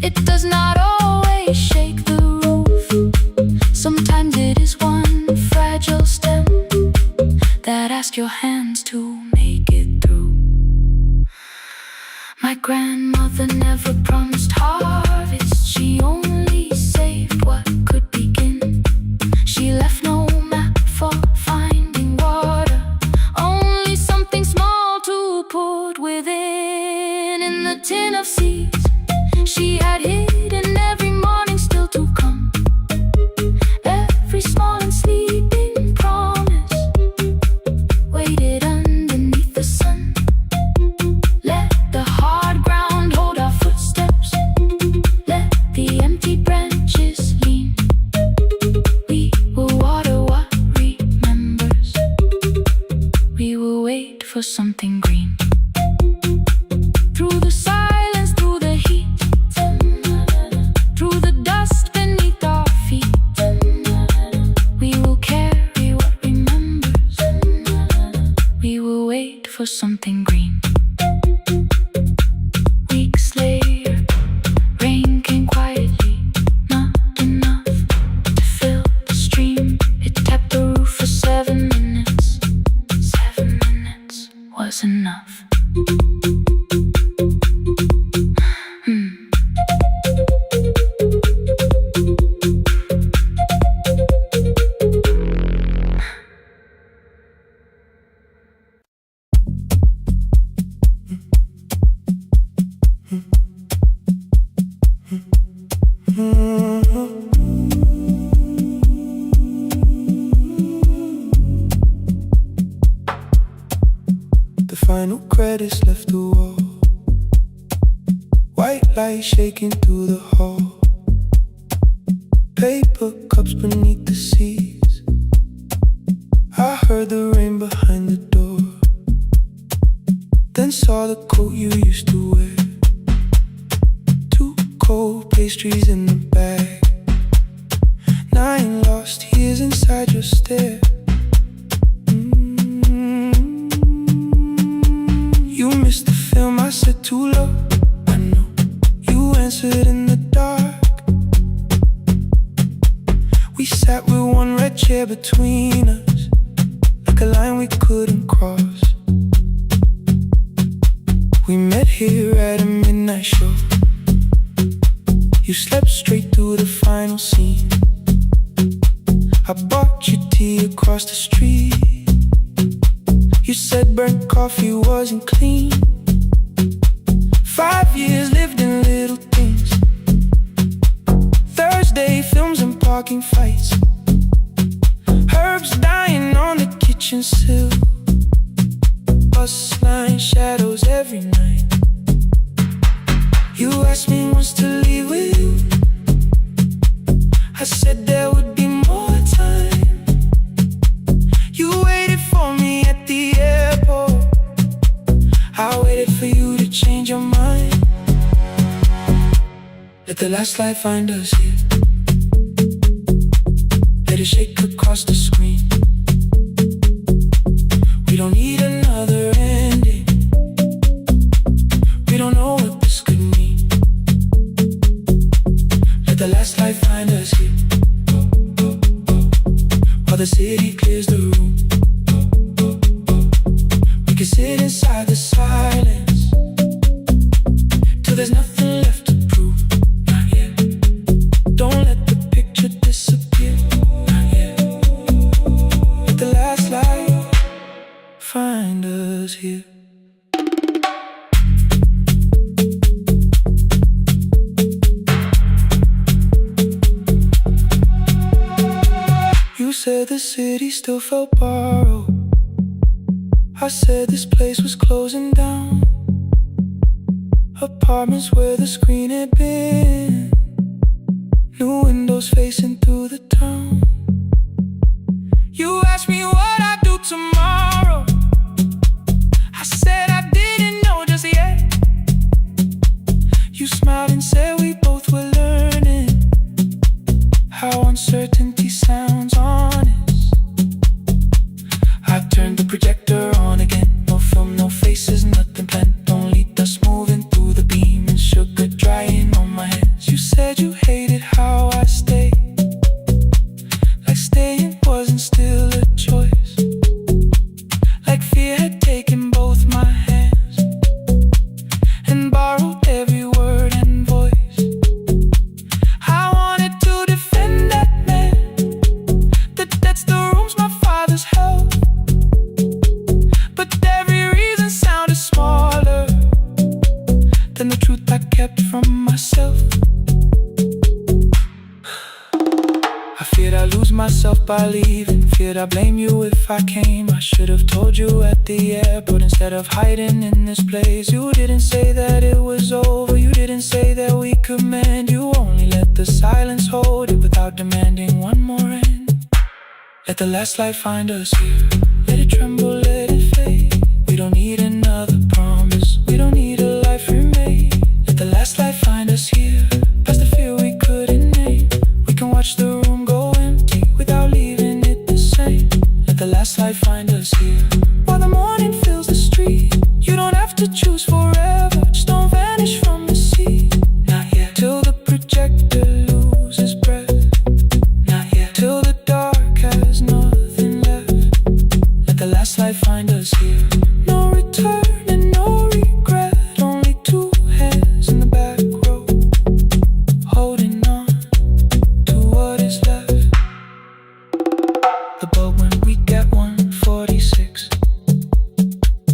Speaker 1: It does not always shake the roof. Sometimes it is one fragile stem that asks your hands to make it through. My grandmother never promised harvest. She only saved what could begin. She left no map for finding water, only something small to put within. In the tin of seeds she had hidden every morning still to come. Every small and sleeping promise waited underneath the sun. Let the hard ground hold our footsteps. Let the empty branches lean. We will water what remembers. We will wait for something green. Through the silence, through the heat, through the dust beneath our feet, we will carry what remembers. We will wait for something green. Weeks later, rain came quietly, not enough to fill the stream. It tapped the roof for 7 minutes. 7 minutes was enough.
Speaker 2: The final credits left the wall. White light shaking through the hall. Paper cups beneath the seats. I heard the rain behind the door. Then saw the coat you used to wear. 2 cold pastries in the bag. 9 lost years inside your stare. You missed the film I said too low. I know you answered in the dark. We sat with one red chair between us, like a line we couldn't cross. We met here at a midnight show. You slept straight through the final scene. I bought you tea across the street. You said burnt coffee wasn't clean. 5 years lived in little things. Thursday films and parking fights. Herbs dying on the kitchen sill. Bus line shadows every night. You asked me once to leave with you. I said there would be more time. You waited for me at the airport. I waited for you to change your mind. Let the last light find us here. Let it shake across the screen. We don't need another ending. We don't know what this could mean. Let the last light find us here. While the city clears the room, we can sit inside the silence till there's nothing left to prove. Not yet. Don't let the picture disappear. Not yet. Let the last light find us here. You said the city still felt borrowed. I said this place was closing down. Apartments where the screen had been. New windows facing through the town. You asked me what I'd do tomorrow. I said I didn't know just yet. You smiled and said we both were learning how uncertainty sounds honest. I turned the projector on again. No film, no faces, nothing planned. Only dust moving through the beam and sugar drying on my hands. You said you hated how I stayed, like staying wasn't still a choice, like fear had taken both my hands and borrowed every word and voice. I wanted to defend that man that's the rooms my father's held, but every reason sounded smaller than the truth I kept from myself. I feared I'd lose myself by leaving. Feared I'd blame you if I came. I should have told you at the airport instead of hiding in this place. You didn't say that it was over. You didn't say that we could mend. You only let the silence hold it without demanding one more end. Let the last light find us here. Let it tremble, let it fade. We don't need another promise. We don't need a life remade. Let the last light find us here. Past the fear we couldn't name. We can watch the room go empty without leaving it the same. Let the last light find us here. While the morning fills the street, you don't have to choose forever. Just don't vanish from the sea. Not yet. Till the projector loses breath. Not yet. Till the dark has nothing left. Let the last light find us here. No return and no regret. Only two hands in the back row, holding on to what is left. The bulb went weak at 1:46.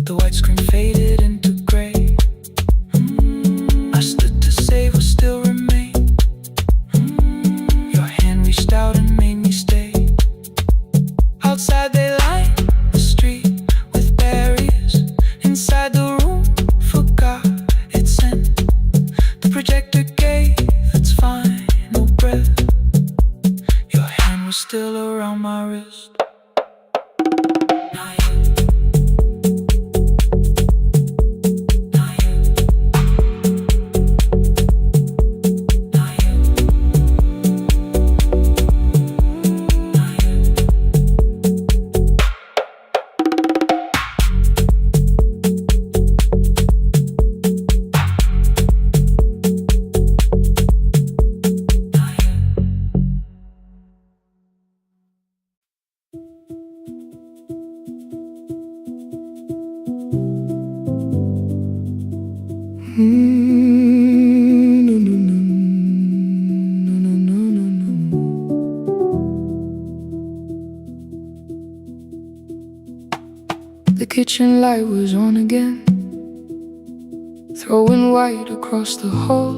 Speaker 2: The white screen faded into gray. I stood to save what still remained. Your hand reached out and made me stay. Outside they lined the street with barriers. Inside the room forgot its scent. The projector gave its final breath. Your hand was still around my wrist. Not yet. Not yet. Not yet. Not yet.
Speaker 1: The kitchen light was on again, throwing white across the hall.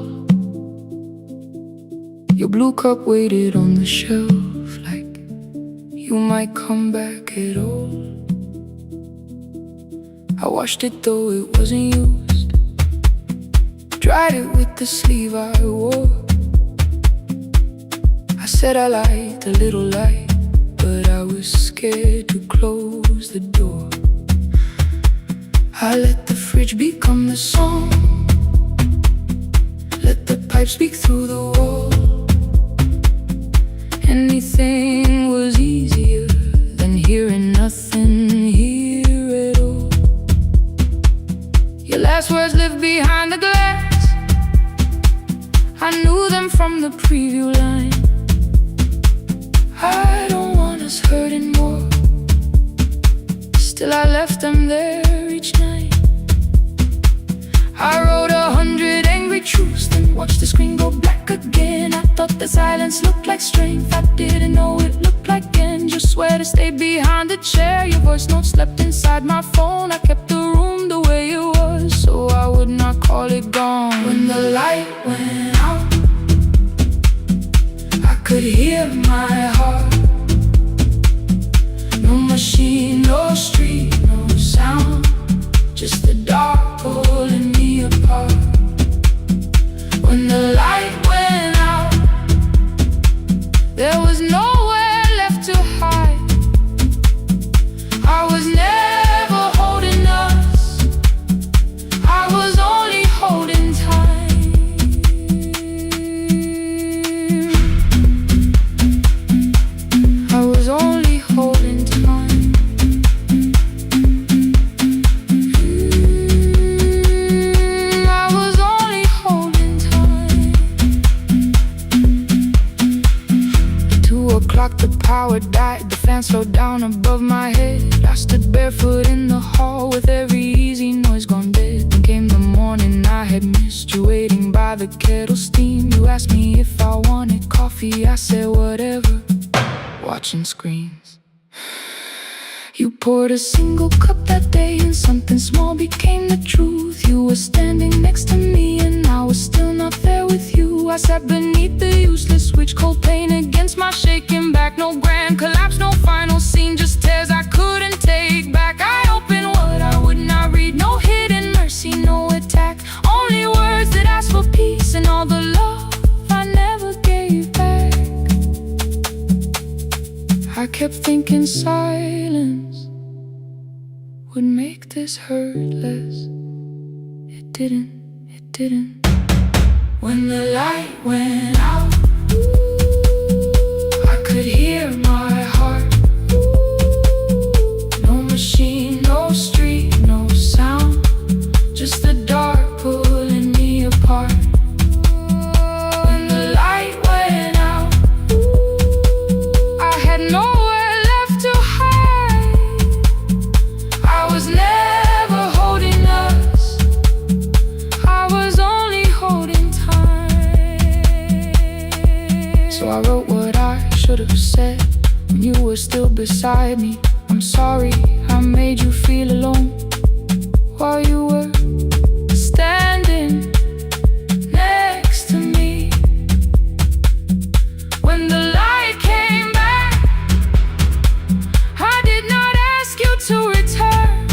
Speaker 1: Your blue cup waited on the shelf, like you might come back at all. I washed it though it wasn't used, dried it with the sleeve I wore. I said I liked a little light, but I was scared to close the door. I let the fridge become the song, let the pipe speak through the wall. Anything was easier than hearing nothing here at all. Your last words lived behind the glass, I knew them from the preview line. I don't want us hurting more, still I left them there each night. I wrote 100 angry truths, then watched the screen go black again. I thought the silence looked like strength, I didn't know it looked like end. You swear to stay behind the chair, your voice note slept inside my phone. I kept the room the way it was, so I would not call it gone. When the light went out, I could hear my heart. No machine, no street, no sound, just the dark pulling me apart. When the light went out, there was nowhere left to hide. I was never holding us, I was only holding time. I was only holding time. I was only holding time. 2 o'clock, the power died, the fan slowed down above my head. I stood barefoot in the hall with every easy noise gone dead. Then came the morning I had missed you, waiting by the kettle steam. You asked me if I wanted coffee, I said whatever, watching screens. You poured a single cup that day, and something small became the truth. You were standing next to me, and I was still not there with you. I sat beneath the useless switch, cold pain against my shaking back. No grand collapse, no final scene, just tears I couldn't take back. I opened what I would not read, no hidden mercy, no attack. Only words that asked for peace and all the love I never gave back. I kept thinking silence would make this hurt less. It didn't, it didn't. When the light went out, I could hear my heart. No machine, no street, no sound, just the dark pulling me apart. When the light went out, I had nowhere left to hide. I was never holding us, I was only holding time. So I wrote what I should have said when you were still beside me. I'm sorry I made you feel alone while you were standing next to me. When the light came back, I did not ask you to return.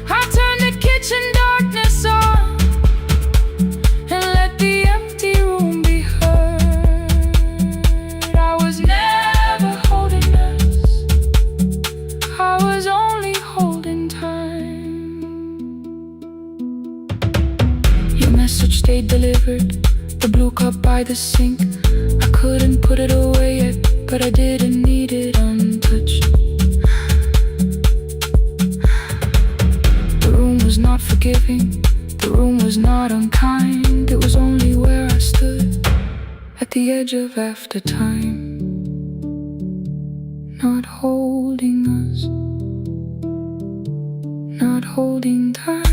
Speaker 1: I turned the kitchen darkness on and let the empty room be heard. I was never holding us, I was only holding time. Your message stayed delivered, the blue cup by the sink. I couldn't put it away yet, but I didn't need it untouched. The room was not forgiving, the room was not unkind. It was only where I stood at the edge of after time, not holding us, not holding time.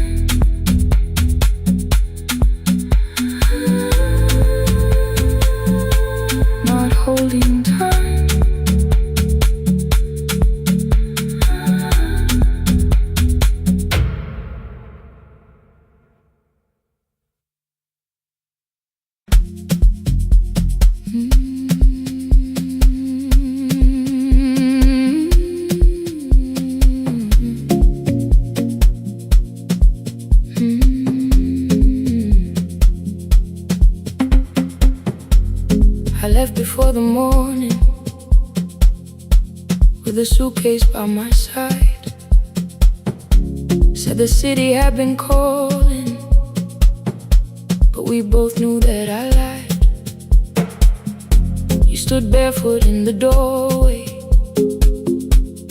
Speaker 1: Not holding time. before the morning, with a suitcase by my side. Said the city had been calling, but we both knew that I lied. You stood barefoot in the doorway,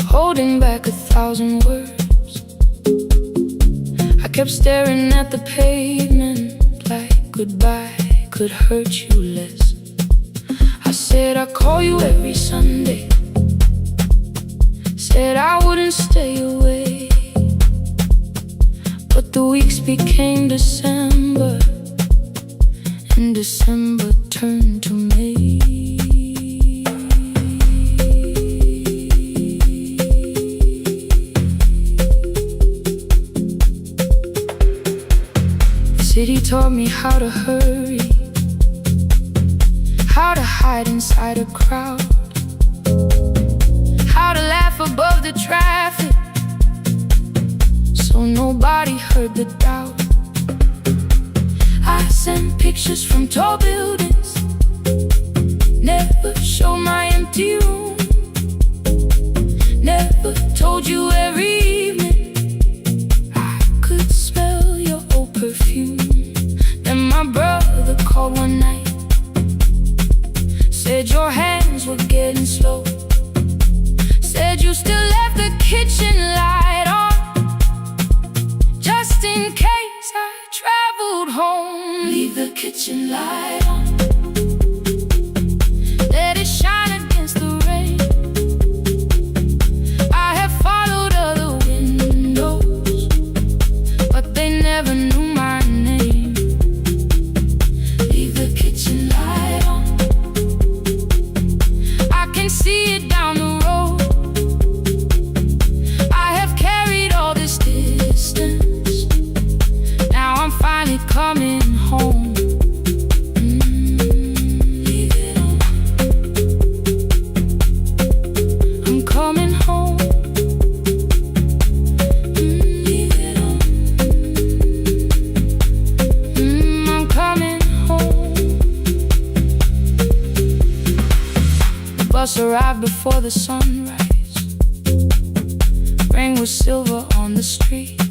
Speaker 1: holding back 1,000 words. I kept staring at the pavement like goodbye could hurt you less. I said I'd call you every Sunday, said I wouldn't stay away. But the weeks became December, and December turned to May. The city taught me how to hurry, how to hide inside a crowd, how to laugh above the traffic so nobody heard the doubt. I sent pictures from tall buildings, never showed my empty room, never told you every evening I could smell your old perfume. Then my brother called one night, said your hands were getting slow, said you still left the kitchen light on, just in case I traveled home. Leave the kitchen light on, let it shine against the rain. I have followed other windows, but they never knew my name. Leave the kitchen light on, I can see it down the road. I have carried all this distance, now I'm finally coming home. Leave it on, I'm coming home. Leave it on, I'm coming home. The bus arrived before the sunrise, rain was silver on the street.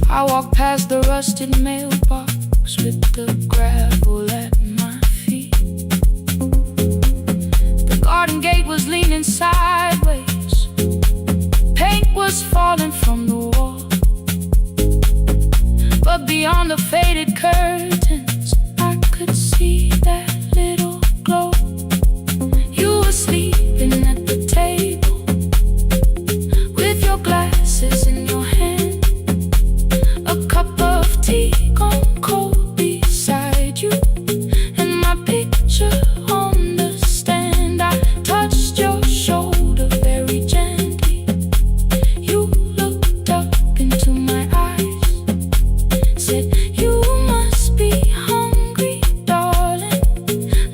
Speaker 1: I walked past the rusted mailbox with the gravel at my feet. The garden gate was leaning sideways, paint was falling from the wall, but beyond the faded curtains I could see that little glow. You were sleeping at the table with your glasses in your hand, a cup of tea gone cold beside you, and my picture on the stand. I touched your shoulder very gently. You looked up into my eyes, said you must be hungry, darling,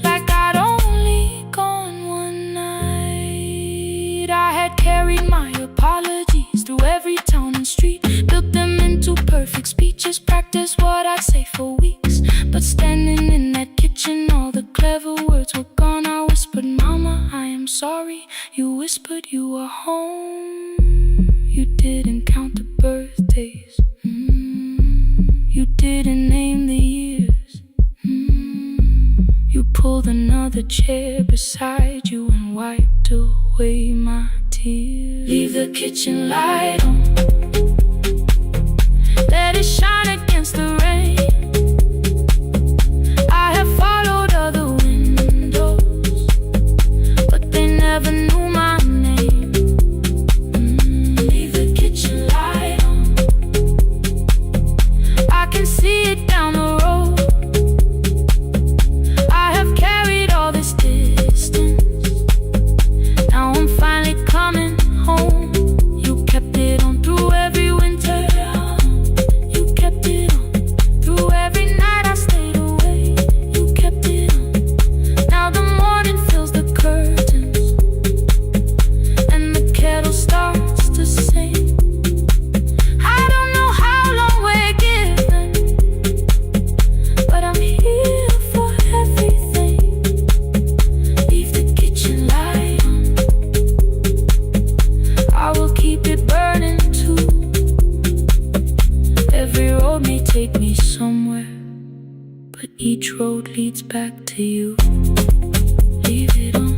Speaker 1: like I'd only gone one night. I had carried my apologies through every town and street, built them into perfect speeches, practiced what I'd say for weeks. But standing in that kitchen, all the clever words were gone. I whispered, Mama, I am sorry. You whispered you were home. You didn't count the birthdays, you didn't name the years. You pulled another chair beside you and wiped away my tears. Leave the kitchen light on, let it shine against the rain. I have followed other windows, but they never knew my name. Leave the kitchen light on, I can see it down the road. I have carried all this distance, now I'm finally coming home. You kept it on through leads back to you. Leave it on,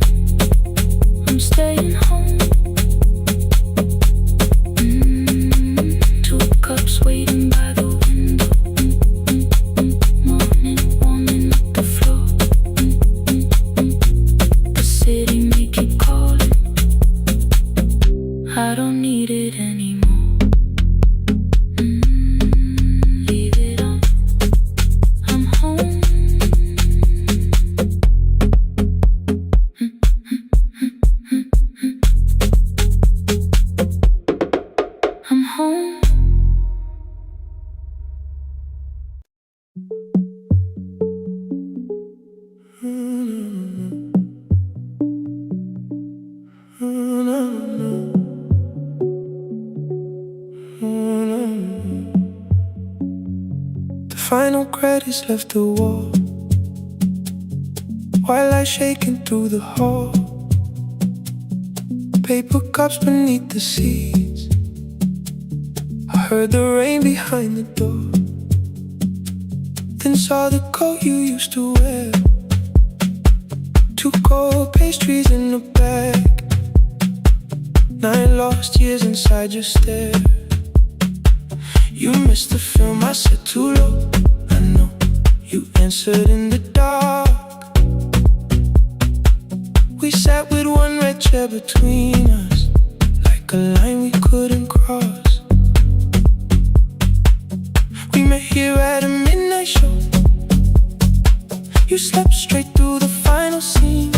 Speaker 1: I'm staying home. 2 cups waiting by the window. Morning warming up the floor. The city may keep calling, I don't need it anymore. Leave it on, I'm home. I'm home.
Speaker 2: The final credits left the wall, white light shaking through the hall. Paper cups beneath the seats. I heard the rain behind the door. Then saw the coat you used to wear. 2 cold pastries in a bag. 9 lost years inside your stare. You missed the film, I said too low. I know, you answered in the dark. We sat with 1 red chair between us, like a line we couldn't cross. We met here at a midnight show. You slept straight through the final scene.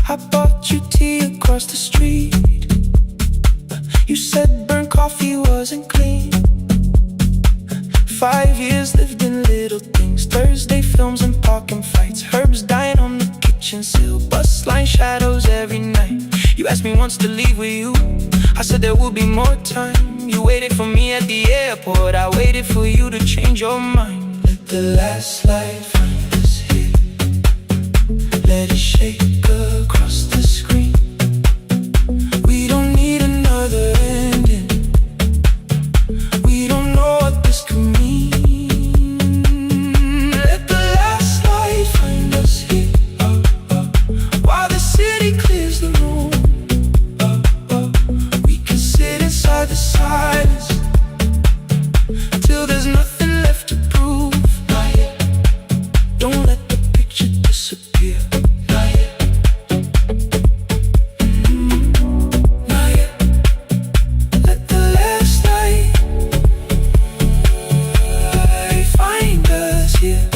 Speaker 2: I bought you tea across the street. You said burnt coffee wasn't clean. 5 years lived in little things. Thursday films and parking fights. Herbs dying on the kitchen sill. Bus line shadows every night. You asked me once to leave with you. I said there would be more time. You waited for me at the airport. I waited for you to change your mind. Let the last light find us here. Let it shake across the screen. We don't need another ending. We don't know what this could mean. Let the last light find us here, while the city clears the room. We can sit inside the silence till there's nothing left to prove. Not yet. Don't let the picture disappear. Not yet. Not yet. Let the last light find us here.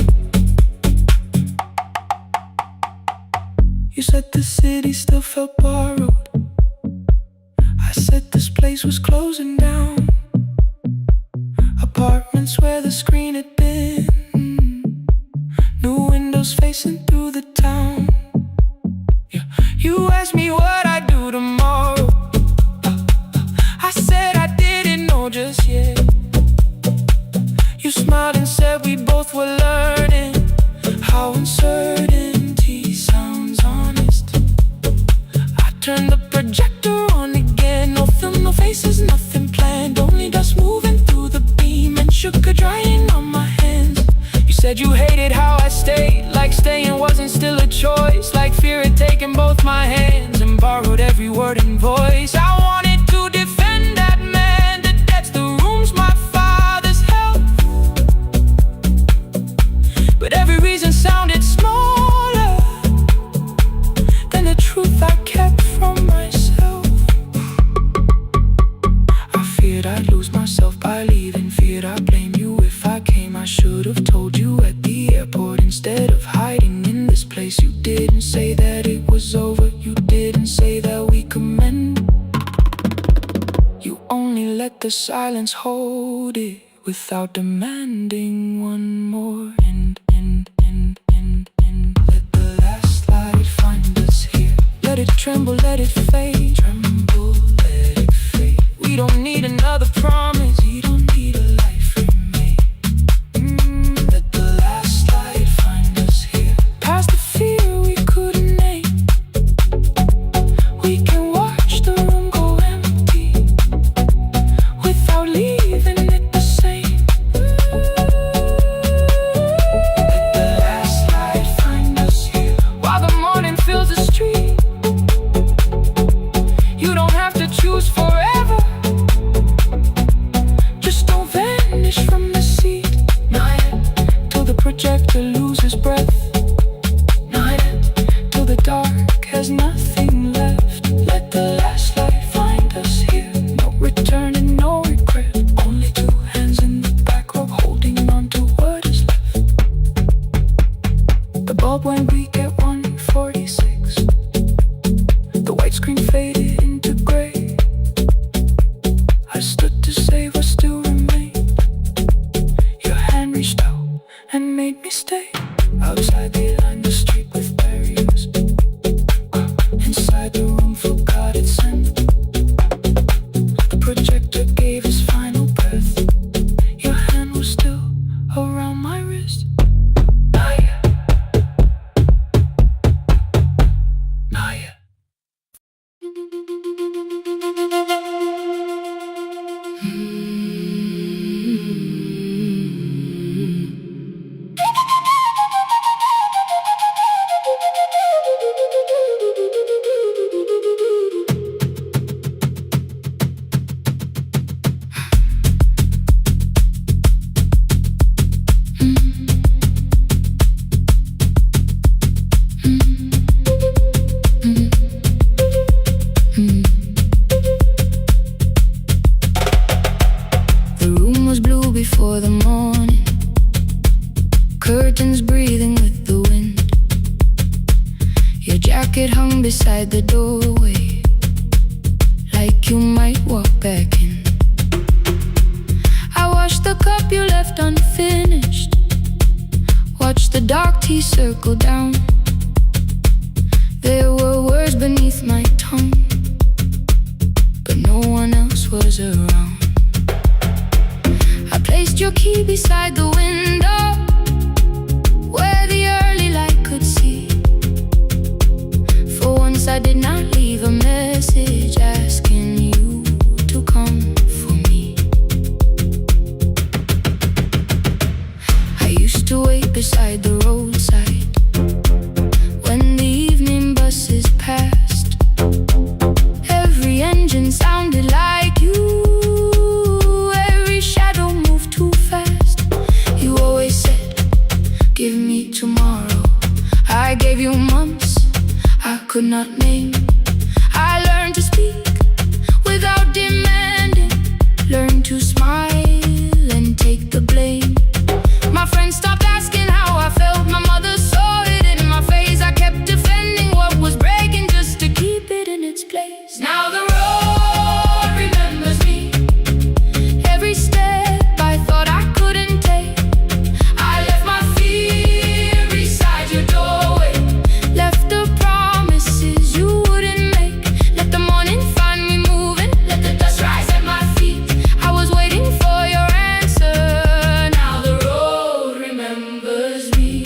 Speaker 2: You said the city still felt borrowed. I said this place was closing down. Apartments where the screen had been. New windows facing through the town. Yeah. You asked me what I'd do tomorrow. I said I didn't know just yet. You smiled and said we both were learning how uncertainty sounds honest. I turned the projector on again. No film, no faces, nothing planned. Only dust moving through the beam and sugar drying on my hands. You said you hated how I stayed, like staying wasn't still a choice. Like fear had taken both my hands and borrowed every word and voice. I wanted to defend that man. The debts, the rooms, my father's health. But every reason sounded smaller than the truth I kept from myself. I feared I'd lose myself by leaving. Feared I'd blame you if I came. I should have told you at the airport instead of hiding in this place. You didn't say that it was over. You didn't say that we could mend. You only let the silence hold it without demanding one more. Let the last light find us here. Let it tremble, let it fade. Tremble, let it fade. We don't need another promise. We don't need a life remade. Let the last light find us here. Past the fear we couldn't name. We can watch the room go empty without leaving it the same. Let the
Speaker 1: key beside the window where the early light could see. For once I did not leave a message asking you to come for me. I used to wait beside the roadside when the evening buses passed. Every engine sounded like you, every shadow moved too fast. You always said, give me tomorrow. I gave you months I could not name. I learned to speak without demanding, learned to smile and take the blame. My friends stopped asking how I felt, my mother saw it in my face. I kept defending what was breaking just to keep it in its place. Now the road remembers me, every step I thought I couldn't take. I left my fear beside your doorway, left the promises you wouldn't make. Let the morning find me moving, let the dust rise at my feet. I was waiting for your answer. Now the road remembers me.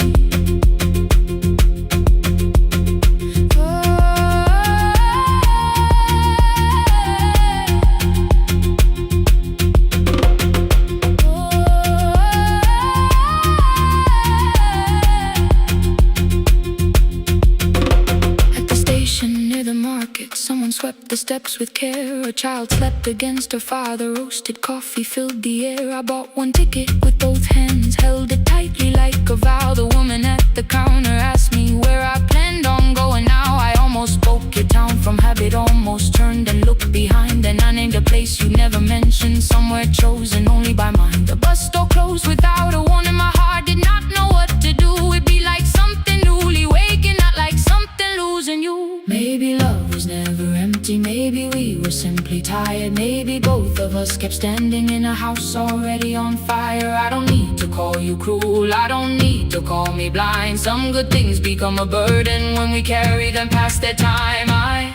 Speaker 1: At the station near the market, someone swept the steps with care. A child slept against her father, roasted coffee filled the air. I bought one ticket with both hands, held it tightly like a vow. The woman at the counter asked me where I planned on going now. I almost spoke your town from habit, almost turned and looked behind. And I named a place you never mentioned, somewhere chosen only by mine. The bus door closed without a warning, my heart did not know what to do. It'd be like something newly waking, not like something losing you. Maybe love was never empty, maybe we were simply tired. Maybe both of us kept standing in a house already on fire. I don't need to call you cruel, I don't need to call me blind. Some good things become a burden when we carry them past their time. I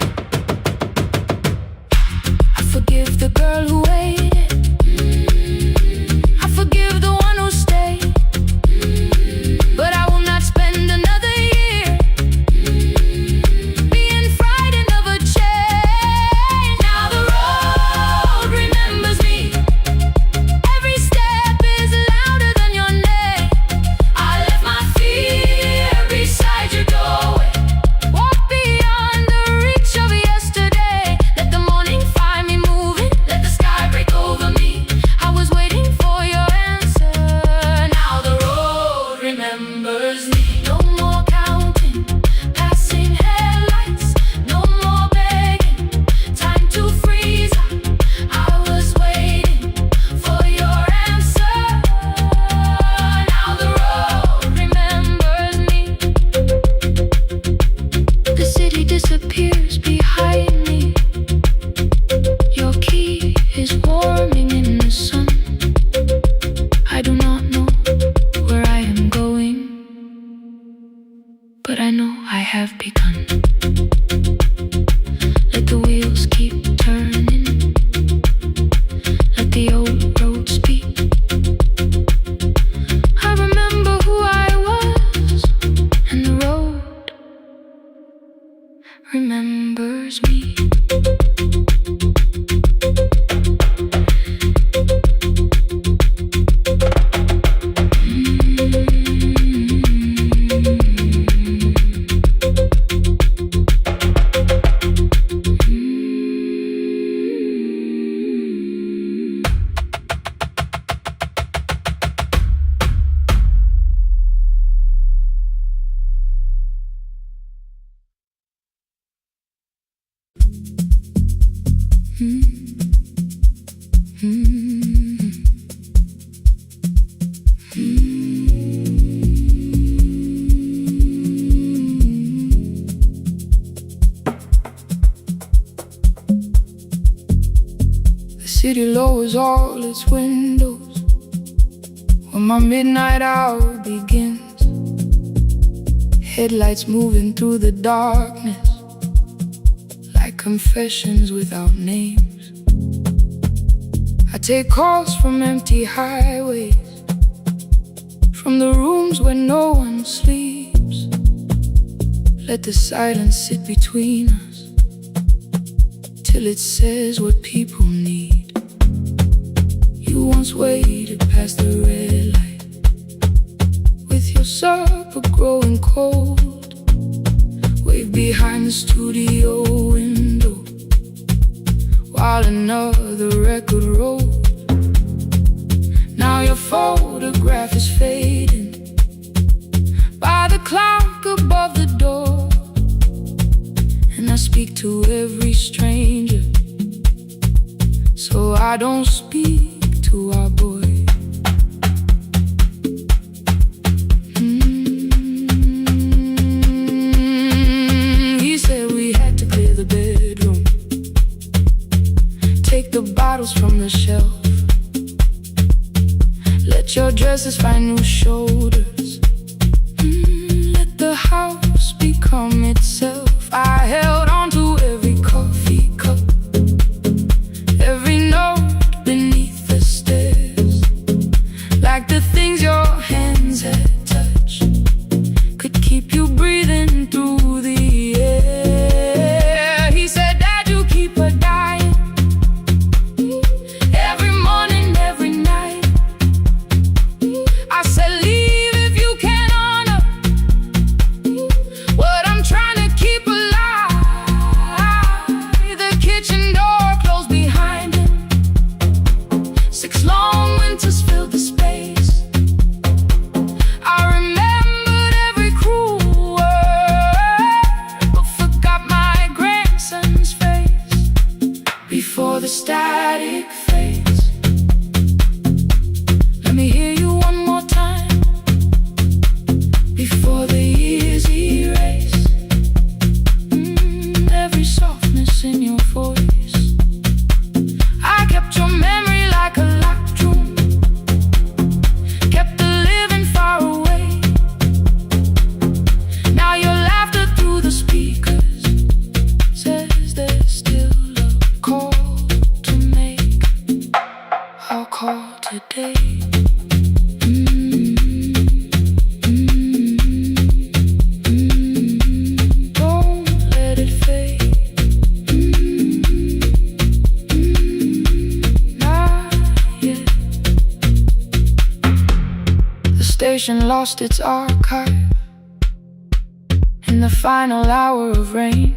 Speaker 1: forgive the girl who waited, I forgive the one who stayed, but I will not spend another year being frightened of a change. Now the road remembers me, every step is louder than your name. I left my fear beside your doorway, walk beyond the reach of yesterday. Let the morning find me moving, let the sky break over me. I was waiting for your answer. Now the road remembers me. No more counting passing headlights, no more begging, time to freeze up. I was waiting for your answer. Now the road remembers me. The city disappears behind me, your key is warming in the sun. I do not know where I am going, but I know I have begun. Let the wheels keep turning, let the old road speak. I remember who I was, and the road remembers me. The city lowers all its windows when my midnight hour begins. Headlights moving through the darkness like confessions without names. I take calls from empty highways, from the rooms where no one sleeps. Let the silence sit between us till it says what people need. You once waited past the red light with your supper growing cold. Wave behind the studio window while another record rolled. Now your photograph is fading by the clock above the door. And I speak to every stranger, so I don't speak to our boy. He said we had to clear the bedroom, take the bottles from the shelf, let your dresses find new shoulders, let the house become itself. I held on to every coffee cup, every note beneath the stairs, like the things your hands had touched could keep you breathing through the air. He said, Dad, you keep her dying every morning, every night. I said, leave if you can honor what I'm trying to keep alive. The kitchen door closed behind him, 6 long winters filled the space. I remembered every cruel word, but forgot my grandson's face. Before the static fades, let me hear you one more time. Before the years erase every softness in your voice, I kept your memory like a locked room, kept the living far away. Now your laughter through the speakers says there's still a call to make. I'll call today. Don't let it fade. Not yet. The station lost its archive in the final hour of rain,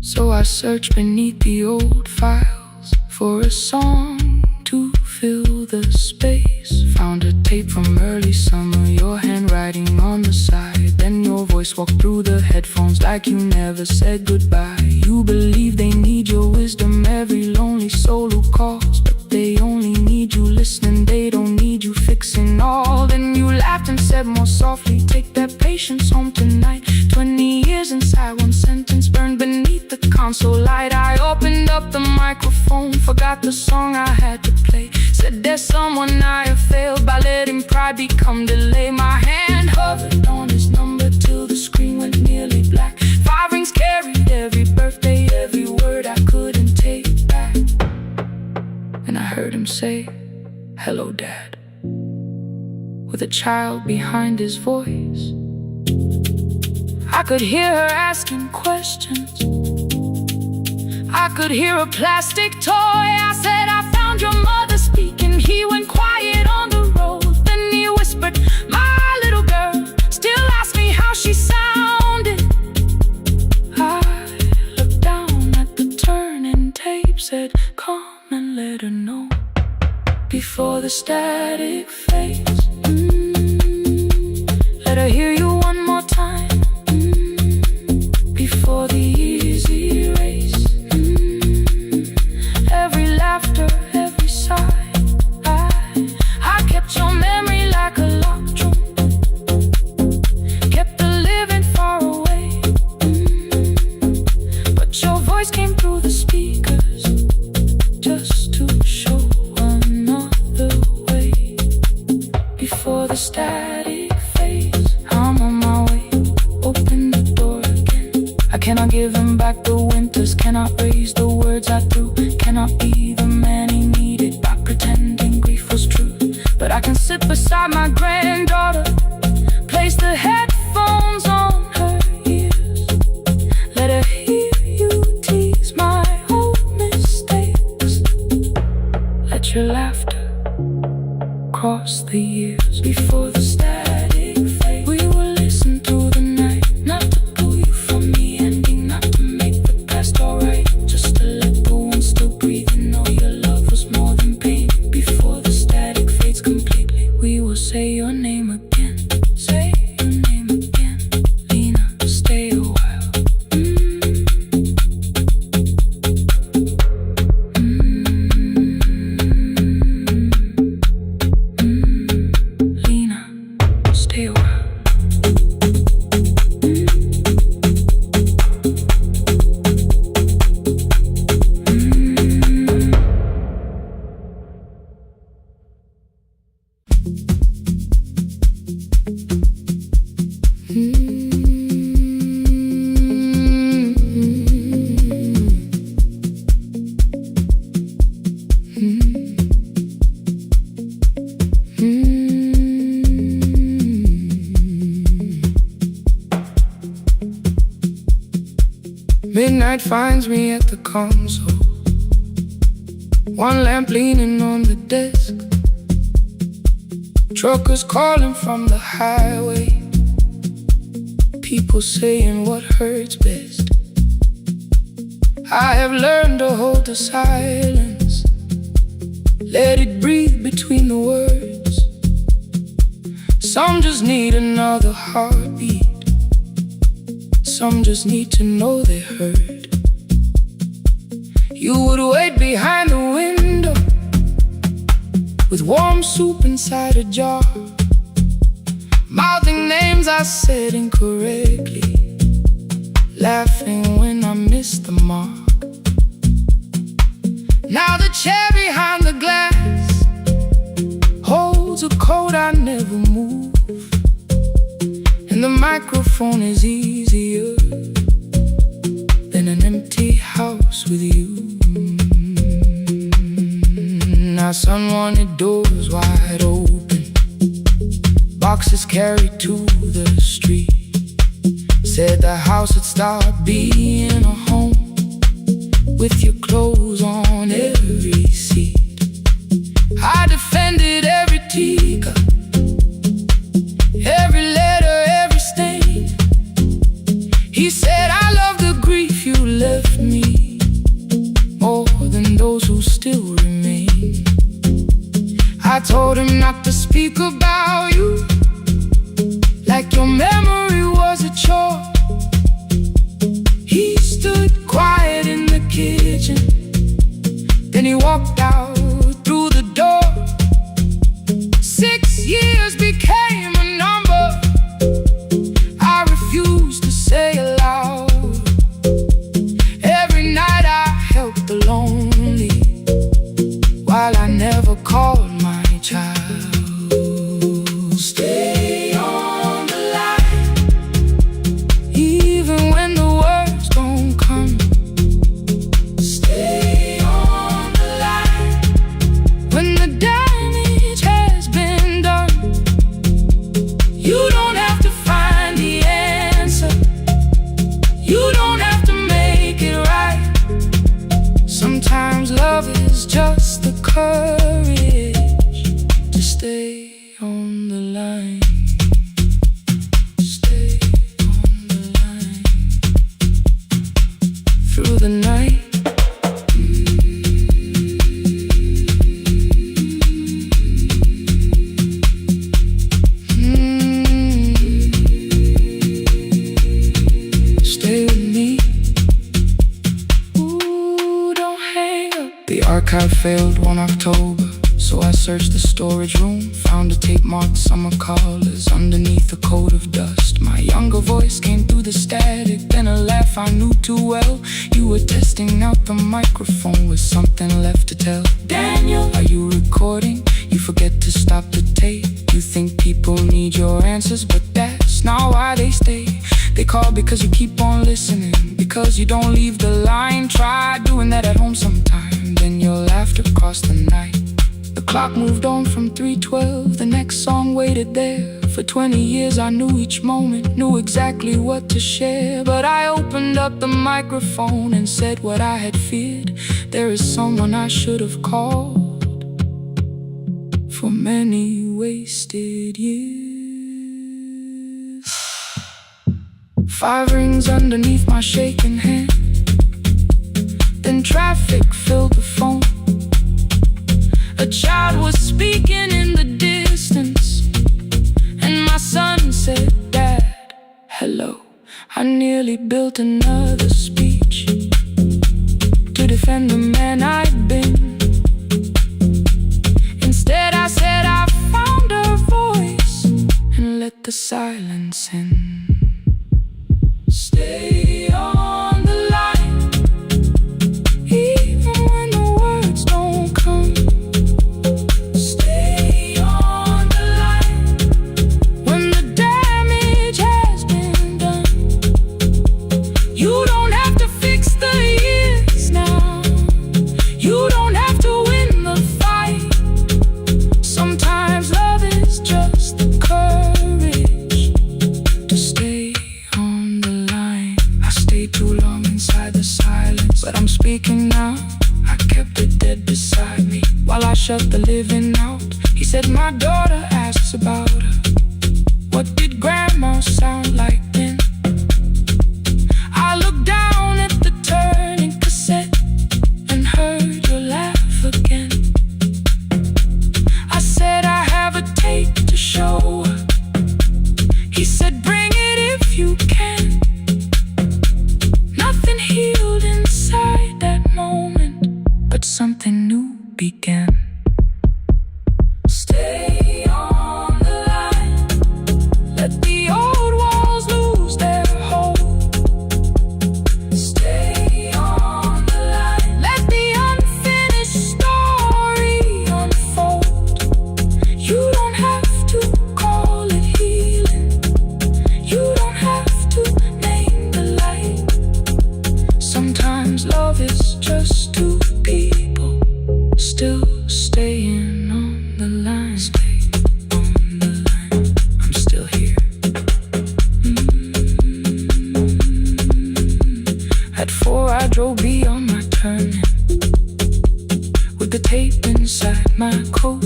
Speaker 1: so I searched beneath the old files for a song to fill the space. Found a tape from early summer, your handwriting on the side. Then your voice walked through the headphones like you never said goodbye. You believe they need your wisdom, every lonely soul who calls, but they only need you listening, they don't need you fixing all. Then you laughed and said more softly, take that patience home tonight. 20 years inside one sentence burned beneath the console light. I opened up the microphone, forgot the song I had to play. Said there's someone I have failed by letting pride become delay. My hand hovered on his number till the screen went nearly black. 5 rings carried every birthday, every word I couldn't take back. And I heard him say, hello, Dad, with a child behind his voice. I could hear her asking questions, I could hear a plastic toy. I said, I found your mother speaking. He went quiet on the road, then he whispered, my little girl still asks me how she sounded. I looked down at the turning tape, said, come and let her know before the static fades. Let her hear you one more time. Before the years erase every laughter, every sigh. I kept your memory like a locked room, kept the living far away. But your voice came through the speakers just to show another way. Before the static fades, I'm on my way. Open the door again. I cannot give him back the winters, cannot raise the words I threw, cannot be the man he needed by pretending grief was true. But I can sit beside my granddaughter, place the headphones on her ears, let her hear you tease my old mistakes. Let your laughter cross the years. Before the static fades, we will listen through the night, not to pull you from the ending, not to make the past alright, just to let the one still breathe and know your love was more than pain. Before the static fades completely, we will say your name again. Say your name again. Lena, stay a while. Lena, stay a while.
Speaker 2: Midnight finds me at the console, one lamp leaning on the desk, truckers calling from the highway, people saying what hurts best. I have learned to hold the silence, let it breathe between the words. Some just need another heartbeat, some just need to know they heard. You would wait behind the window with warm soup inside a jar, mouthing names I said incorrectly, laughing when I missed the mark. Now the chair behind the glass holds a coat I never move, and the microphone is easier than an empty house with you. Now son wanted doors wide open, boxes carried to the street, said the house would start being a home with your clothes on every seat. I defended every teacup, every letter, every stain. He said I love the grief you left me more than those who still remain. I told him not to speak about you like your memory was a chore. He stood quiet in the kitchen, then he walked out through the door. 6 years became a number I refused to say aloud. Every night I helped the lonely while I never called my child. Stay on the line, even when the words don't come. Stay on the line when the damage has been done. You don't have to find the answer, you don't have to make it right. Sometimes love is just the courage to stay on the line. Stay on the line through the night. Stay with me. Ooh, don't hang up. The archive failed one October, so I searched the storage room, found a tape marked summer callers underneath a coat of dust. My younger voice came through the static, then a laugh I knew too well. You were testing out the microphone with something left to tell. Daniel, are you recording? You forget to stop the tape. You think people need your answers, but that's not why they stay. They call because you keep on listening, because you don't leave the line. Try doing that at home sometime, then your laughter crossed the night. The clock moved on from 3:12. The next song waited there. For 20 years I knew each moment, knew exactly what to share. But I opened up the microphone and said what I had feared. There is someone I should have called for many wasted years. 5 rings underneath my shaking hand. Then traffic filled the phone. A child was speaking in the distance, and my son said, "Dad, hello." I nearly built another speech to defend the man I'd been. Instead I said I found a voice and let the silence in. Stay on the line, even when the words don't come. Stay on the line when the damage has been done. You don't have to fix the years now. You don't have to win the fight. Sometimes love is just the courage to stay on the line. I stayed too long inside the silence, but I'm speaking now. I kept it dead beside me while I shut the living out. He said, "My daughter asks about her. What did grandma sound like then?" I looked down at the turning cassette and heard your laugh again. I said, "I have a tape to show her." He said, "Bring it if you can." Nothing healed inside that moment, but something new began. Stay on the line. Let the old walls lose their hold. Stay on the line. Let the unfinished story unfold. You don't have to call it healing. You don't have to name the light. Sometimes love is just two people still staying on the line. Stay on the line. I'm still here. At 4 I drove beyond my turning with the tape inside my coat.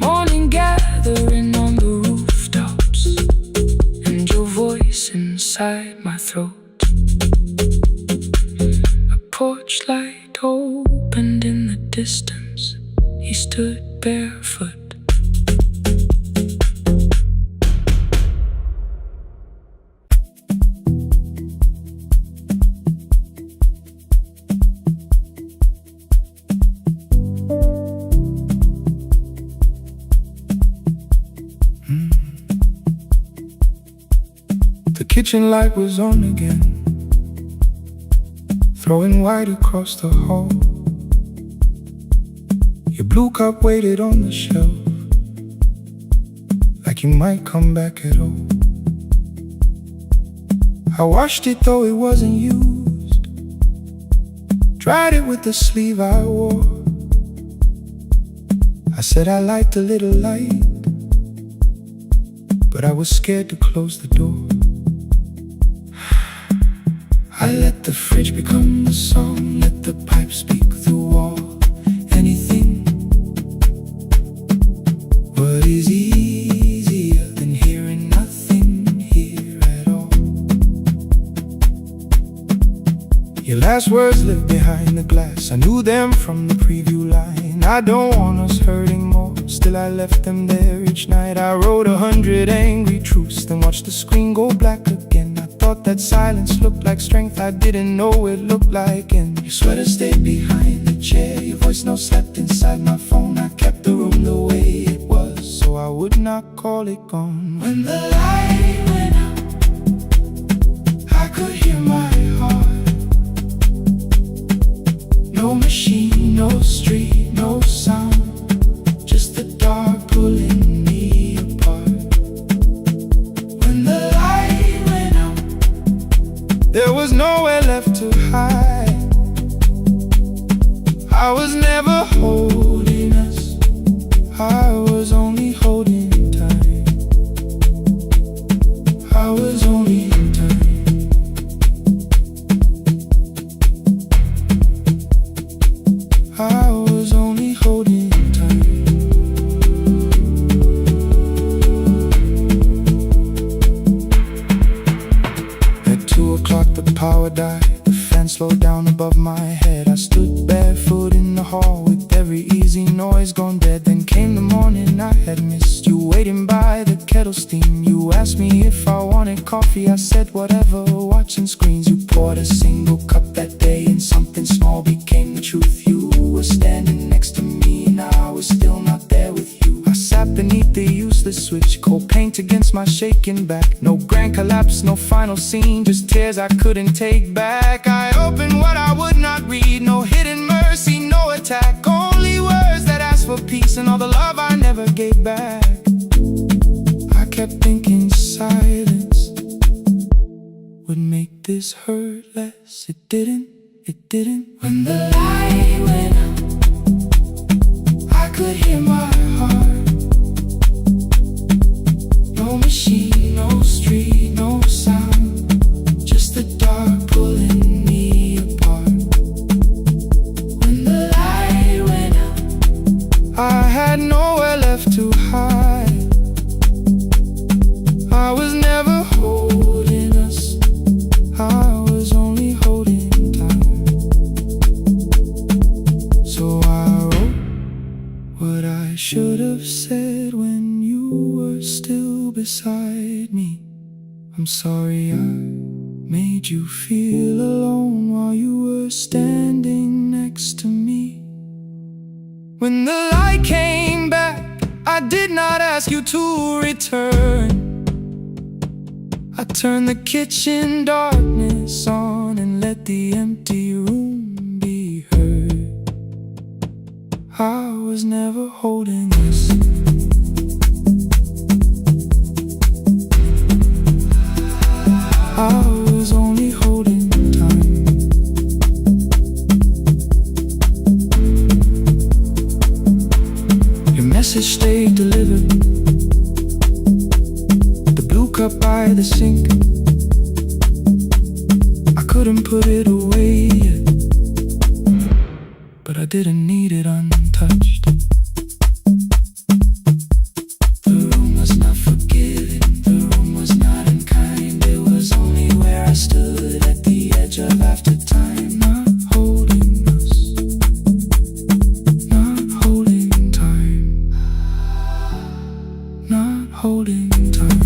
Speaker 2: Morning gathering on the rooftops and your voice inside my throat. A porch light opened in the distance. He stood barefoot. The kitchen light was on again, throwing white across the hall. Your blue cup waited on the shelf, like you might come back at all. I washed it though it wasn't used, dried it with the sleeve I wore. I said I liked a little light, but I was scared to close the door. I let the fridge become the song, let the pipe speak the wall. Anything. What is easier than hearing nothing here at all? Your last words live behind the glass. I knew them from the preview line. I don't want us hurting more. Still I left them there each night. I wrote 100 angry truths, then watched the screen go black again. I thought that silence looked like strength. I didn't know it looked like. And your sweater stayed behind the chair. Your voice note slept inside my phone. I kept the room the way it was, so I would not call it gone. When the light went out, I could hear my heart. No machine, no street, no sound, just the dark pulling me apart. When the light went out, there was nowhere left to hide. I was never holding us, I was only holding tight. At 2 o'clock the power died. The fan slowed down above my head. I stood barefoot in the hall with every easy noise gone dead. Then came the morning I had missed. You waiting by the kettle steam. You asked me if I wanted coffee. I said whatever, watching screens. You poured a single cup that day, and something small became the truth. You were standing next to me, and I was still not there with you. I sat beneath the useless switch, cold paint against my shaking back. No grand collapse, no final scene, just tears I couldn't take back. I opened what I would not read, no hidden mercy, no attack. Only words that asked for peace and all the love I never gave back. I kept thinking silence would make this hurt less. It didn't. When the light went out, I could hear my heart. No machine, no street, no sound, just the dark pulling me apart. When the light went out, I had nowhere left to hide. I was never holding us, I was only holding time. So I wrote what I should have said when you were still beside me. I'm sorry I made you feel alone while you were standing next to me. When the light came back, I did not ask you to return. I turned the kitchen darkness on and let the empty room be heard. I was never holding us, I was only holding time. Your message stayed delivered, the blue cup by the sink. I couldn't put it away yet, but I didn't need it untouched. The room was not forgiving, the room was not unkind. It was only where I stood at the edge of after time. Not holding us, not holding time, not holding time.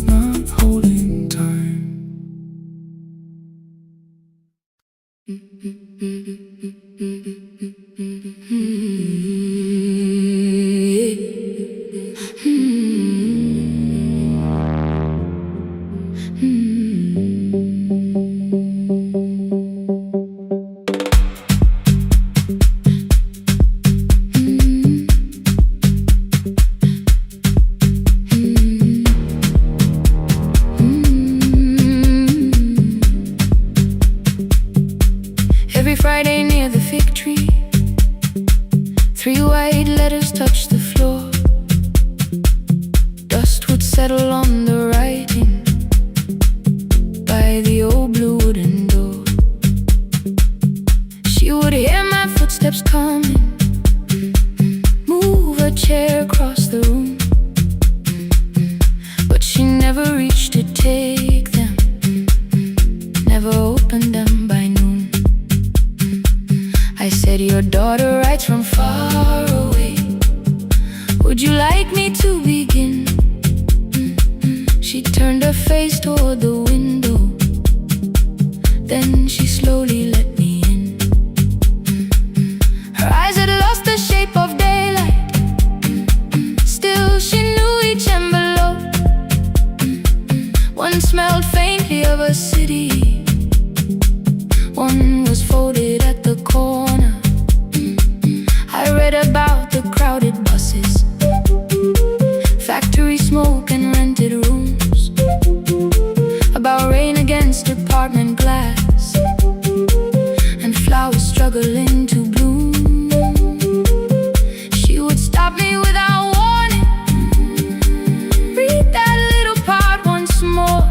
Speaker 2: Not holding time.
Speaker 1: Every Friday near the fig tree, 3 white letters touched the floor. Dust would settle on the writing by the old blue wooden door. She would hear my footsteps coming, move a chair across the room, but she never reached to take them, never opened them by noon. I said, your daughter writes from far away, would you like me to begin? She turned her face toward the window, then she slowly let me in. Her eyes had lost the shape of daylight, still she knew each envelope. One smelled faintly of a city, one was folded at the corner. I read about the crowded buses, factory smoke and rented rooms, about rain against apartment glass, and flowers struggling to bloom. She would stop me without warning, read that little part once more,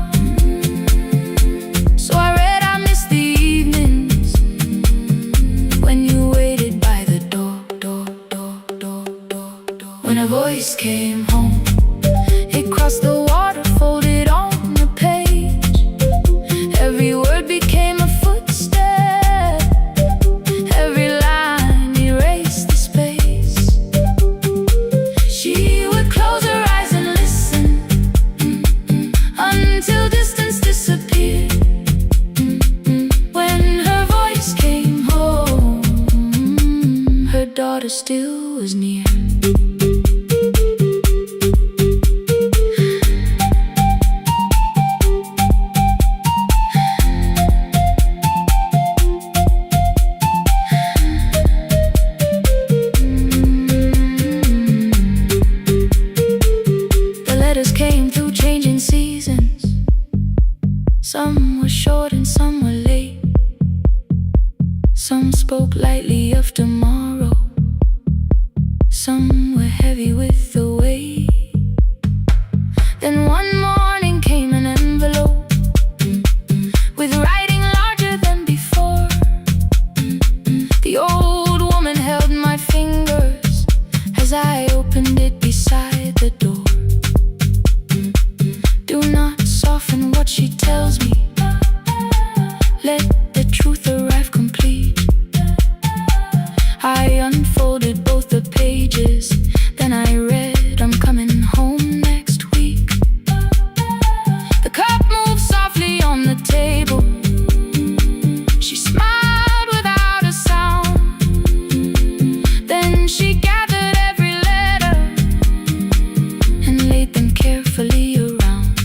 Speaker 1: lightly of tomorrow, some were heavy with the weight. Then one morning came an envelope with writing larger than before. The old woman held my fingers as I opened it beside the door. Do not soften what she tells me, let the truth arrive complete. I unfolded both the pages, then I read, I'm coming home next week. The cup moved softly on the table. She smiled without a sound. Then she gathered every letter and laid them carefully around.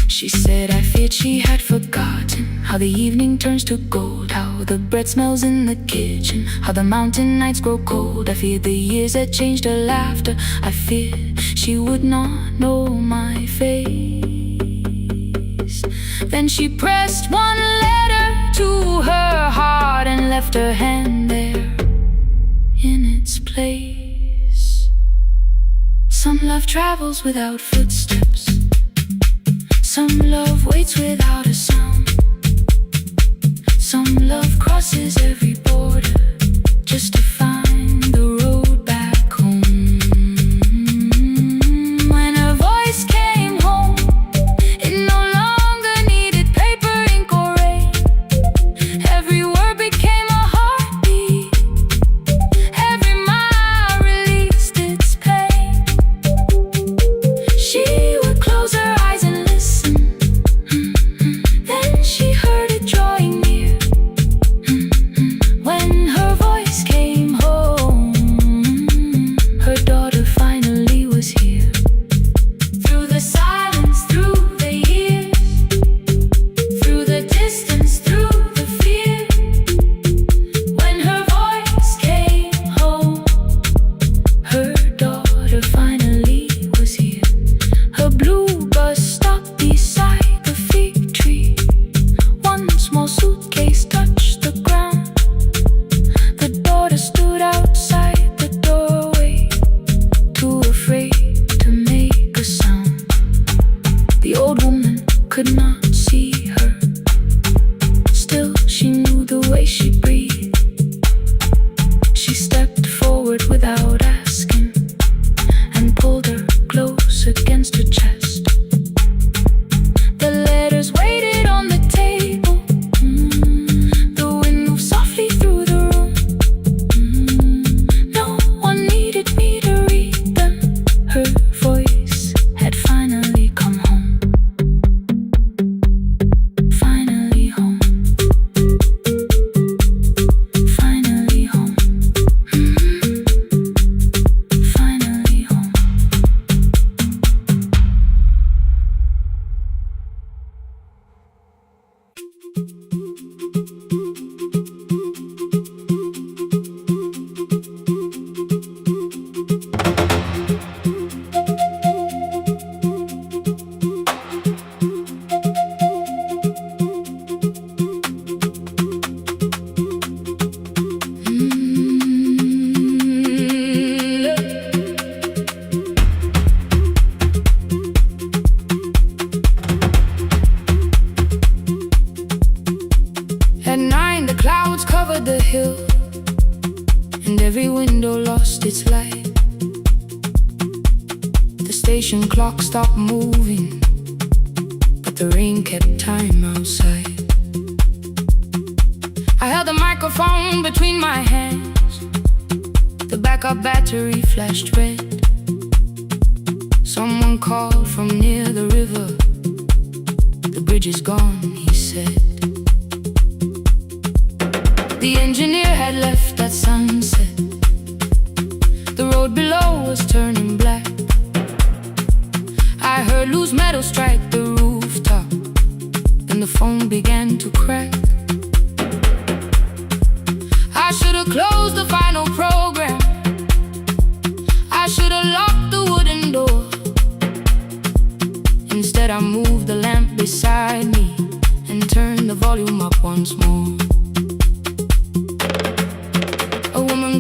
Speaker 1: She said, I feared she had forgotten how the evening turns to gold, how the bread smells in the kitchen, how the mountain nights grow cold. I feared the years had changed her laughter. I feared she would not know my face. Then she pressed one letter to her heart and left her hand there in its place. Some love travels without footsteps, some love waits without a sound. Some love crosses every border just to find the road back home. When her voice came home, it no longer needed paper, ink, or rain. Every word became a heartbeat, every mile released its pain. She would close her eyes and listen, then she heard it drawing near. When her voice came home, her daughter finally was here. Through the silence, through the years, through the distance, through the fear. When her voice came home, her daughter finally was here. Her blue bus stopped beside the fig tree. One small suitcase touched the ground. The daughter stood outside the doorway, too afraid to make a sound. The old woman could not see her, still she knew the way she breathed. She stepped forward without asking and pulled her close against her chest. The letters waited on the table. The wind moved softly through the room. No one needed me to read them. Her voice had finally come home. Finally home. Finally home. Finally home. At 9, the clouds covered the hill, and every window lost its light. The station clock stopped moving, but the rain kept time outside. I held the microphone between my hands. The backup battery flashed red. Someone called from near the river. The bridge is gone, he said. The engineer had left at sunset. The road below was turning black. I heard loose metal strike the rooftop, and the phone began to crack. I should have closed the final program. I should have locked the wooden door. Instead I moved the lamp beside me and turned the volume up once more.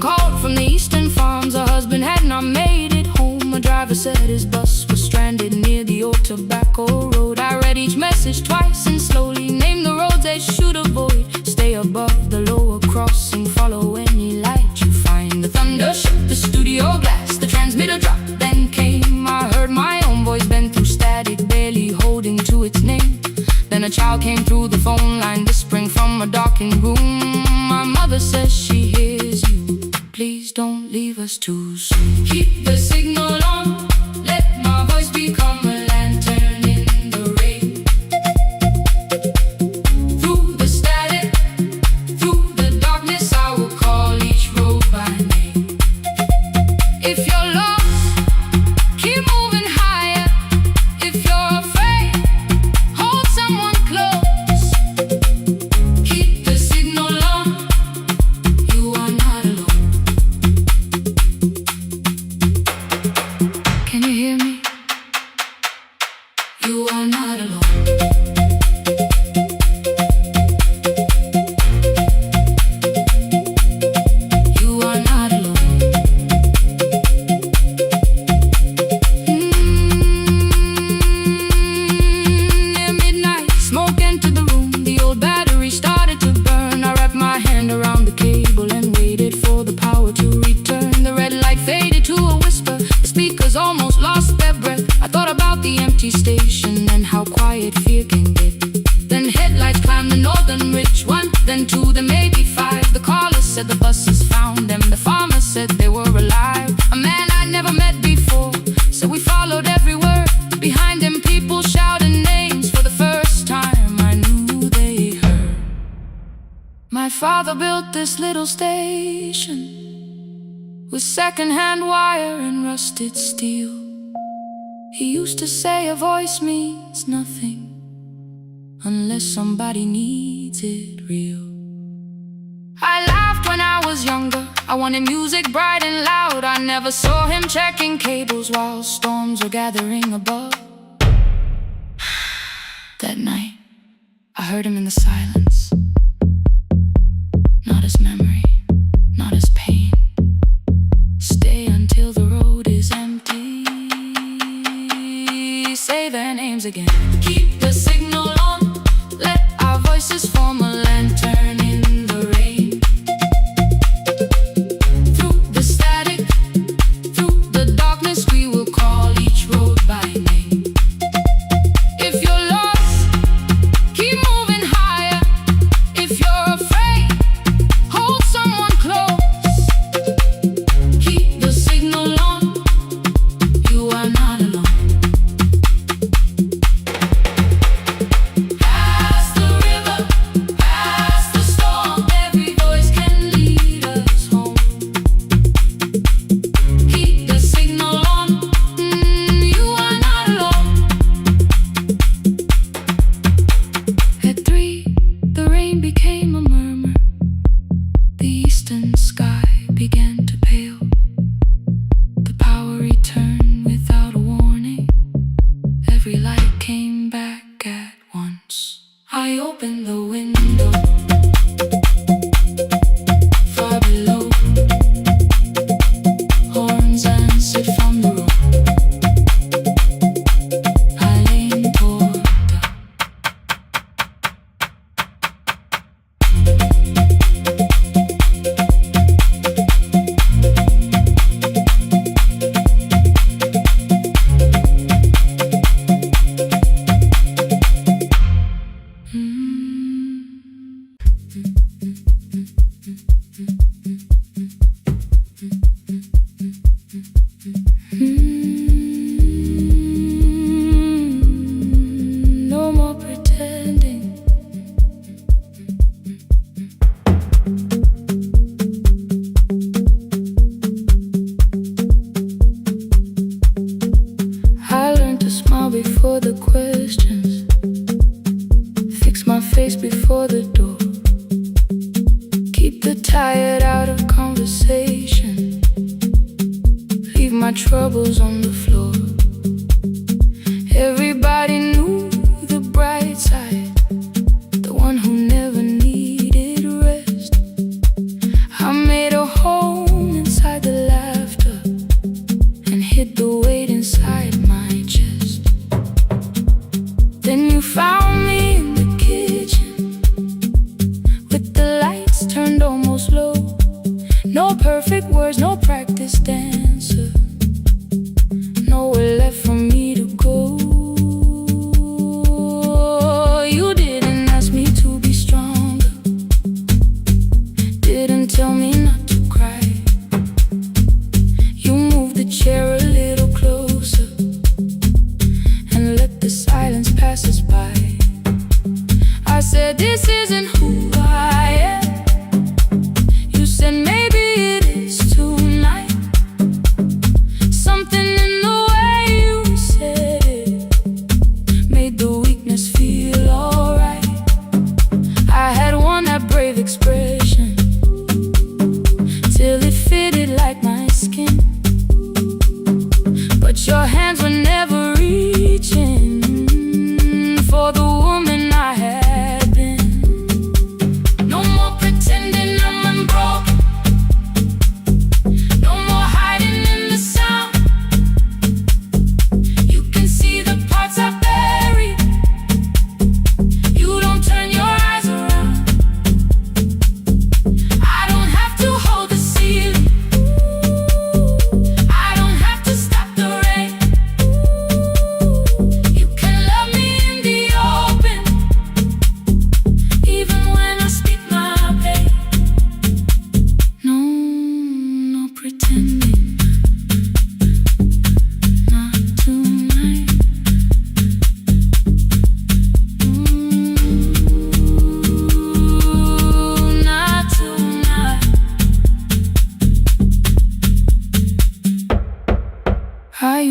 Speaker 1: called from the eastern farms. Her husband had not made it home. A driver said his bus was stranded near the old tobacco road. I read each message twice and slowly named the roads they should avoid. Stay above the lower crossing, follow any light you find. The thunder shook the studio glass, the transmitter dropped, then came. I heard my own voice bend through static, barely holding to its name. Then a child came through the phone line, whispering from a darkened room. My mother says she hears you. Please don't leave us too soon. Keep the signal on, let my voice become a lantern in the rain. Through the static, through the darkness, I will call each road by name. If you're lost, keep moving higher. If you're afraid, hold someone close. Keep the signal on, you are not alone. Can you hear me? You are not alone. You are not alone. Near midnight, smoke entered the room. The old battery started to burn. I wrapped my hand around the cable and waited for the power to return. The red light faded to a whisper. The speakers almost lost their breath. I thought about the empty station and how quiet fear can get. Then headlights climbed the northern ridge, one, then two, then maybe five. The caller said the buses found them. The farmer said they were alive. A man I'd never met before, so we followed every word. Behind him people shouted names. For the first time I knew they heard. My father built this little station with second-hand wire and rusted steel. He used to say a voice means nothing unless somebody needs it real. I laughed when I was younger. I wanted music bright and loud. I never saw him checking cables while storms were gathering above. That night, I heard him in the silence. Not as memory, not as pain. Stay until the road is empty. Say their names again. Keep the signal on, let our voices form a lantern in the rain. Through the static, through the darkness, we will call each road by name. If you're lost, keep moving higher. If you're afraid, hold someone close. Keep the signal on, you are not alone. Past the river, past the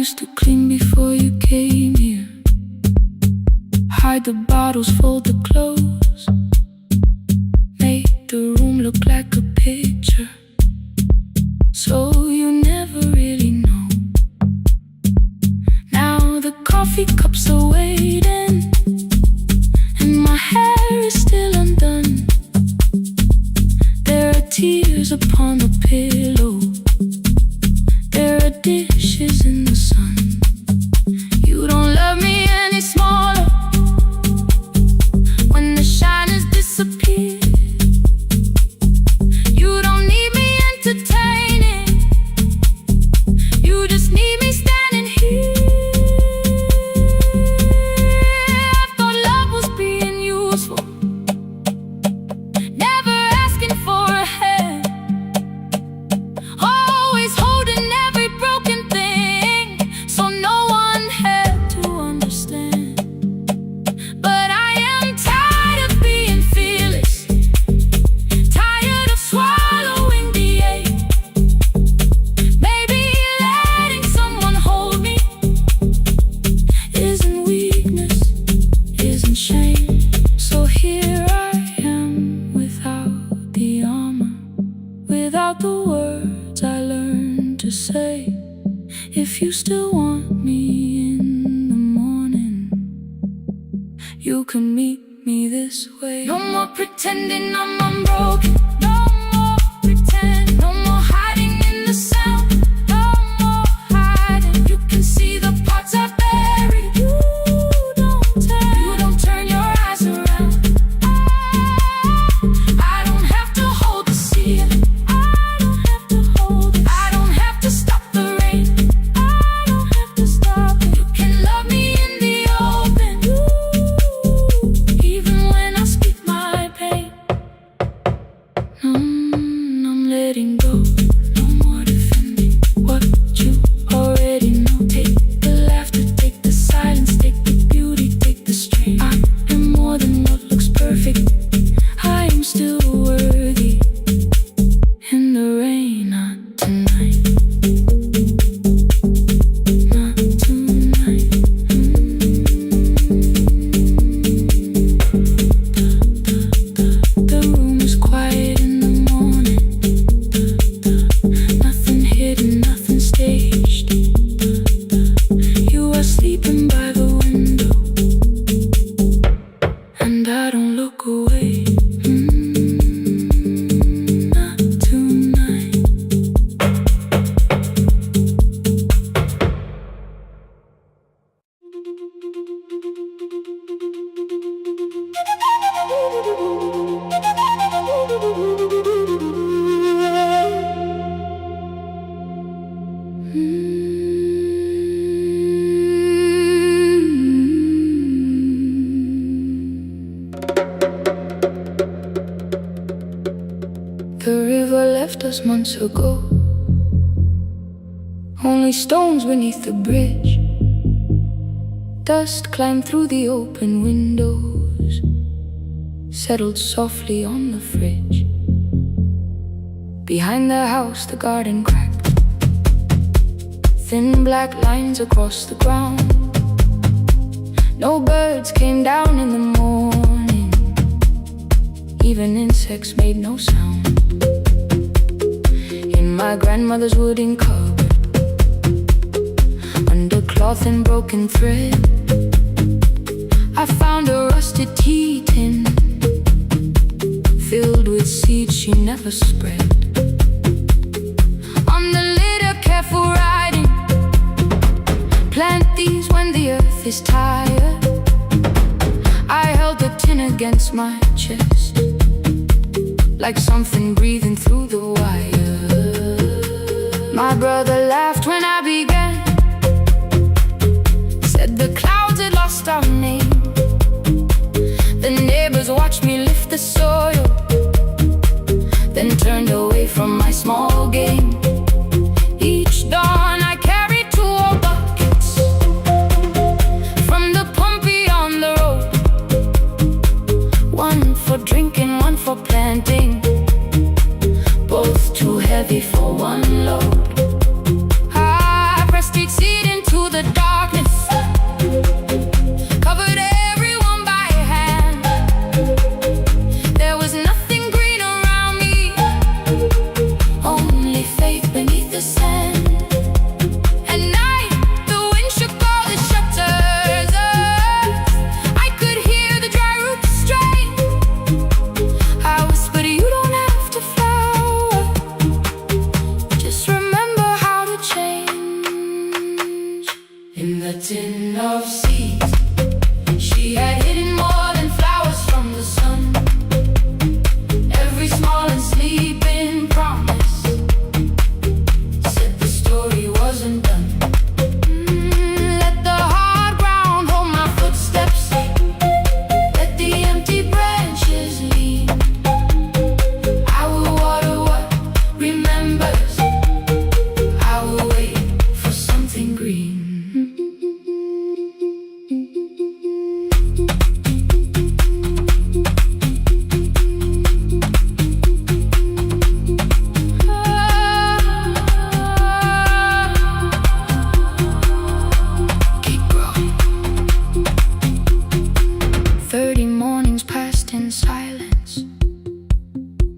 Speaker 1: used to clean before you came here. Hide the bottles, fold the clothes, make the room look like a picture, so you never really know. Now the coffee cups are waiting, and my hair is still undone. There are tears upon the pillow, there are dishes in the sun. You don't love me any smaller when the shine has disappeared. You don't need me entertaining, you just need me standing here. I thought love was being useful, never asking for a hand, always holding every broken thing, so no one had to understand. But I am tired of being fearless, tired of swallowing the ache. Maybe letting someone hold me isn't weakness, isn't shame. So here I am without the armor, without the words I learned to say. If you still want me in the morning, you can meet me this way. No more pretending I'm unbroken, no more pretend, no more hiding in the sound, no more hiding. You can see the parts I buried, you don't turn your eyes around. I don't have to hold the ceiling, I don't have to hold it, I don't have to stop the rain, I don't have to stop it. You can love me in the open, even when I speak my pain. I'm letting go, no more defending what you already know. Take the laughter, take the silence, take the beauty, take the strain. I am more than what looks perfect, I am still worthy. In the rain, not tonight, not tonight. The room is quiet in the morning, nothing hidden, nothing staged. You are sleeping by the window, and I don't look away. Not tonight. The river left us months ago, only stones beneath the bridge. Dust climbed through the open windows, settled softly on the fridge. Behind the house the garden cracked, thin black lines across the ground. No birds came down in the morning, even insects made no sound. In my grandmother's wooden cupboard, under cloth and broken thread, I found a rusted tea tin filled with seeds she never spread. On the lid a careful writing, plant these when the earth is tired. I held the tin against my chest, like something breathing through the wire. My brother laughed when I began, said the clouds had lost our name. The neighbors watched me lift the soil, then turned away from my small game. Each dawn I carried 2 old buckets from the pump beyond the road, one for drinking, one for planting, both too heavy for one load. I pressed each seed into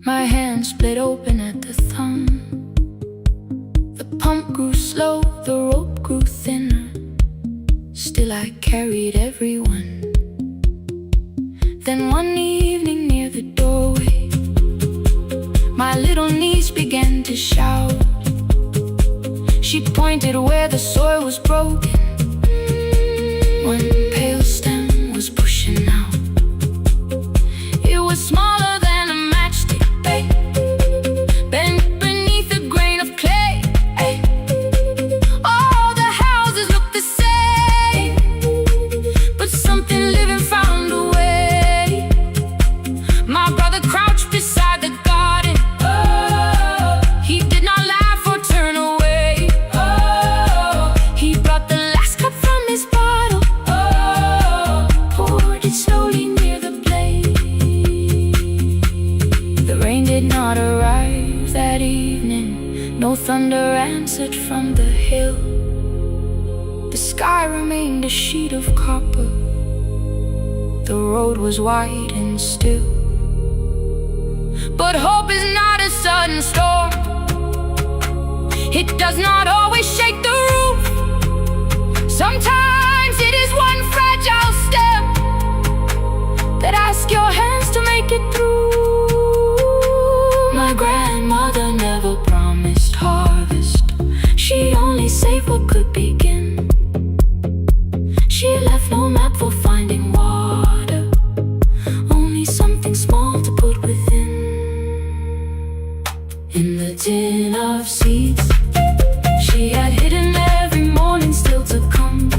Speaker 1: My hand split open at the thumb. The pump grew slow, the rope grew thinner. Still I carried everyone. Then one evening near the doorway, my little niece began to shout. She pointed where the soil was broken. One pale stem was pushing out. It was smaller than a matchstick, babe, bent beneath a grain of clay. Ay. All the houses looked the same, but something living found a way. My brother crouched beside the garden. Oh, he did not laugh or turn away. Oh, he brought the last cup from his bottle. Oh, poured it slowly near the blaze. The rain did not arrive that evening. No thunder answered from the hill. The sky remained a sheet of copper. The road was wide and still. But hope is not a sudden storm. It does not always shake the roof. Sometimes it is one fragile step that asks your hands to make it through. My grandmother never promised harvest. She only saved what could begin. She left no map for finding water, only something small to put within. In the tin of seeds she had hidden every morning still to come.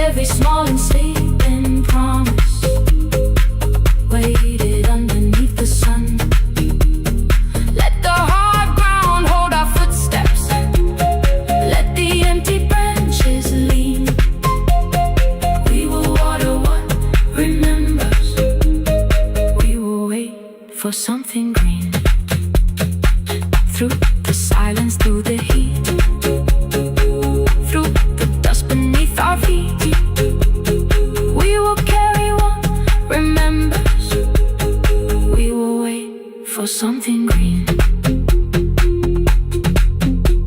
Speaker 1: Every small and sleeping promise waited underneath the sun. Let the hard ground hold our footsteps. Let the empty branches lean. We will water what remembers. We will wait for something green. Through the silence, through the heat, through the dust beneath our feet, we will carry what remembers. We will wait for something green.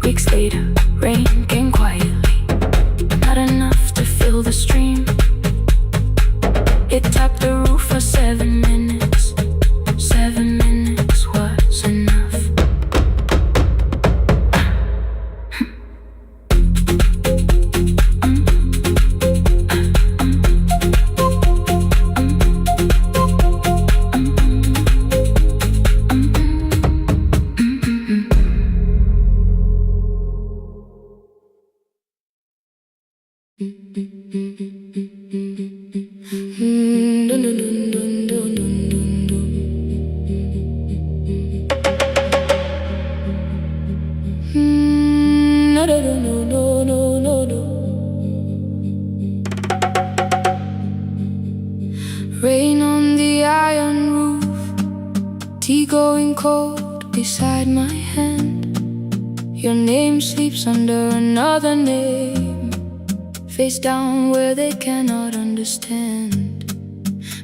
Speaker 1: Weeks later, rain came quietly, not enough to fill the stream. It tapped the roof for 7 minutes. 7 minutes was enough. Rain on the iron roof, tea going cold beside my hand. Your name sleeps under another name, face down where they cannot understand.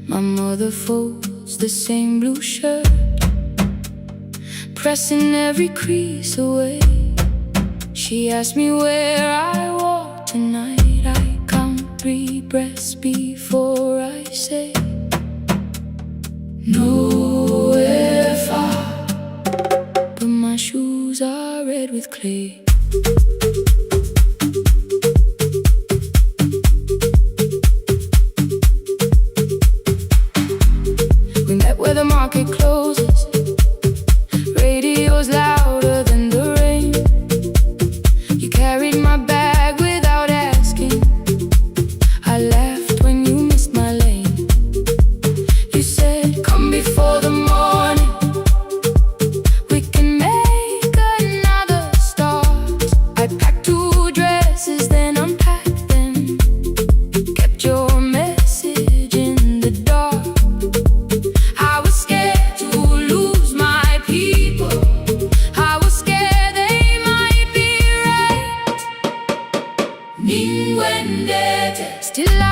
Speaker 1: My mother folds the same blue shirt, pressing every crease away. She asks me where I walk tonight. I count 3 breaths before I say nowhere far, but my shoes are red with clay. We met where the market closes. Radio's louder than the rain. You carried my bag without asking. I laughed when you missed my lane. You said, come before the morning, we can make another start. I till